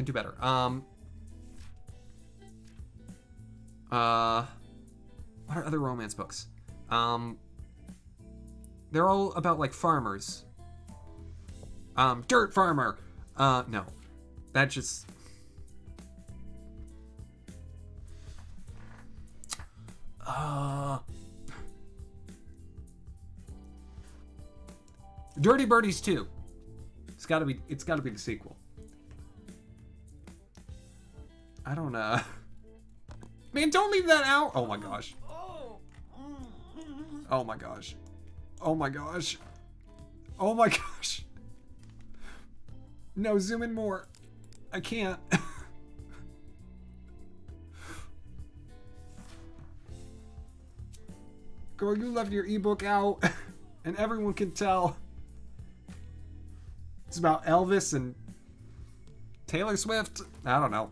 are other romance books? They're all about, like, farmers. Dirt Farmer. No. That just... Dirty Birdies 2. It's gotta be the sequel. I don't know. Man, don't leave that out! Oh my gosh. Oh my gosh. Oh my gosh. Oh my gosh. No, zoom in more. I can't. Girl, you left your ebook out, and everyone can tell. It's about Elvis and Taylor Swift. I don't know.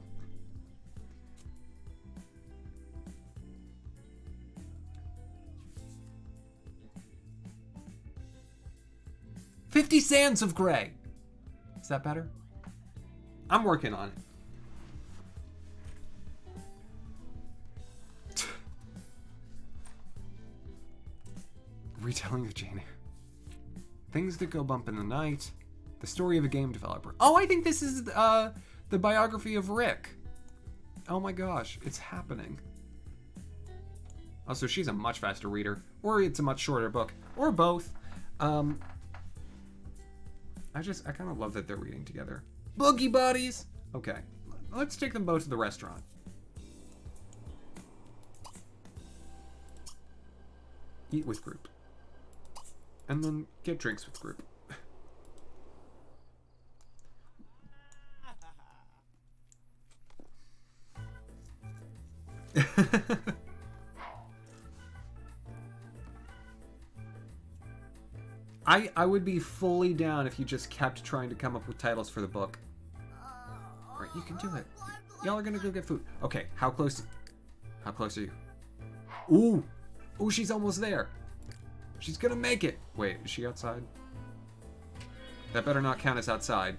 "50 Sands of Grey." Is that better? I'm working on it. Retelling of Jane Eyre. Things That Go Bump in the Night. The Story of a Game Developer. Oh, I think this is the biography of Rick. Oh my gosh, it's happening. Also, she's a much faster reader. Or it's a much shorter book. Or both. I kind of love that they're reading together. Boogie buddies! Okay, let's take them both to the restaurant. Eat with group. And then get drinks with group. I would be fully down if you just kept trying to come up with titles for the book. Alright, you can do it. Y'all are gonna go get food. Okay, how close are you? Ooh! Ooh, she's almost there. She's gonna make it. Wait, is she outside? That better not count as outside.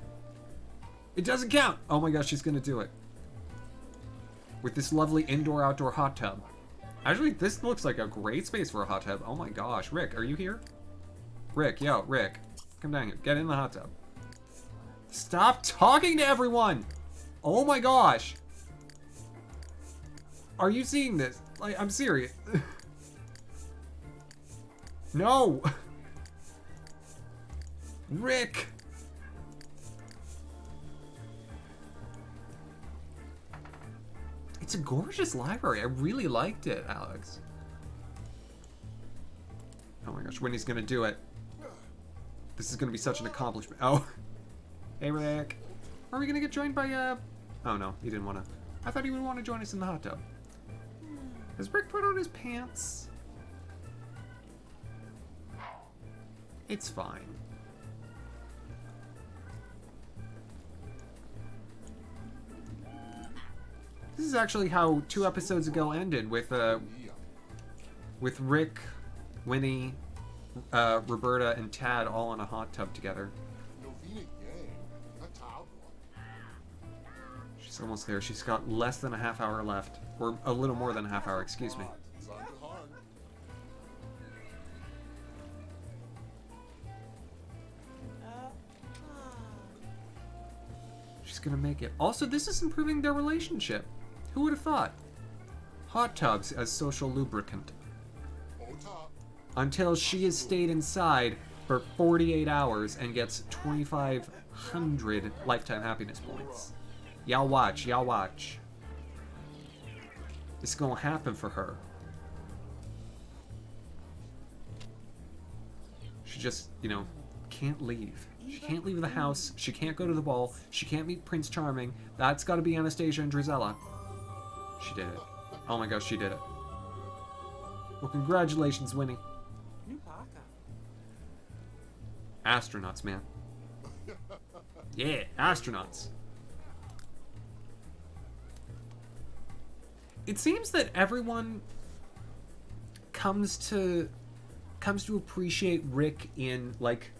It doesn't count! Oh my gosh, she's gonna do it. With this lovely indoor-outdoor hot tub. Actually, this looks like a great space for a hot tub. Oh my gosh. Rick, are you here? Rick, yo, Rick. Come down here. Get in the hot tub. Stop talking to everyone! Oh my gosh! Are you seeing this? Like, I'm serious. No! Rick! It's a gorgeous library. I really liked it, Alex. Oh my gosh, Winnie's gonna do it. This is gonna be such an accomplishment. Oh. Hey, Rick. Are we gonna get joined by, Oh no, he didn't wanna. I thought he would want to join us in the hot tub. Has Rick put on his pants? It's fine. This is actually how 2 episodes ago ended with Rick, Winnie, Roberta, and Tad all in a hot tub together. She's almost there. She's got less than a half hour left. Or a little more than a half hour, excuse me. She's gonna make it. Also, this is improving their relationship. Who would have thought? Hot tubs as social lubricant. Until she has stayed inside for 48 hours and gets 2,500 lifetime happiness points. Y'all watch, y'all watch. It's gonna happen for her. She just, you know, can't leave. She can't leave the house. She can't go to the ball. She can't meet Prince Charming. That's gotta be Anastasia and Drizella. She did it. Oh my gosh, she did it. Well, congratulations, Winnie. Astronauts, man. Yeah, astronauts. It seems that everyone comes to appreciate Rick in, like,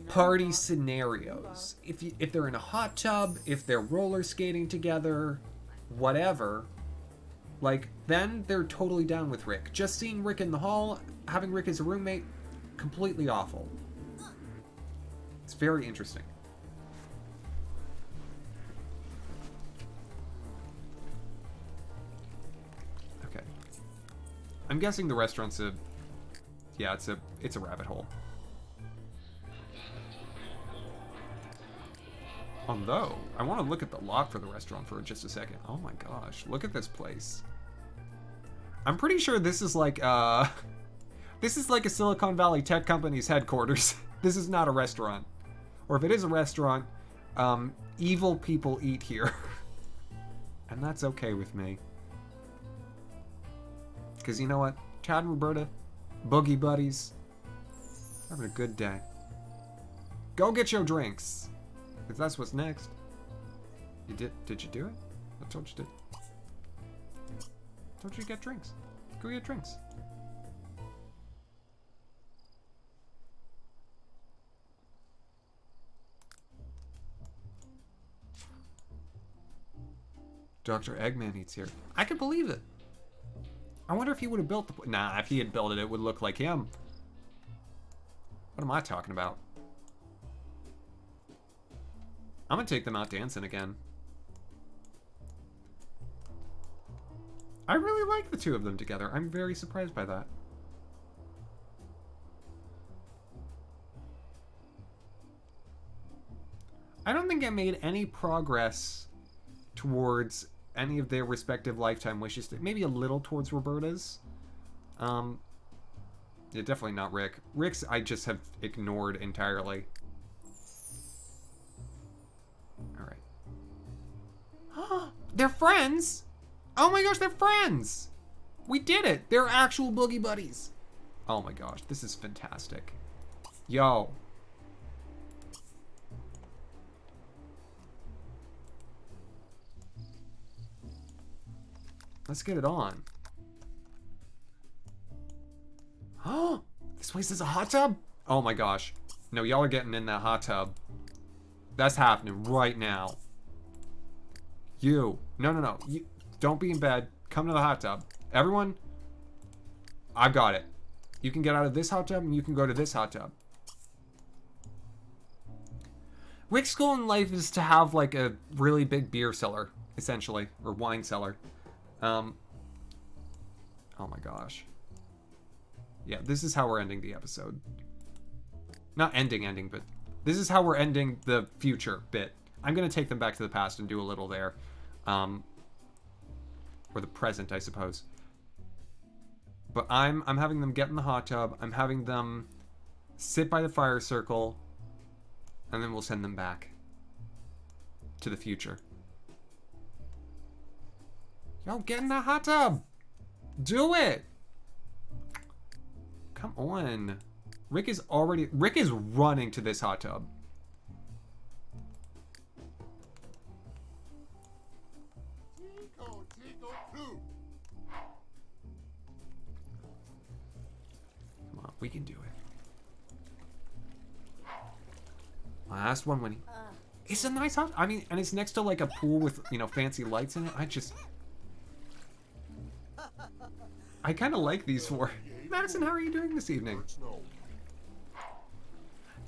party scenarios. If they're in a hot tub, if they're roller skating together, whatever, like, then they're totally down with Rick. Just seeing Rick in the hall, having Rick as a roommate, completely awful. It's very interesting. Okay. I'm guessing the restaurant's a... Yeah, it's a rabbit hole. Although, I want to look at the lot for the restaurant for just a second. Oh my gosh, look at this place. I'm pretty sure this is like, this is like a Silicon Valley tech company's headquarters. This is not a restaurant. Or if it is a restaurant, evil people eat here. And that's okay with me. Because you know what? Chad and Roberta, boogie buddies, having a good day. Go get your drinks. If that's what's next. You did you do it? I told you to. I told you to get drinks. Go get drinks. Dr. Eggman eats here. I can believe it. I wonder if he would have built the... Nah, if he had built it, it would look like him. What am I talking about? I'm gonna take them out dancing again. I really like the two of them together. I'm very surprised by that. I don't think I made any progress towards any of their respective lifetime wishes. Maybe a little towards Roberta's. Yeah, definitely not Rick. Rick's I just have ignored entirely. Alright. They're friends? Oh my gosh, they're friends! We did it! They're actual boogie buddies. Oh my gosh, this is fantastic. Yo. Let's get it on. Oh, this place is a hot tub? Oh my gosh. No, y'all are getting in that hot tub. That's happening right now. You. No. You don't be in bed. Come to the hot tub. Everyone, I've got it. You can get out of this hot tub and you can go to this hot tub. Rick's goal in life is to have like a really big beer cellar, essentially, or wine cellar. Oh my gosh. Yeah, this is how we're ending the episode. Not ending, but this is how we're ending the future bit. I'm gonna take them back to the past and do a little there. Or the present, I suppose. But I'm having them get in the hot tub. I'm having them sit by the fire circle. And then we'll send them back to the future. Yo, get in the hot tub! Do it! Come on. Rick is running to this hot tub. Come on, we can do it. Last one, Winnie. It's a nice house. I mean, and it's next to like a pool with, you know, fancy lights in it. I kind of like these four. Madison, how are you doing this evening?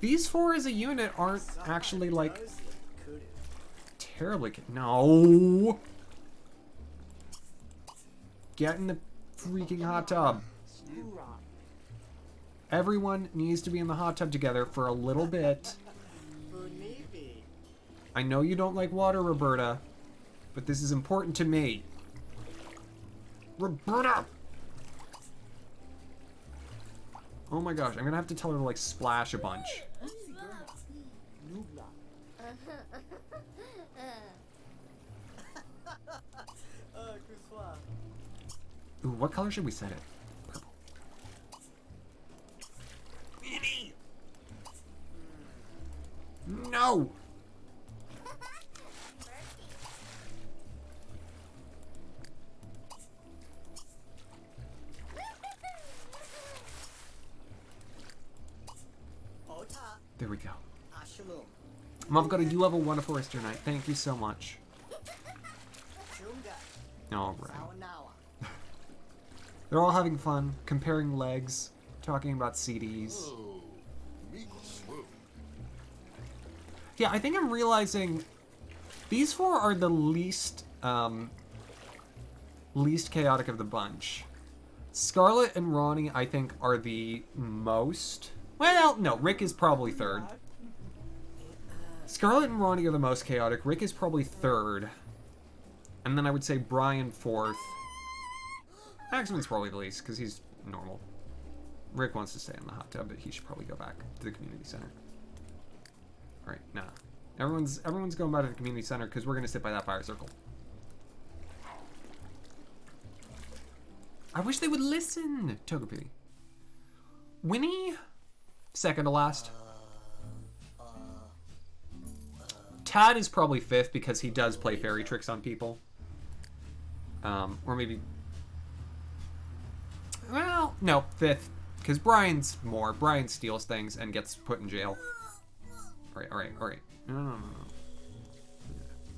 These four as a unit aren't actually like terribly. No. Get in the freaking hot tub. Everyone needs to be in the hot tub together for a little bit. I know you don't like water, Roberta, but this is important to me. Roberta! Oh my gosh, I'm gonna have to tell her to like splash a bunch. Ooh, what color should we set it? Purple. Minnie! No! There we go. Mavgod, I do level 1 of Forester Knight. Thank you so much. Alright. They're all having fun, comparing legs, talking about CDs. Yeah, I think I'm realizing these four are the least chaotic of the bunch. Scarlet and Ronnie, I think, are the most... Well, no, Rick is probably third. Scarlet and Ronnie are the most chaotic. Rick is probably third. And then I would say Brian fourth. Axamin's probably the least, because he's normal. Rick wants to stay in the hot tub, but he should probably go back to the community center. Alright, nah. Everyone's going back to the community center, because we're going to sit by that fire circle. I wish they would listen, Togepi. Winnie? Second to last. Tad is probably fifth because he does play fairy tricks on people. Or maybe... Well, no, fifth. Because Brian's more. Brian steals things and gets put in jail. Alright. No.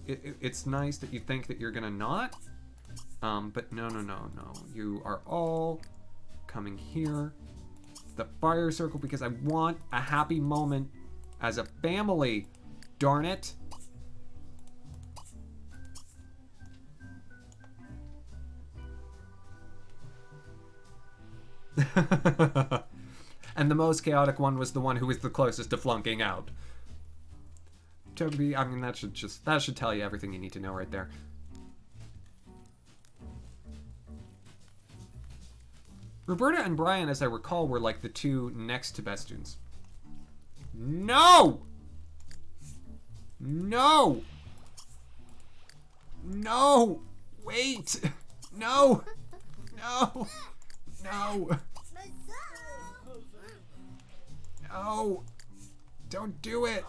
It's nice that you think that you're gonna not. But no. You are all coming here. The fire circle because I want a happy moment as a family. Darn it. And the most chaotic one was the one who was the closest to flunking out. Toby, I mean, that should tell you everything you need to know right there. Roberta and Brian, as I recall, were like the two next to best students. No! No! No! Wait! No! No! No! No! Don't do it!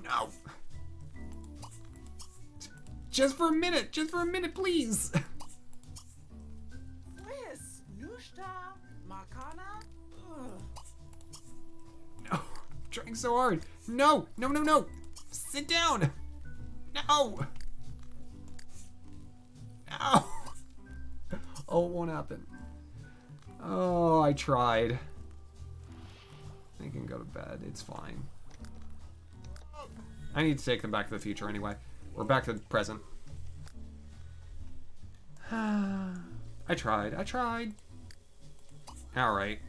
No! Just for a minute, please! No, I'm trying so hard. No, no, no, no! Sit down! No! No! Oh, it won't happen. Oh, I tried. I can go to bed, it's fine. I need to take them back to the future anyway. Or back to the present. I tried. Alright.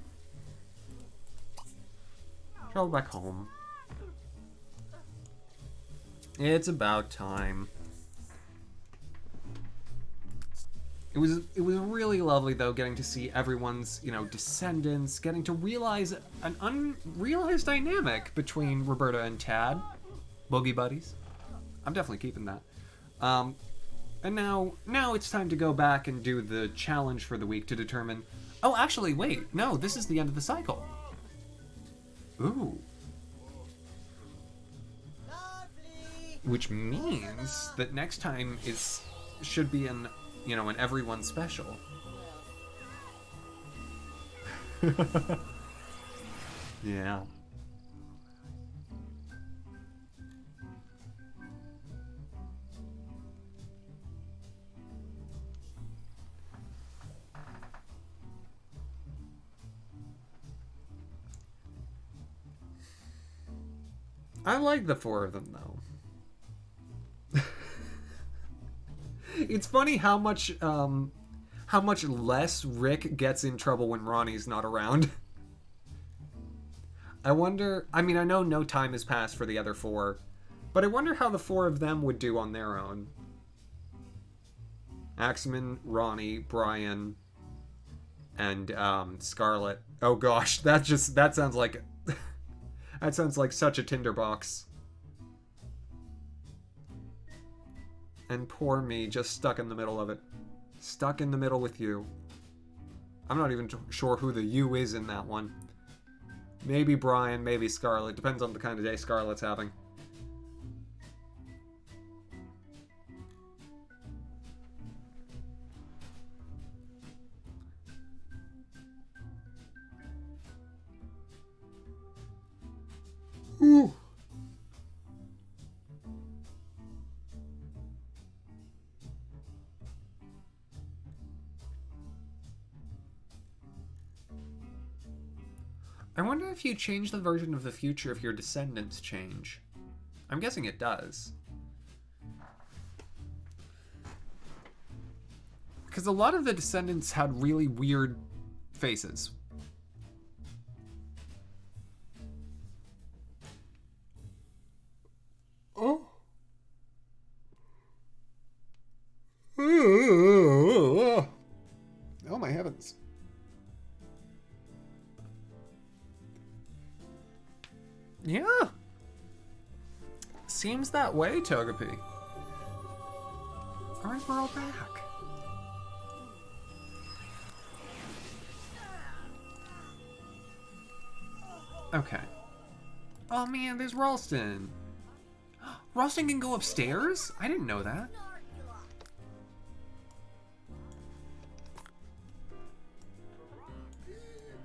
Travel back home. It's about time. It was really lovely though, getting to see everyone's, descendants, getting to realize an unrealized dynamic between Roberta and Tad. Boogie buddies. I'm definitely keeping that. And now it's time to go back and do the challenge for the week to determine... Oh, actually, wait. No, this is the end of the cycle. Ooh. Which means that next time should be an everyone special. Yeah. I like the four of them, though. It's funny how much less Rick gets in trouble when Ronnie's not around. I wonder... I mean, I know no time has passed for the other four, but I wonder how the four of them would do on their own. Axamin, Ronnie, Brian, and Scarlett. Oh gosh, that sounds like... That sounds like such a tinderbox. And poor me, just stuck in the middle of it. Stuck in the middle with you. I'm not even sure who the you is in that one. Maybe Brian, maybe Scarlett. Depends on the kind of day Scarlett's having. Ooh. I wonder if you change the version of the future if your descendants change. I'm guessing it does. Because a lot of the descendants had really weird faces. Oh. Oh my heavens. Yeah. Seems that way, Togepi. Alright, we're all back. Okay. Oh man, there's Ralston. Ralston can go upstairs? I didn't know that.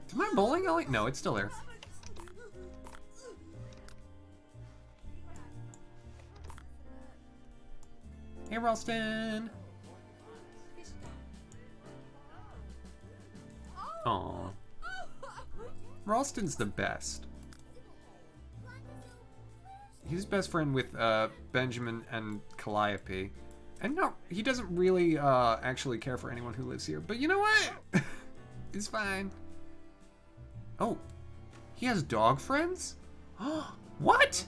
Is my bowling alley? No, it's still there. Hey, Ralston. Aww. Ralston's the best. He's best friend with Benjamin and Calliope. And no, he doesn't really actually care for anyone who lives here. But you know what? It's fine. Oh, he has dog friends? What?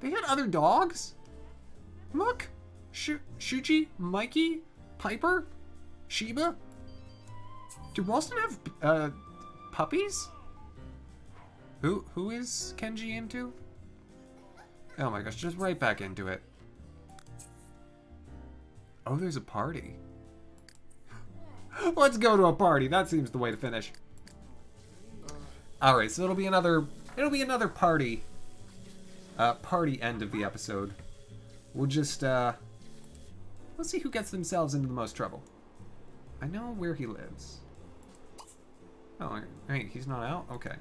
They had other dogs? Look, Shuji, Mikey, Piper, Sheba. Do Ralston have puppies? Who is Kenji into? Oh my gosh, just right back into it. Oh, there's a party. Let's go to a party. That seems the way to finish. Alright, so it'll be another party. Party end of the episode. We'll just, let's see who gets themselves into the most trouble. I know where he lives. Oh, hey, he's not out? Okay.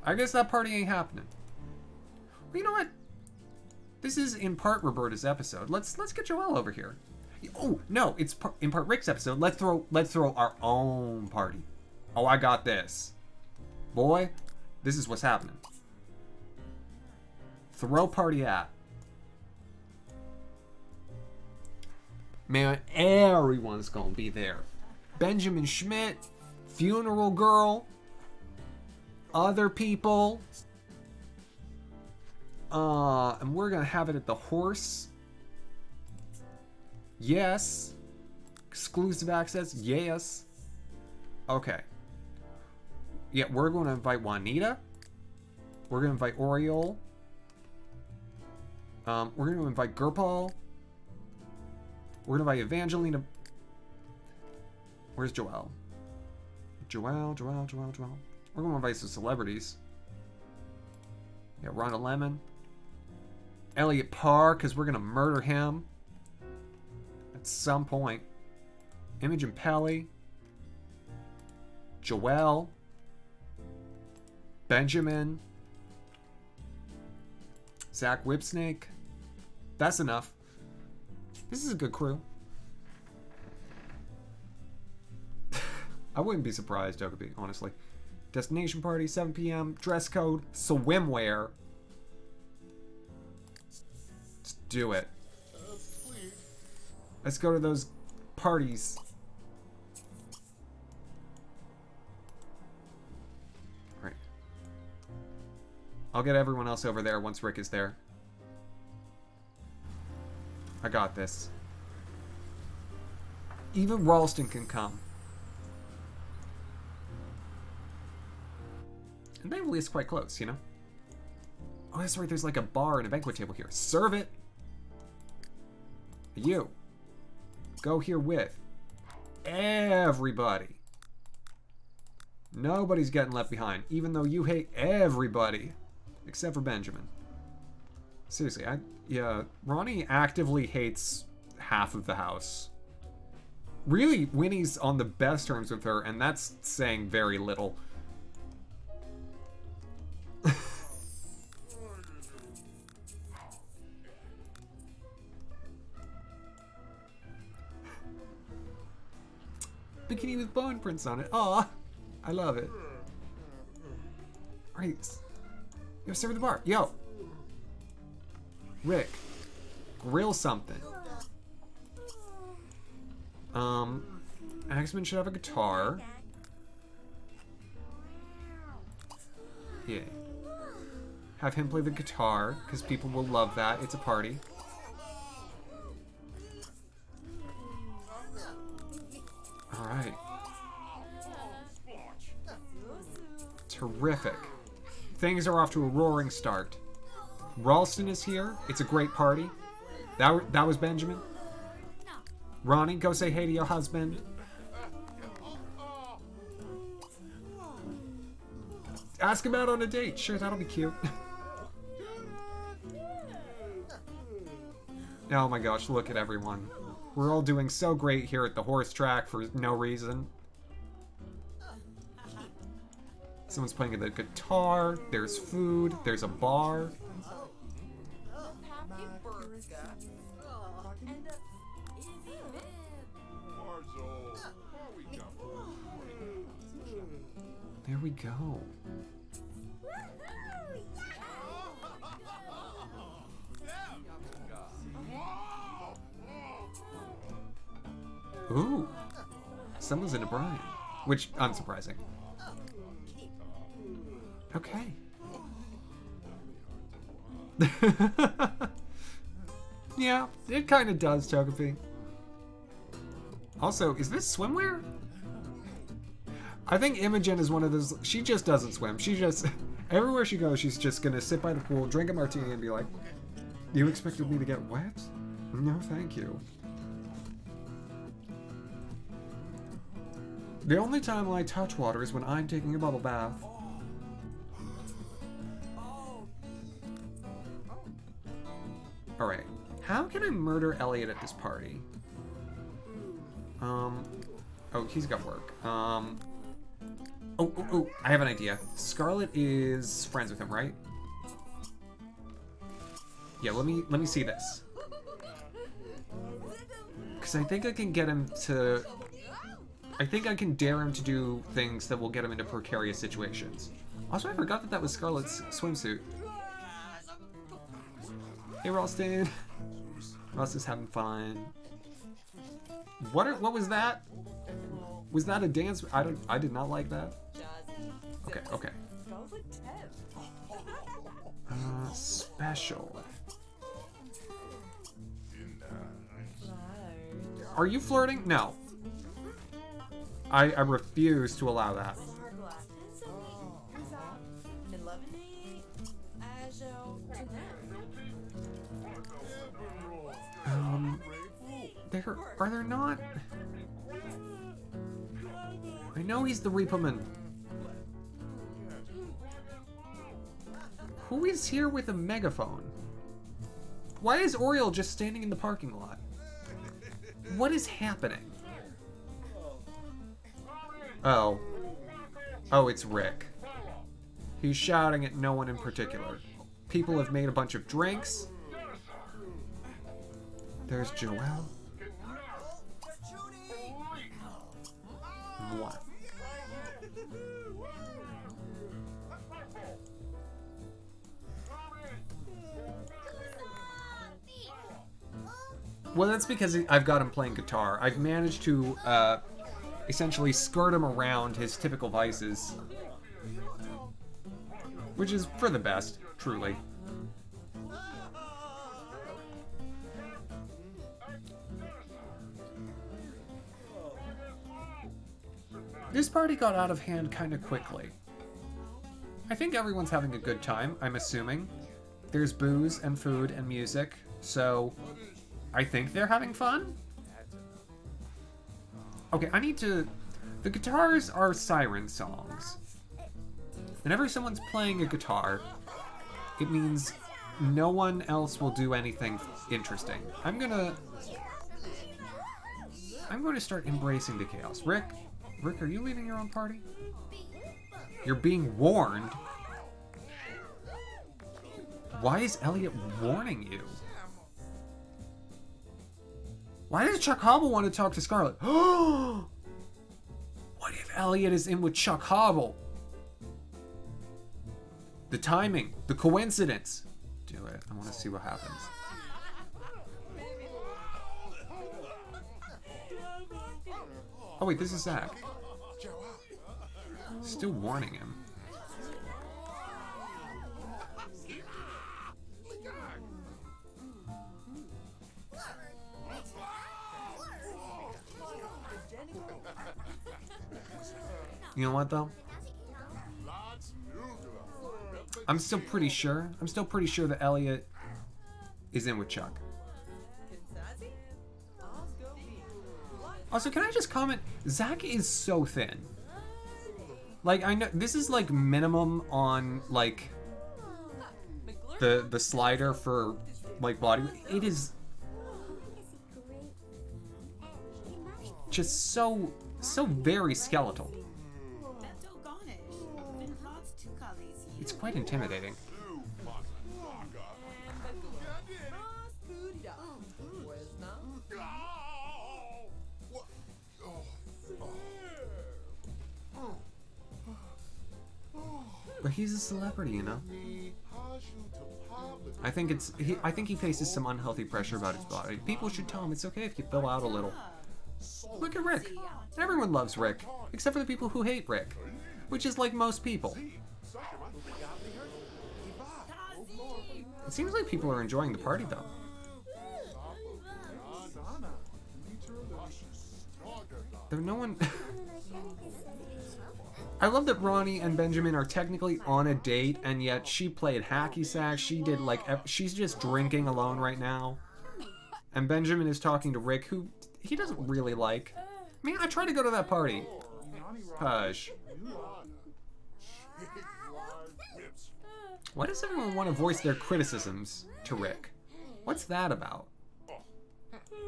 I guess that party ain't happening. Well, you know what? This is in part Roberta's episode. Let's get Joelle over here. Oh, no, it's in part Rick's episode. Let's throw our own party. Oh, I got this. Boy, this is what's happening. Throw party at. Man, everyone's gonna be there. Benjamin Schmidt, Funeral Girl, other people. And we're gonna have it at the Horse. Yes. Exclusive access. Yes. Okay. Yeah, we're going to invite Juanita. We're going to invite Oriole. We're going to invite Gurpal. We're going to invite Evangelina. Where's Joelle? Joelle. We're going to invite some celebrities. Yeah, Rhonda Lemon. Elliot Parr, because we're going to murder him. At some point. Imogen Pelly. Joelle. Benjamin. Zach Whipsnake. That's enough. This is a good crew. I wouldn't be surprised, Jacoby, honestly. Destination party, 7 p.m. Dress code, swimwear. Let's do it. Let's go to those parties. Right. I'll get everyone else over there once Rick is there. I got this. Even Ralston can come. And Beverly is quite close, you know? Oh, that's right, there's like a bar and a banquet table here. Serve it! You. Go here with everybody. Nobody's getting left behind, even though you hate everybody. Except for Benjamin. Seriously, yeah, Ronnie actively hates half of the house. Really, Winnie's on the best terms with her, and that's saying very little. Bikini with bone prints on it. Aw, I love it. Alright, yo, serve the bar. Yo, Rick, grill something. Axamin should have a guitar. Yeah. Have him play the guitar, because people will love that. It's a party. Alright. Terrific. Things are off to a roaring start. Ralston is here. It's a great party. That was Benjamin. Ronnie, go say hey to your husband. Ask him out on a date. Sure, that'll be cute. Oh my gosh, look at everyone. We're all doing so great here at the horse track for no reason. Someone's playing the guitar, there's food, there's a bar. There we go. Ooh, someone's into Brian, which unsurprising. Okay. Yeah, it kind of does, Chocopi. Also, is this swimwear? I think Imogen is one of those. She just doesn't swim. She just everywhere she goes, she's just gonna sit by the pool, drink a martini, and be like, "You expected me to get wet? No, thank you." The only time I touch water is when I'm taking a bubble bath. Alright. How can I murder Elliot at this party? Oh, he's got work. Oh, I have an idea. Scarlet is friends with him, right? Yeah, let me see this. Because I think I can get him to... I think I can dare him to do things that will get him into precarious situations. Also, I forgot that that was Scarlet's swimsuit. Hey, Ralston. Ross is having fun. What was that? Was that a dance? I did not like that. Okay, okay. Special. Are you flirting? No. I refuse to allow that. Are there not? I know he's the Reaperman. Who is here with a megaphone? Why is Oriole just standing in the parking lot? What is happening? Oh. Oh, it's Rick. He's shouting at no one in particular. People have made a bunch of drinks. There's Joelle. What? Well, that's because I've got him playing guitar. I've managed to essentially skirt him around his typical vices. Which is for the best, truly. This party got out of hand kind of quickly. I think everyone's having a good time, I'm assuming. There's booze and food and music, so I think they're having fun? Okay, I need to... The guitars are siren songs. Whenever someone's playing a guitar, it means no one else will do anything interesting. I'm going to start embracing the chaos. Rick, are you leaving your own party? You're being warned? Why is Elliot warning you? Why does Chuck Hobble want to talk to Scarlet? What if Elliot is in with Chuck Hobble? The timing, the coincidence. Do it. I want to see what happens. Oh wait, this is Zach. Still warning him. You know what though? I'm still pretty sure that Elliot is in with Chuck. Also, can I just comment? Zach is so thin. Like, I know this is like minimum on like the slider for like body. It is just so very skeletal. It's quite intimidating. But he's a celebrity, you know. I think he faces some unhealthy pressure about his body. People should tell him it's okay if you fill out a little. Look at Rick. Everyone loves Rick, except for the people who hate Rick, which is like most people. It seems like people are enjoying the party, though. There's no one... I love that Ronnie and Benjamin are technically on a date, and yet she played hacky sack. She did like she's just drinking alone right now, and Benjamin is talking to Rick, who he doesn't really like. Man, I tried to go to that party. Hush. Why does everyone want to voice their criticisms to Rick? What's that about?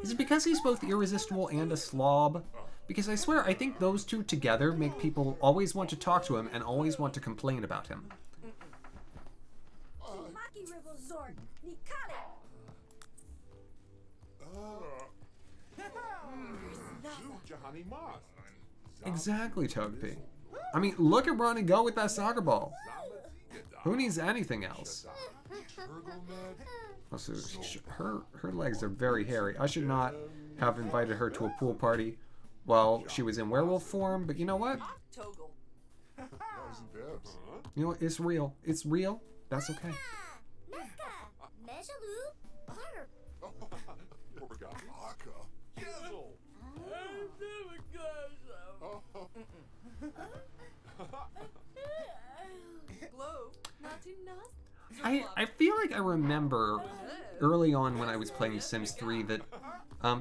Is it because he's both irresistible and a slob? Because I swear, I think those two together make people always want to talk to him and always want to complain about him. Exactly, Togepi. I mean, look at Ronnie go with that soccer ball. Who needs anything else? Also, her legs are very hairy. I should not have invited her to a pool party while she was in werewolf form, but you know what? You know what? It's real. It's real. That's okay. I feel like I remember early on when I was playing Sims 3 that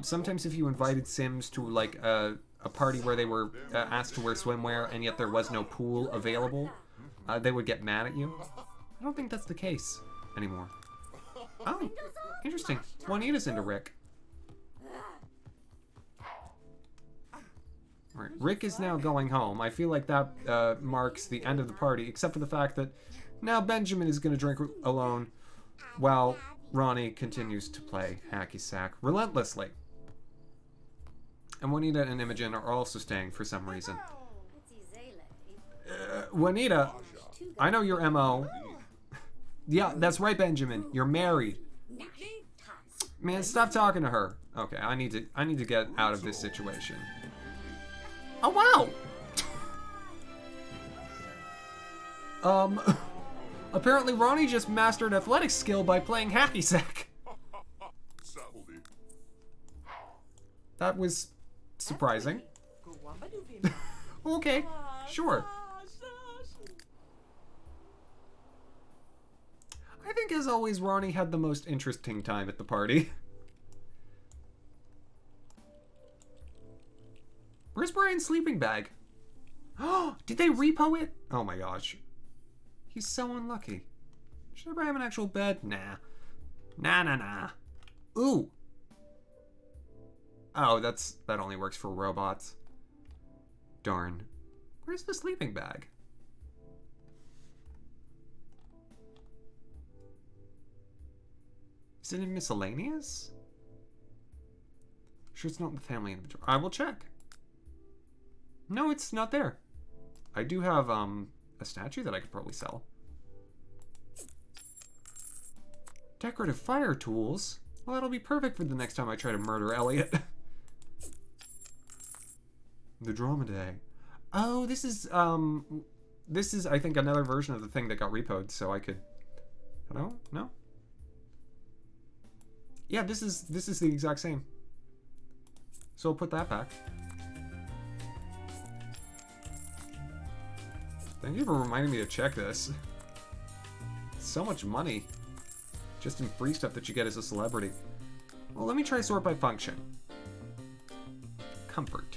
sometimes if you invited Sims to like a party where they were asked to wear swimwear and yet there was no pool available, they would get mad at you. I don't think that's the case anymore. Oh, interesting. Juanita's into Rick. All right, Rick is now going home. I feel like that marks the end of the party, except for the fact that now Benjamin is going to drink alone while Ronnie continues to play hacky sack relentlessly. And Juanita and Imogen are also staying for some reason. Juanita, I know your MO. Yeah, that's right, Benjamin. You're married. Man, stop talking to her. Okay, I need to get out of this situation. Oh wow! Apparently Ronnie just mastered athletic skill by playing hacky sack. That was surprising. Okay, sure. I think as always Ronnie had the most interesting time at the party. Where's Brian's sleeping bag? Oh, did they repo it? Oh my gosh. He's so unlucky. Should I buy him an actual bed? Nah. Nah. Ooh. Oh, that only works for robots. Darn. Where's the sleeping bag? Is it in miscellaneous? Sure it's not in the family inventory. I will check. No, it's not there. I do have a statue that I could probably sell. Decorative fire tools? Well, that'll be perfect for the next time I try to murder Elliot. The Dromedae. Oh, this is I think another version of the thing that got repoed, so I could. Hello? No? Yeah, this is the exact same. So I'll put that back. Thank you for reminding me to check this. So much money. Just in free stuff that you get as a celebrity. Well, let me try sort by function. Comfort.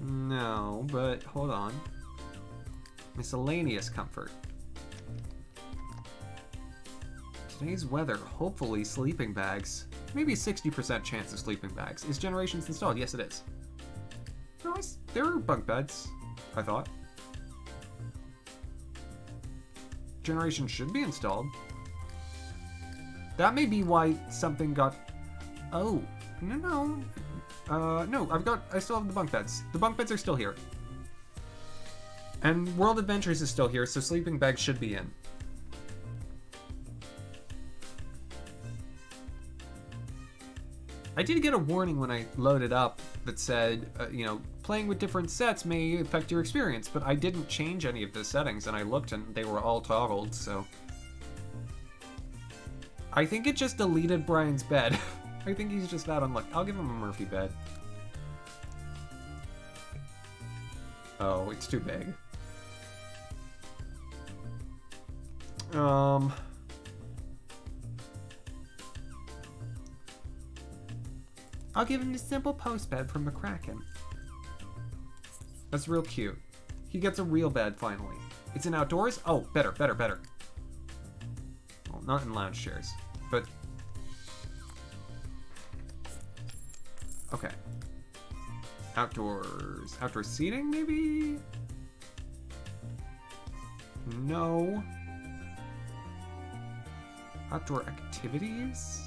No, but hold on. Miscellaneous comfort. Today's weather, hopefully sleeping bags. Maybe a 60% chance of sleeping bags. Is Generations installed? Yes, it is. No, there are bunk beds, I thought. Generation should be installed. That may be why something got... Oh, no. No, I still have the bunk beds. The bunk beds are still here. And World Adventures is still here, so sleeping bags should be in. I did get a warning when I loaded up that said, playing with different sets may affect your experience, but I didn't change any of the settings, and I looked and they were all toggled, so... I think it just deleted Brian's bed. I think he's just that unlucky. I'll give him a Murphy bed. Oh, it's too big. I'll give him the simple post bed from McCracken. That's real cute. He gets a real bed finally. It's in outdoors? Oh, better, better, better. Well, not in lounge chairs, but... Okay. Outdoors. Outdoor seating, maybe? No. Outdoor activities?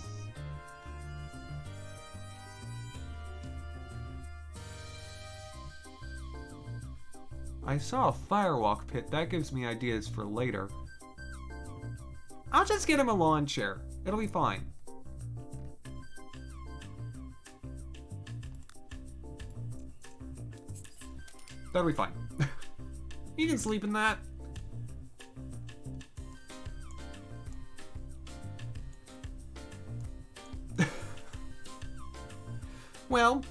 I saw a firewalk pit. That gives me ideas for later. I'll just get him a lawn chair. It'll be fine. That'll be fine. You can sleep in that. Well,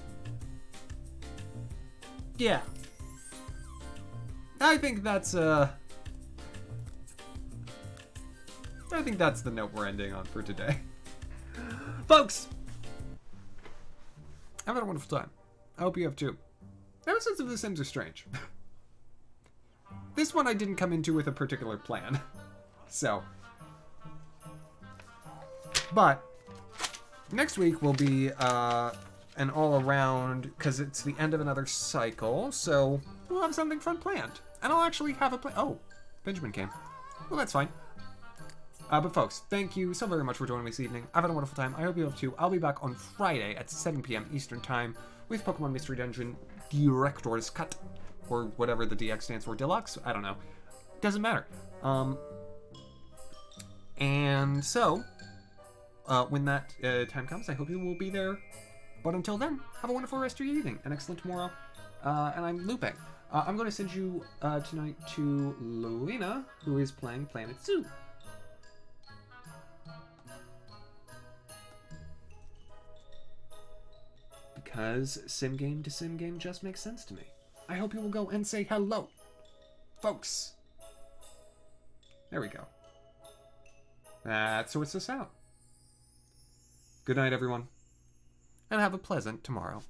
yeah. I think that's the note we're ending on for today. Folks, I've had a wonderful time. I hope you have too. Episodes of The Sims are strange. This one I didn't come into with a particular plan. So. But next week will be an all-around, because it's the end of another cycle, so we'll have something fun planned. And I'll actually have a plan. Oh, Benjamin came. Well, that's fine. But folks, thank you so very much for joining me this evening. I've had a wonderful time. I hope you have too. I'll be back on Friday at 7 p.m. Eastern Time with Pokemon Mystery Dungeon Director's Cut, or whatever the DX stands for. Deluxe? I don't know. Doesn't matter. And so, when that time comes, I hope you will be there. But until then, have a wonderful rest of your evening, an excellent tomorrow, and I'm looping. I'm going to send you tonight to Luna, who is playing Planet Zoo. Because sim game to sim game just makes sense to me. I hope you will go and say hello, folks. There we go. That sorts us out. Good night, everyone, and have a pleasant tomorrow.